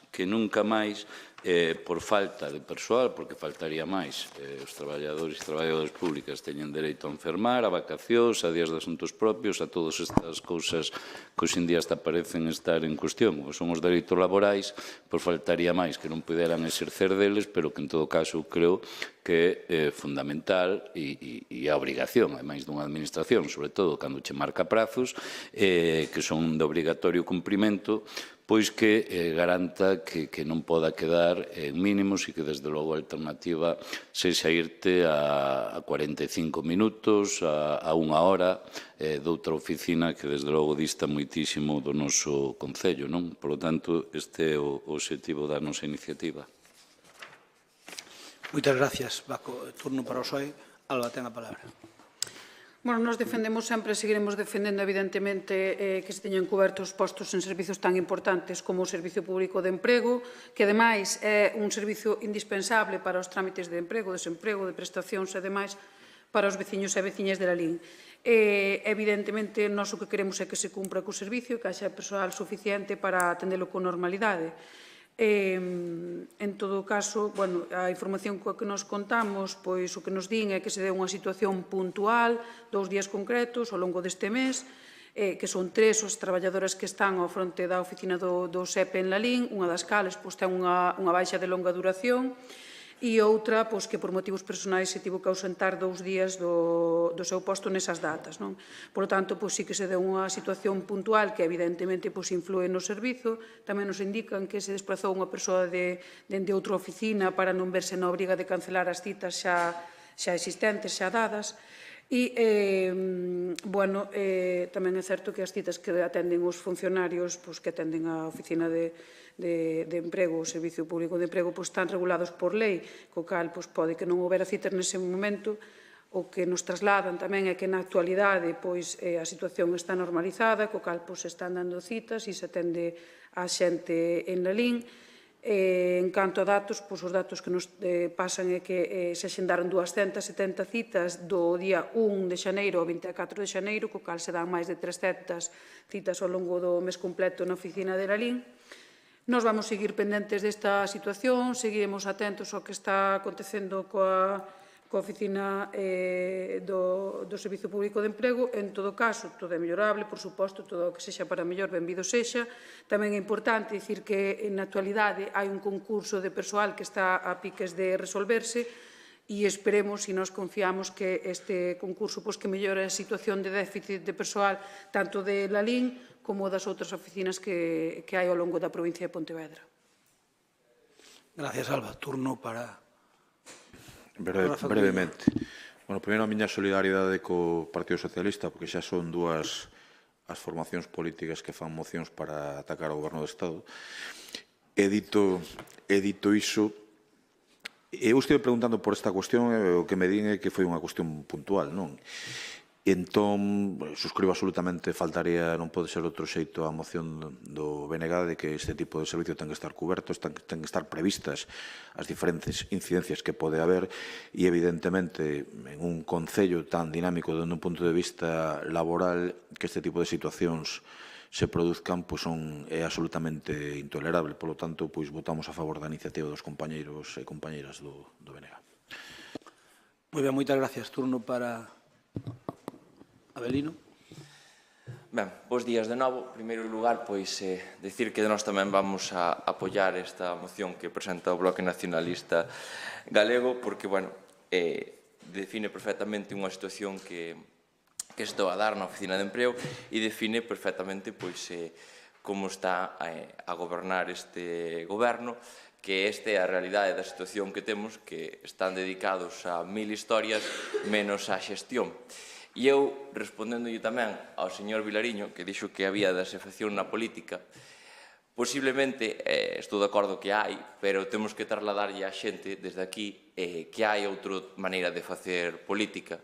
por falta de persoal, porque faltaría máis, os traballadores e traballadoras públicas teñen dereito a enfermar, a vacacións, a días de asuntos propios, a todas estas cousas que hoxe en día hasta parecen estar en cuestión, que son os dereitos laborais, por faltaría máis que non puderan exercer deles, pero que en todo caso creo que é fundamental e a obrigación, ademais dunha administración, sobre todo cando che marca prazos, que son de obrigatorio cumprimento, pois que garanta que non poda quedar en mínimos e que, desde logo, a alternativa sexa irte a 45 minutos, a unha hora doutra oficina que, desde logo, dista moitísimo do noso concello, non? Por lo tanto, este é o obxectivo da nosa iniciativa. Moitas gracias, Paco. Turno para o PSOE. Alba, ten a palabra. Bueno, nós defendemos sempre, seguiremos defendendo, evidentemente, que se teñan cobertos postos en servizos tan importantes como o Servicio Público de Emprego, que, ademais, é un servicio indispensable para os trámites de emprego, desemprego, de prestacións e demais, para os veciños e veciñas de Lalín. Evidentemente, nós o que queremos é que se cumpra co servicio, que haxa persoal suficiente para atendelo con normalidade. En todo caso, a información coa que nos contamos, pois o que nos din é que se deu unha situación puntual, 2 días concretos ao longo deste mes, que son 3 as traballadoras que están ao fronte da oficina do SEPE en Lalín, unha das cales ten unha baixa de longa duración, e outra que por motivos personais se tivo que ausentar 2 días do seu posto nesas datas. Por lo tanto, sí que se deu unha situación puntual que evidentemente influe no servizo. Tamén nos indican que se desplazou unha persoa dende outra oficina para non verse na obriga de cancelar as citas xa existentes, xa dadas. E, tamén é certo que as citas que atenden os funcionarios que atenden a oficina de emprego, o Servicio Público de Emprego, están regulados por lei, co cal pode que non houbera citas nese momento. O que nos trasladan tamén é que na actualidade a situación está normalizada, co cal se están dando citas e se atende a xente en Lalín. En canto a datos, os datos que nos pasan é que se axendaron 270 citas do día 1 de xaneiro ao 24 de xaneiro, co cal se dan máis de 300 citas ao longo do mes completo na oficina de Lalín. Nos vamos seguir pendentes desta situación, seguiremos atentos ao que está acontecendo coa oficina do Servicio Público de Emprego. En todo caso, todo é mellorable, por suposto, todo o que sexa para mellor, benvido sexa. Tamén é importante dicir que na actualidade hai un concurso de persoal que está a piques de resolverse e esperemos e nos confiamos que este concurso que mellore a situación de déficit de persoal tanto de Lalín como das outras oficinas que hai ao longo da provincia de Pontevedra. Gracias, Alba. Turno para... Brevemente. Primeiro, a miña solidaridade co Partido Socialista, porque xa son dúas as formacións políticas que fan mocións para atacar ao Goberno do Estado. He dito iso. Eu estive preguntando por esta cuestión e o que me din é que foi unha cuestión puntual, non? Entón, suscribo absolutamente, non pode ser outro xeito a moción do BNG de que este tipo de servicio ten que estar cobertos, ten que estar previstas as diferentes incidencias que pode haber e, evidentemente, en un concello tan dinámico dende un punto de vista laboral, que este tipo de situacións se produzcan, é absolutamente intolerable. Por lo tanto, votamos a favor da iniciativa dos compañeiros e compañeiras do BNG. Moi ben, moitas gracias. Turno para... Abelino. Ben, bons días de novo. En primeiro lugar, decir que nós tamén vamos a apoiar esta moción que presenta o Bloque Nacionalista Galego, porque, define perfectamente unha situación que estou a dar na oficina de emprego e define perfectamente, como está a gobernar este goberno, que esta é a realidade da situación que temos, que están dedicados a 1000 historias menos a xestión. E eu, respondéndolle tamén ao señor Vilariño, que dixo que había desafección na política, posiblemente, estou de acordo que hai, pero temos que trasladarlle á xente desde aquí que hai outra maneira de facer política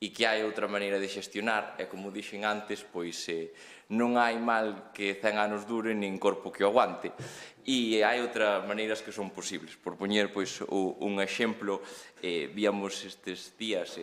e que hai outra maneira de xestionar, e como dixen antes, non hai mal que 100 anos dure nin corpo que o aguante. E hai outras maneiras que son posibles. Por poñer un exemplo, víamos estes días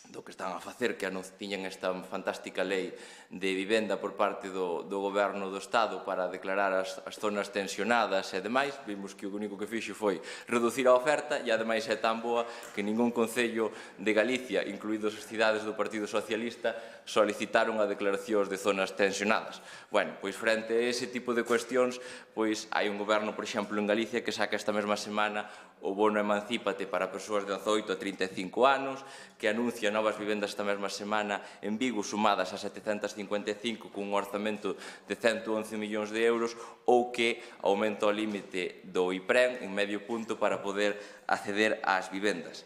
do que están a facer, que tiñan esta fantástica lei de vivenda por parte do Goberno do Estado para declarar as zonas tensionadas e demais. Vimos que o único que fixo foi reducir a oferta e, ademais, é tan boa que ningún concello de Galicia, incluídos as cidades do Partido Socialista, solicitaron a declaracións de zonas tensionadas. Frente a ese tipo de cuestións, hai un goberno, por exemplo, en Galicia, que saca esta mesma semana o bono Emancípate para persoas de 18 a 35 anos, que anuncia novas vivendas esta mesma semana en Vigo sumadas a 755 cun orzamento de 111 millóns de euros, ou que aumenta o límite do IPREN en medio punto para poder acceder ás vivendas.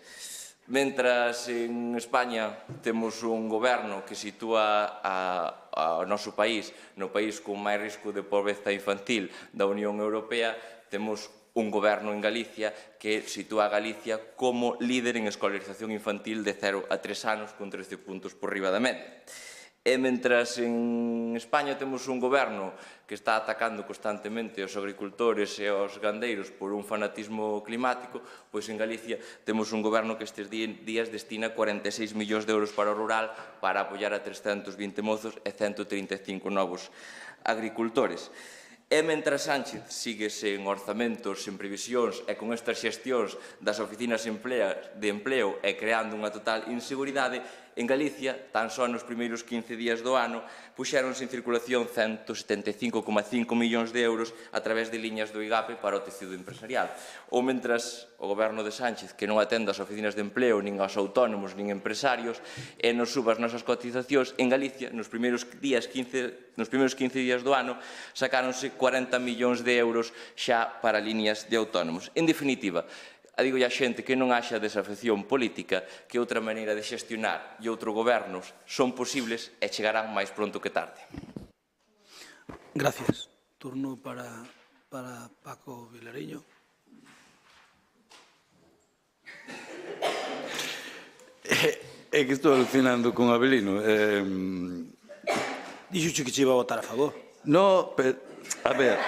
Mentras en España temos un goberno que sitúa ao noso país no país con máis risco de pobreza infantil da Unión Europea, temos un goberno en Galicia que sitúa a Galicia como líder en escolarización infantil de 0 a 3 anos con 13 puntos por riba da media. E mentras en España temos un goberno que está atacando constantemente aos agricultores e aos gandeiros por un fanatismo climático, pois en Galicia temos un goberno que estes días destina 46 millóns de euros para o rural para apoiar a 320 mozos e 135 novos agricultores. E mentras Sánchez sigue sen orzamentos, sen previsións e con estas xestións das oficinas de empleo e creando unha total inseguridade, en Galicia, tan só nos primeiros 15 días do ano, puxéronse en circulación 175,5 millóns de euros a través de liñas do IGAPE para o tecido empresarial. Ou mentras o goberno de Sánchez, que non atende as oficinas de empleo, nin aos autónomos, nin empresarios, e nos suba as nosas cotizacións, en Galicia, nos primeiros 15 días do ano, sacáronse 40 millóns de euros xa para líneas de autónomos. En definitiva, digo a xente que non haxa desafección política, que outra maneira de xestionar e outro gobernos son posibles e chegarán máis pronto que tarde. Gracias. Turno para Paco Vilariño. É que estou alucinando con Abelino. Dixo que che iba a votar a favor. No, pero, a ver...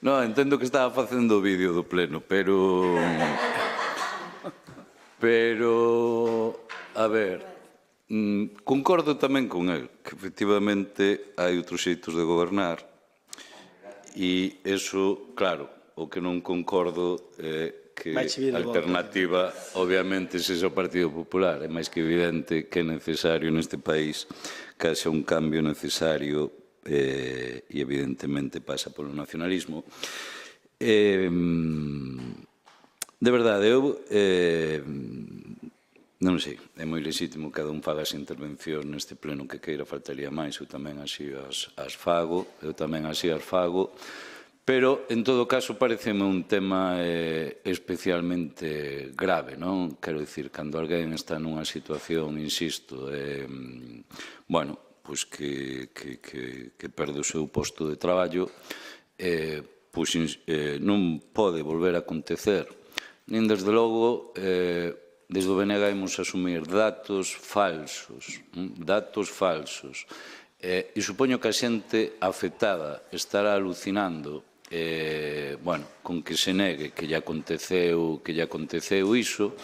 No, entendo que estaba facendo o vídeo do pleno, pero, a ver, concordo tamén con el, que efectivamente hai outros xeitos de gobernar e eso, claro, o que non concordo é que a alternativa, obviamente, sexa o Partido Popular. É máis que evidente que é necesario neste país que haxa un cambio necesario e evidentemente pasa polo nacionalismo. De verdade, eu non sei, é moi lexítimo que cada un faga esa intervención neste pleno que queira, faltaría máis, eu tamén así as fago, pero en todo caso pareceme un tema especialmente grave, non? Quero dicir, cando alguén está nunha situación, insisto, bueno, pois que perde o seu posto de traballo, pois non pode volver a acontecer. Nin, desde logo, desde o BNG imos asumir datos falsos, e supoño que a xente afectada estará alucinando con que se negue que lle aconteceu iso.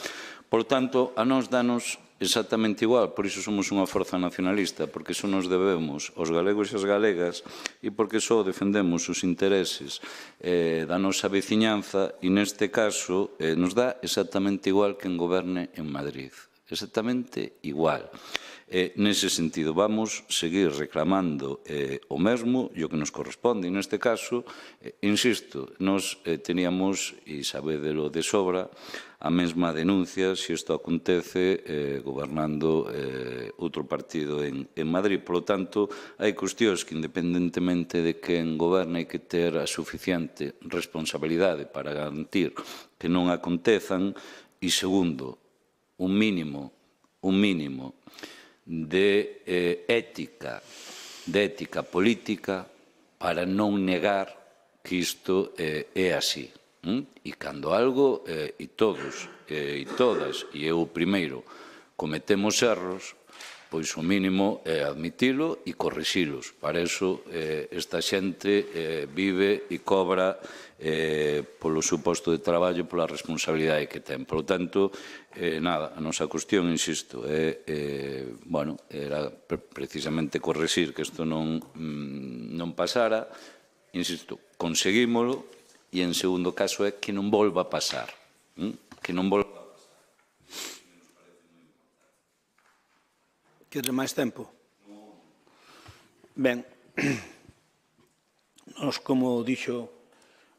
Por tanto, a nós danos exactamente igual, por iso somos unha forza nacionalista, porque só nos debemos aos galegos e as galegas e porque só defendemos os intereses da nosa veciñanza e neste caso nos dá exactamente igual quen goberne en Madrid, exactamente igual. Nese sentido, vamos seguir reclamando o mesmo e o que nos corresponde. E neste caso, insisto, nos teníamos, e sabédelo de sobra, a mesma denuncia se isto acontece gobernando outro partido en Madrid. Por lo tanto, hai cuestións que, independentemente de quen goberna, hai que ter a suficiente responsabilidade para garantir que non acontezan. E segundo, un mínimo de ética política para non negar que isto é así. E cando algo, e todos e todas, e eu primeiro, cometemos erros, pois o mínimo é admitilo e corrixilos. Para iso esta xente vive e cobra polo seu posto de traballo, pola responsabilidade que ten. Por lo tanto, nada, a nosa cuestión, insisto, era precisamente corrixir que isto non pasara. Insisto, conseguímolo, e en segundo caso é que non volva a pasar. Que non volva a pasar. Quere máis tempo? Ben, nos, como dixo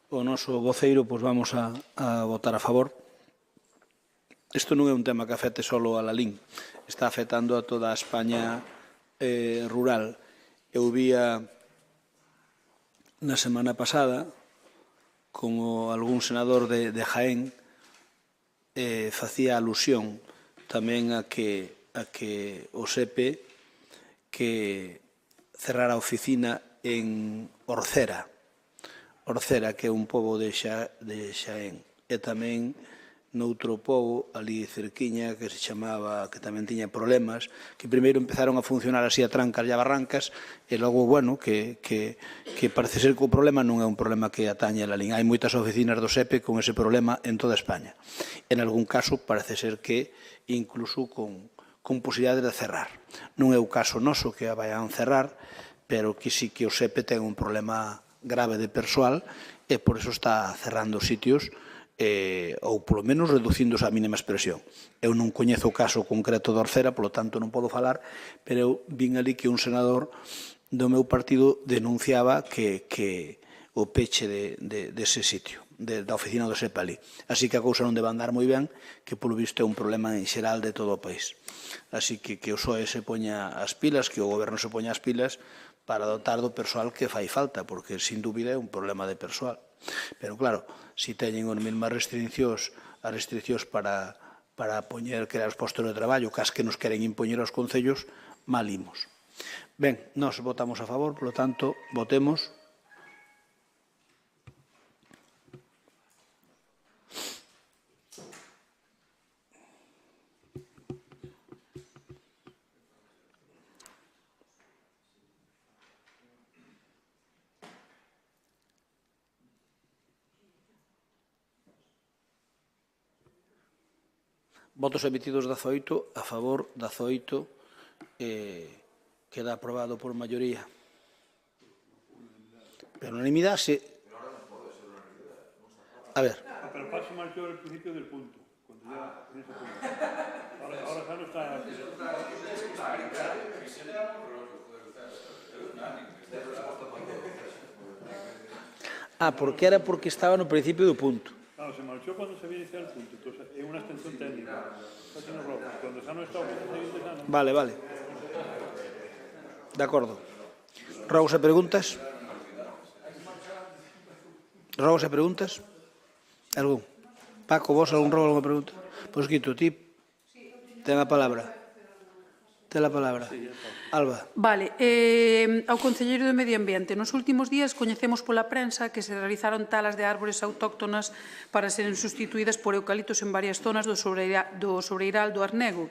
o noso voceiro, pois vamos a votar a favor. Isto non é un tema que afecte só a Lalín, está afectando a toda a España rural. Eu vía na semana pasada como algún senador de Jaén facía alusión tamén a que o SEPE que cerrara a oficina en Orcera, que é un pobo de Xaén, e tamén noutro pobo ali cerquiña que se chamaba, que tamén tiña problemas, que primeiro empezaron a funcionar así a trancas e a barrancas e logo, bueno, que parece ser que o problema non é un problema que atañe a Lalín. Hai moitas oficinas do SEPE con ese problema en toda España. En algún caso parece ser que incluso con posibilidade de cerrar. Non é o caso noso que a vayan cerrar, pero que sí que o SEPE ten un problema grave de persoal e por eso está cerrando sitios ou polo menos reducíndose a mínima expresión. Eu non coñezo o caso concreto de Orcera, polo tanto non podo falar, pero eu vin ali que un senador do meu partido denunciaba que o peche dese sitio, da oficina do SEPE ali. Así que a cousa non debe andar moi ben, que polo visto é un problema en xeral de todo o país. Así que o PSOE se poña as pilas, que o goberno se poña as pilas para dotar do persoal que fai falta, porque sin dúbida é un problema de persoal. Pero claro, se teñen as mesmas restriccións para crear os postos de traballo, que as que nos queren impoñer aos concellos, mal imos. Ben, nós votamos a favor, polo tanto, votemos. Votos emitidos 18, a favor 18, queda aprobado por maioría. Pero unanimidade se... A ver. Pero paso marchó al principio del punto. Cuando ya en ese punto. Ahora ya no está... porque estaba no principio do punto. Claro, se marchó cuando se había iniciado el punto. Entonces, es una extensión técnica. Cuando ya no está... Vale. De acordo. Rogos e preguntas? Algún? Paco, vos algún rogo, alguna pregunta? Pois quito, ti ten a palabra. Alba. Vale, ao Concelleiro de Medio Ambiente. Nos últimos días coñecemos pola prensa que se realizaron talas de árbores autóctonas para seren sustituídas por eucaliptos en varias zonas do Sobreiral do Arnego.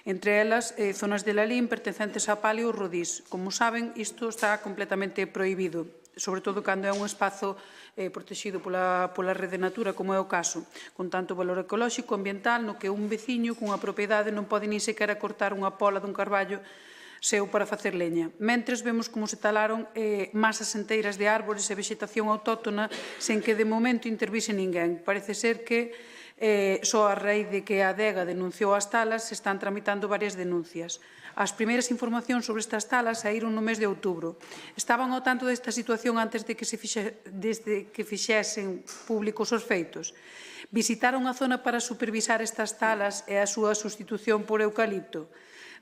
Entre elas, zonas de Lalín pertencentes a Palio ou Rodís. Como saben, isto está completamente prohibido, sobre todo cando é un espazo protegido pola Rede Natura, como é o caso, con tanto valor ecolóxico, ambiental, no que un veciño cunha propiedade non pode nin sequera cortar unha pola dun carballo seu para facer leña. Mentres vemos como se talaron masas enteiras de árbores e vegetación autóctona sen que de momento intervise ninguén. Parece ser que só a raíz de que a Adega denunciou as talas se están tramitando varias denuncias. As primeiras informacións sobre estas talas saíron no mes de outubro. Estaban ao tanto desta situación antes de que fixesen públicos os feitos. Visitaron a zona para supervisar estas talas e a súa sustitución por eucalipto.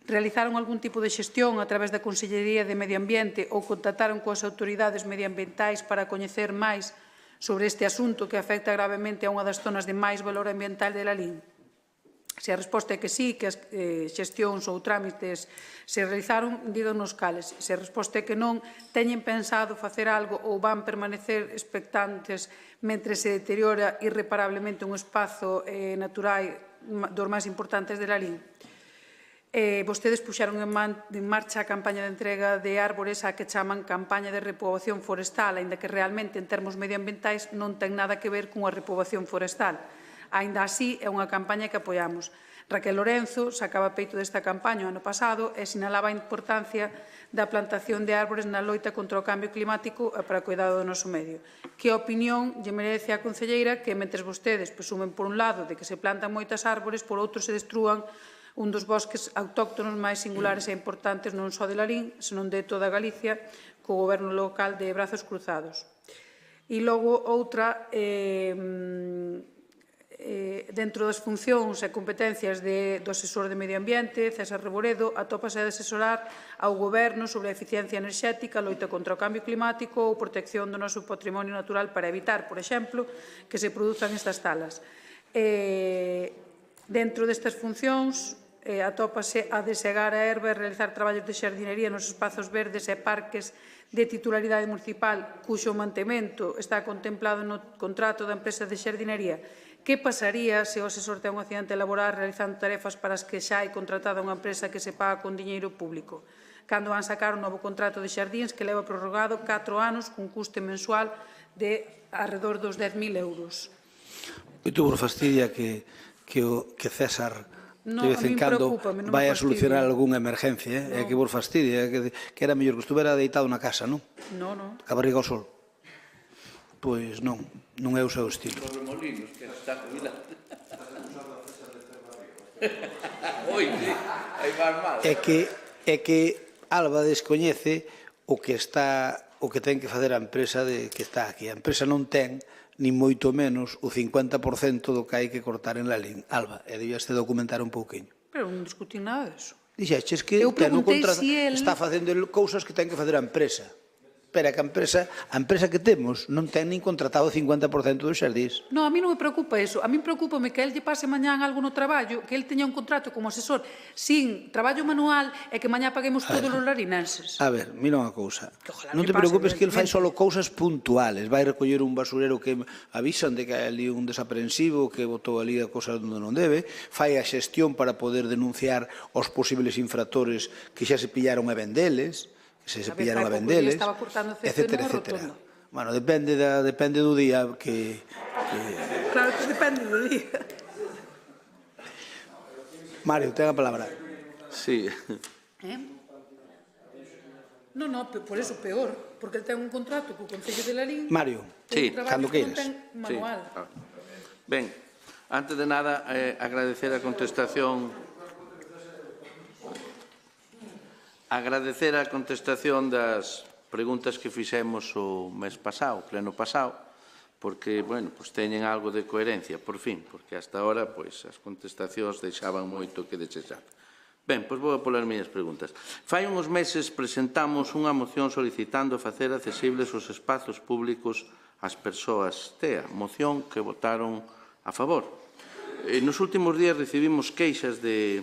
Realizaron algún tipo de xestión a través da Consellería de Medio Ambiente ou contactaron coas autoridades medioambientais para coñecer máis sobre este asunto que afecta gravemente a unha das zonas de máis valor ambiental de Lalín? Se a resposta é que sí, que as xestións ou trámites se realizaron, díganos cales. Se a resposta é que non, teñen pensado facer algo ou van permanecer expectantes mentre se deteriora irreparablemente un espazo natural dos máis importantes de Lalín? Vostedes puxeron en marcha a campaña de entrega de árbores a que chaman campaña de repoboación forestal, aínda que realmente en termos medioambientais non ten nada que ver cunha repoboación forestal. Aínda así, é unha campaña que apoiamos. Raquel Lorenzo sacaba peito desta campaña o ano pasado e sinalaba a importancia da plantación de árbores na loita contra o cambio climático e para o cuidado do noso medio. Que opinión lle merece a concelleira que, mentres vostedes presumen por un lado de que se plantan moitas árbores, por outro se destrúan un dos bosques autóctonos máis singulares e importantes non só de Lalín, senón de toda Galicia, co goberno local de brazos cruzados. E logo outra, dentro das funcións e competencias do asesor de Medio Ambiente, César Reboredo, atópase a asesorar ao Goberno sobre a eficiencia enerxética, a loita contra o cambio climático ou protección do noso patrimonio natural para evitar, por exemplo, que se produzan estas talas. Dentro destas funcións, atópase a desegar a herba e realizar traballos de xardinería nos espazos verdes e parques de titularidade municipal cuxo mantemento está contemplado no contrato da empresa de xardinería. Que pasaría se o asesor ten un accidente laboral realizando tarefas para as que xa hai contratada unha empresa que se paga con diñeiro público? Cando van sacar un novo contrato de xardíns que leva prorrogado 4 anos cun custe mensual de alrededor dos 10.000 euros. Moito por fastidia que César de vez en cando vai a solucionar algunha emergencia, é que por fastidia, que era mellor que estuvera deitado na casa, non? Non. Que a barriga ao sol. Pois non é o seu estilo. Molinos, que está jubilado. Oi, aí vas mal. É que Alba descoñece o que ten que facer a empresa que está aquí. A empresa non ten nin moito menos o 50% do que hai que cortar en Lalín. Alba, e debíaste documentar un pouquiño. Pero non discutín nada disso. Dixeches que está facendo cousas que ten que facer a empresa. Pero que a empresa que temos non ten nin contratado o 50% dos xardís. Non, a mí non me preocupa iso. A mí preocúpame que el lle pase mañán algo no traballo, que el teña un contrato como asesor sin traballo manual e que mañá paguemos todos os larinenses. A ver, mira unha cousa. Non te preocupes que el fai solo cousas puntuales. Vai recoller un basurero que avisan de que hai ali un desaprensivo que botou ali a cousa onde non debe. Fai a xestión para poder denunciar os posibles infractores que xa se pillaron a vendeles. Se pillaron a vendeles, etcétera, etcétera. Bueno, depende do día que... Claro que depende do día. Mario, ten a palabra. Sí. Non, por eso peor, porque ten un contrato co Concello de Lalín. Mario, cando queiras. Manual. Ben, antes de nada, agradecer a contestación das preguntas que fixemos o mes pasado, o pleno pasado, porque, bueno, pues teñen algo de coherencia, por fin, porque hasta ahora, pues, as contestacións deixaban moito que desexar. Ben, pois vou a polas miñas preguntas. Fai uns meses presentamos unha moción solicitando facer accesibles os espazos públicos ás persoas TEA, moción que votaron a favor. Nos últimos días recibimos queixas de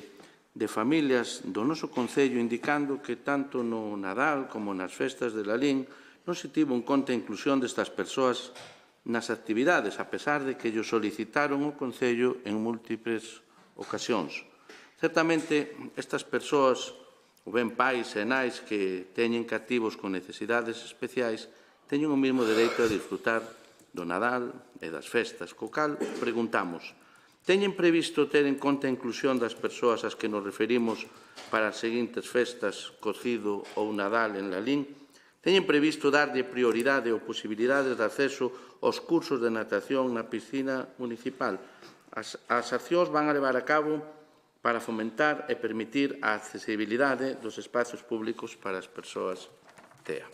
familias do noso Concello indicando que tanto no Nadal como nas festas de Lalín non se tivo en conta a inclusión destas persoas nas actividades, a pesar de que llo solicitaron o Concello en múltiples ocasións. Certamente, estas persoas, ou ben pais e nais que teñen cativos con necesidades especiais, teñen o mesmo dereito a disfrutar do Nadal e das festas, co cal preguntamos: teñen previsto ter en conta a inclusión das persoas ás que nos referimos para as seguintes festas, Cocido ou Nadal en Lalín? Teñen previsto darlle prioridade ou posibilidades de acceso aos cursos de natación na piscina municipal? As accións van a levar a cabo para fomentar e permitir a accesibilidade dos espazos públicos para as persoas TEA.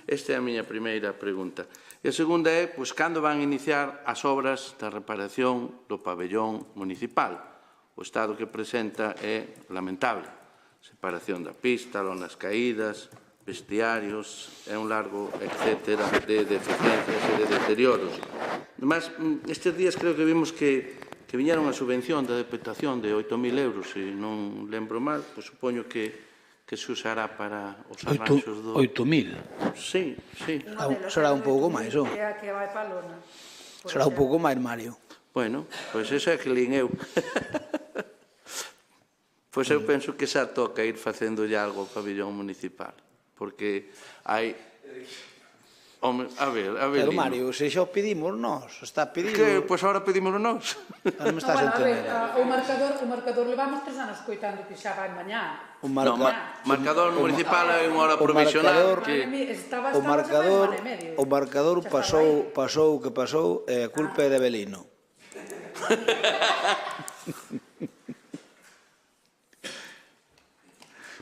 Esta é a miña primeira pregunta. E a segunda é, pois, cando van iniciar as obras da reparación do pabellón municipal? O estado que presenta é lamentable. Separación da pista, lonas caídas, vestiarios, é un largo etcétera de deficiencias e de deterioros. Además, estes días creo que vimos que viñeron a subvención da Deputación de 8.000 euros, se non lembro mal, pois supoño que se usará para os arranxos do... 8.000? Sí. Será un pouco máis, ou? Será un pouco máis, Mario. Bueno, pois eso é que lín eu. Pois eu penso que xa toca ir facendo ya algo ao pabellón municipal, porque hai... A ver... Pero, Mario, se xa o pedimos nós, está pedido... Pois agora pedímoslo nós. Non me estás a entender. O marcador levamos 3 anos coitando que xa vai mañá. O marcador municipal é unha hora provisional. O marcador pasou o que pasou e a culpa é de Avelino.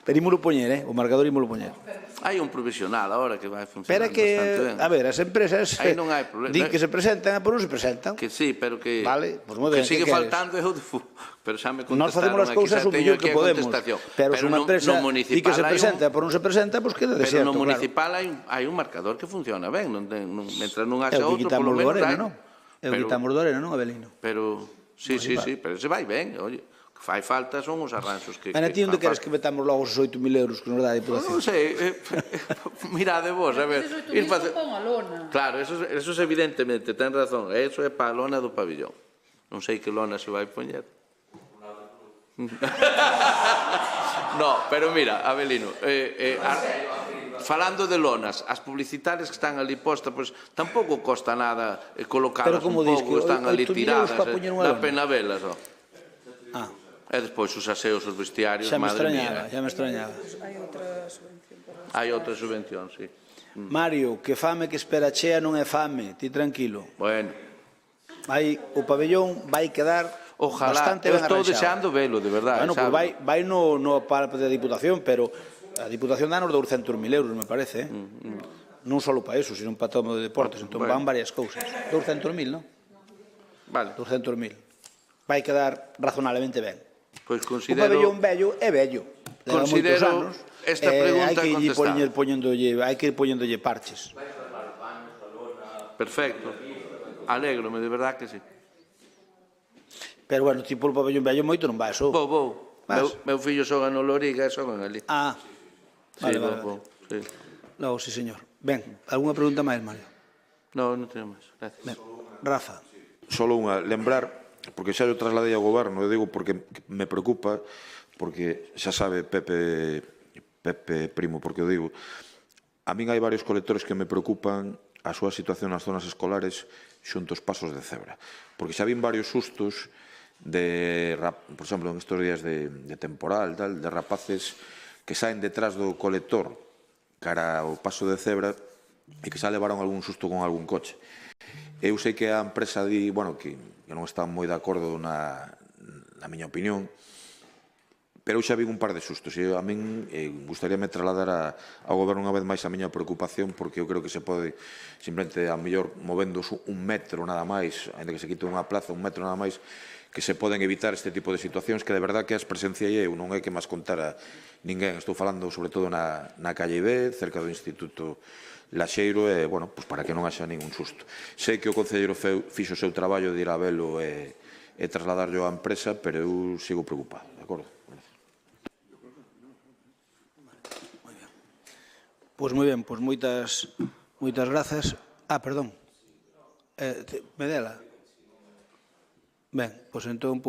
Pero ímolo poñer, o marcador ímolo poñer. Hai un provisional agora que vai funcionar bastante ben. A ver, as empresas din que se presentan, pero non se presentan. Que sí, pero que que sigue faltando é o de fútbol. Pero xa me contestaron. Nós facemos as cousas o mellor que podemos. Pero se unha empresa di que se presenta, pero non se presenta, pois queda desierto. Pero no municipal hai un marcador que funciona ben. Mentre non haxa outro, polo menos hai. É o que quitamos do Arena, non, Avelino? Pero, sí, pero se vai ben, oye. Fai falta son os arranxos que... Ana, ti onde queres que metamos logo os 8.000 euros que nos dá a Diputación? Non sei, mirade vos, a ver... Os 8.000 son para unha lona. Claro, eso evidentemente, ten razón, eso é para a lona do pabellón. Non sei que lona se vai poñer. No, pero mira, Avelino, falando de lonas, as publicitarias que están ali postas, pois tampouco costa nada colocalas un pouco, están ali tiradas, dá pena velas, ó. E despois os aseos, os vestiarios, madre mía. Xa me extrañaba. Hai outra subvención, sí. Mario, que fame que espera chea non é fame, ti tranquilo. Bueno. O pabellón vai quedar bastante ben arranxado. Eu estou deseando velo, de verdade. Bueno, pues vai no palco da Diputación, pero a Diputación danos 200.000 euros, me parece, non só para eso, sino para todo o de deportes, entón van varias cousas. 200.000, non? Vale. 200.000. Vai quedar razonablemente ben. Pois O considero... pabellón vello é vello. Considero esta pregunta contestada. Hai que ir poñéndolle parches. Perfecto. Alégrome, de verdad que sí. Pero, bueno, tipo o pabellón vello moito non vai, só. Vou. Meu fillo xoga no Loriga e xogan ali. Vale. Logo, sí, señor. Ben, algunha pregunta máis, Mario? Non teño máis. Gracias. Rafa. Solo unha, lembrar, porque xa yo trasladei ao goberno, eu digo porque me preocupa, porque xa sabe Pepe Primo, porque eu digo, a min hai varios colectores que me preocupan a súa situación nas zonas escolares xunto aos pasos de cebra. Porque xa vin varios sustos por exemplo, en estes días de temporal, de rapaces que saen detrás do colector cara ao paso de cebra e que xa levaron algún susto con algún coche. Eu sei que a empresa di, bueno, que non está moi de acordo na miña opinión, pero eu xa vi un par de sustos e a min gustaríame trasladar ao goberno unha vez máis a miña preocupación, porque eu creo que se pode simplemente, a mellor, movendo un metro nada máis, ainda que se quite unha plaza, un metro nada máis, que se poden evitar este tipo de situacións que de verdad que as presenciei eu, non é que máis contara ninguén. Estou falando sobre todo na calle B, cerca do Instituto Laxeiro, e, bueno, para que non haxa ningún susto. Sei que o concelleiro fixo o seu traballo de ir a velo e trasladarlo á empresa, pero eu sigo preocupado, de acordo? Pois moi ben, pois moitas grazas. Perdón. Medela. Ben, pois entón,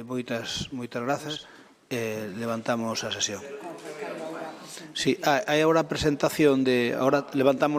moitas grazas. Levantamos a sesión. Sí, hai agora a presentación de... Agora levantamos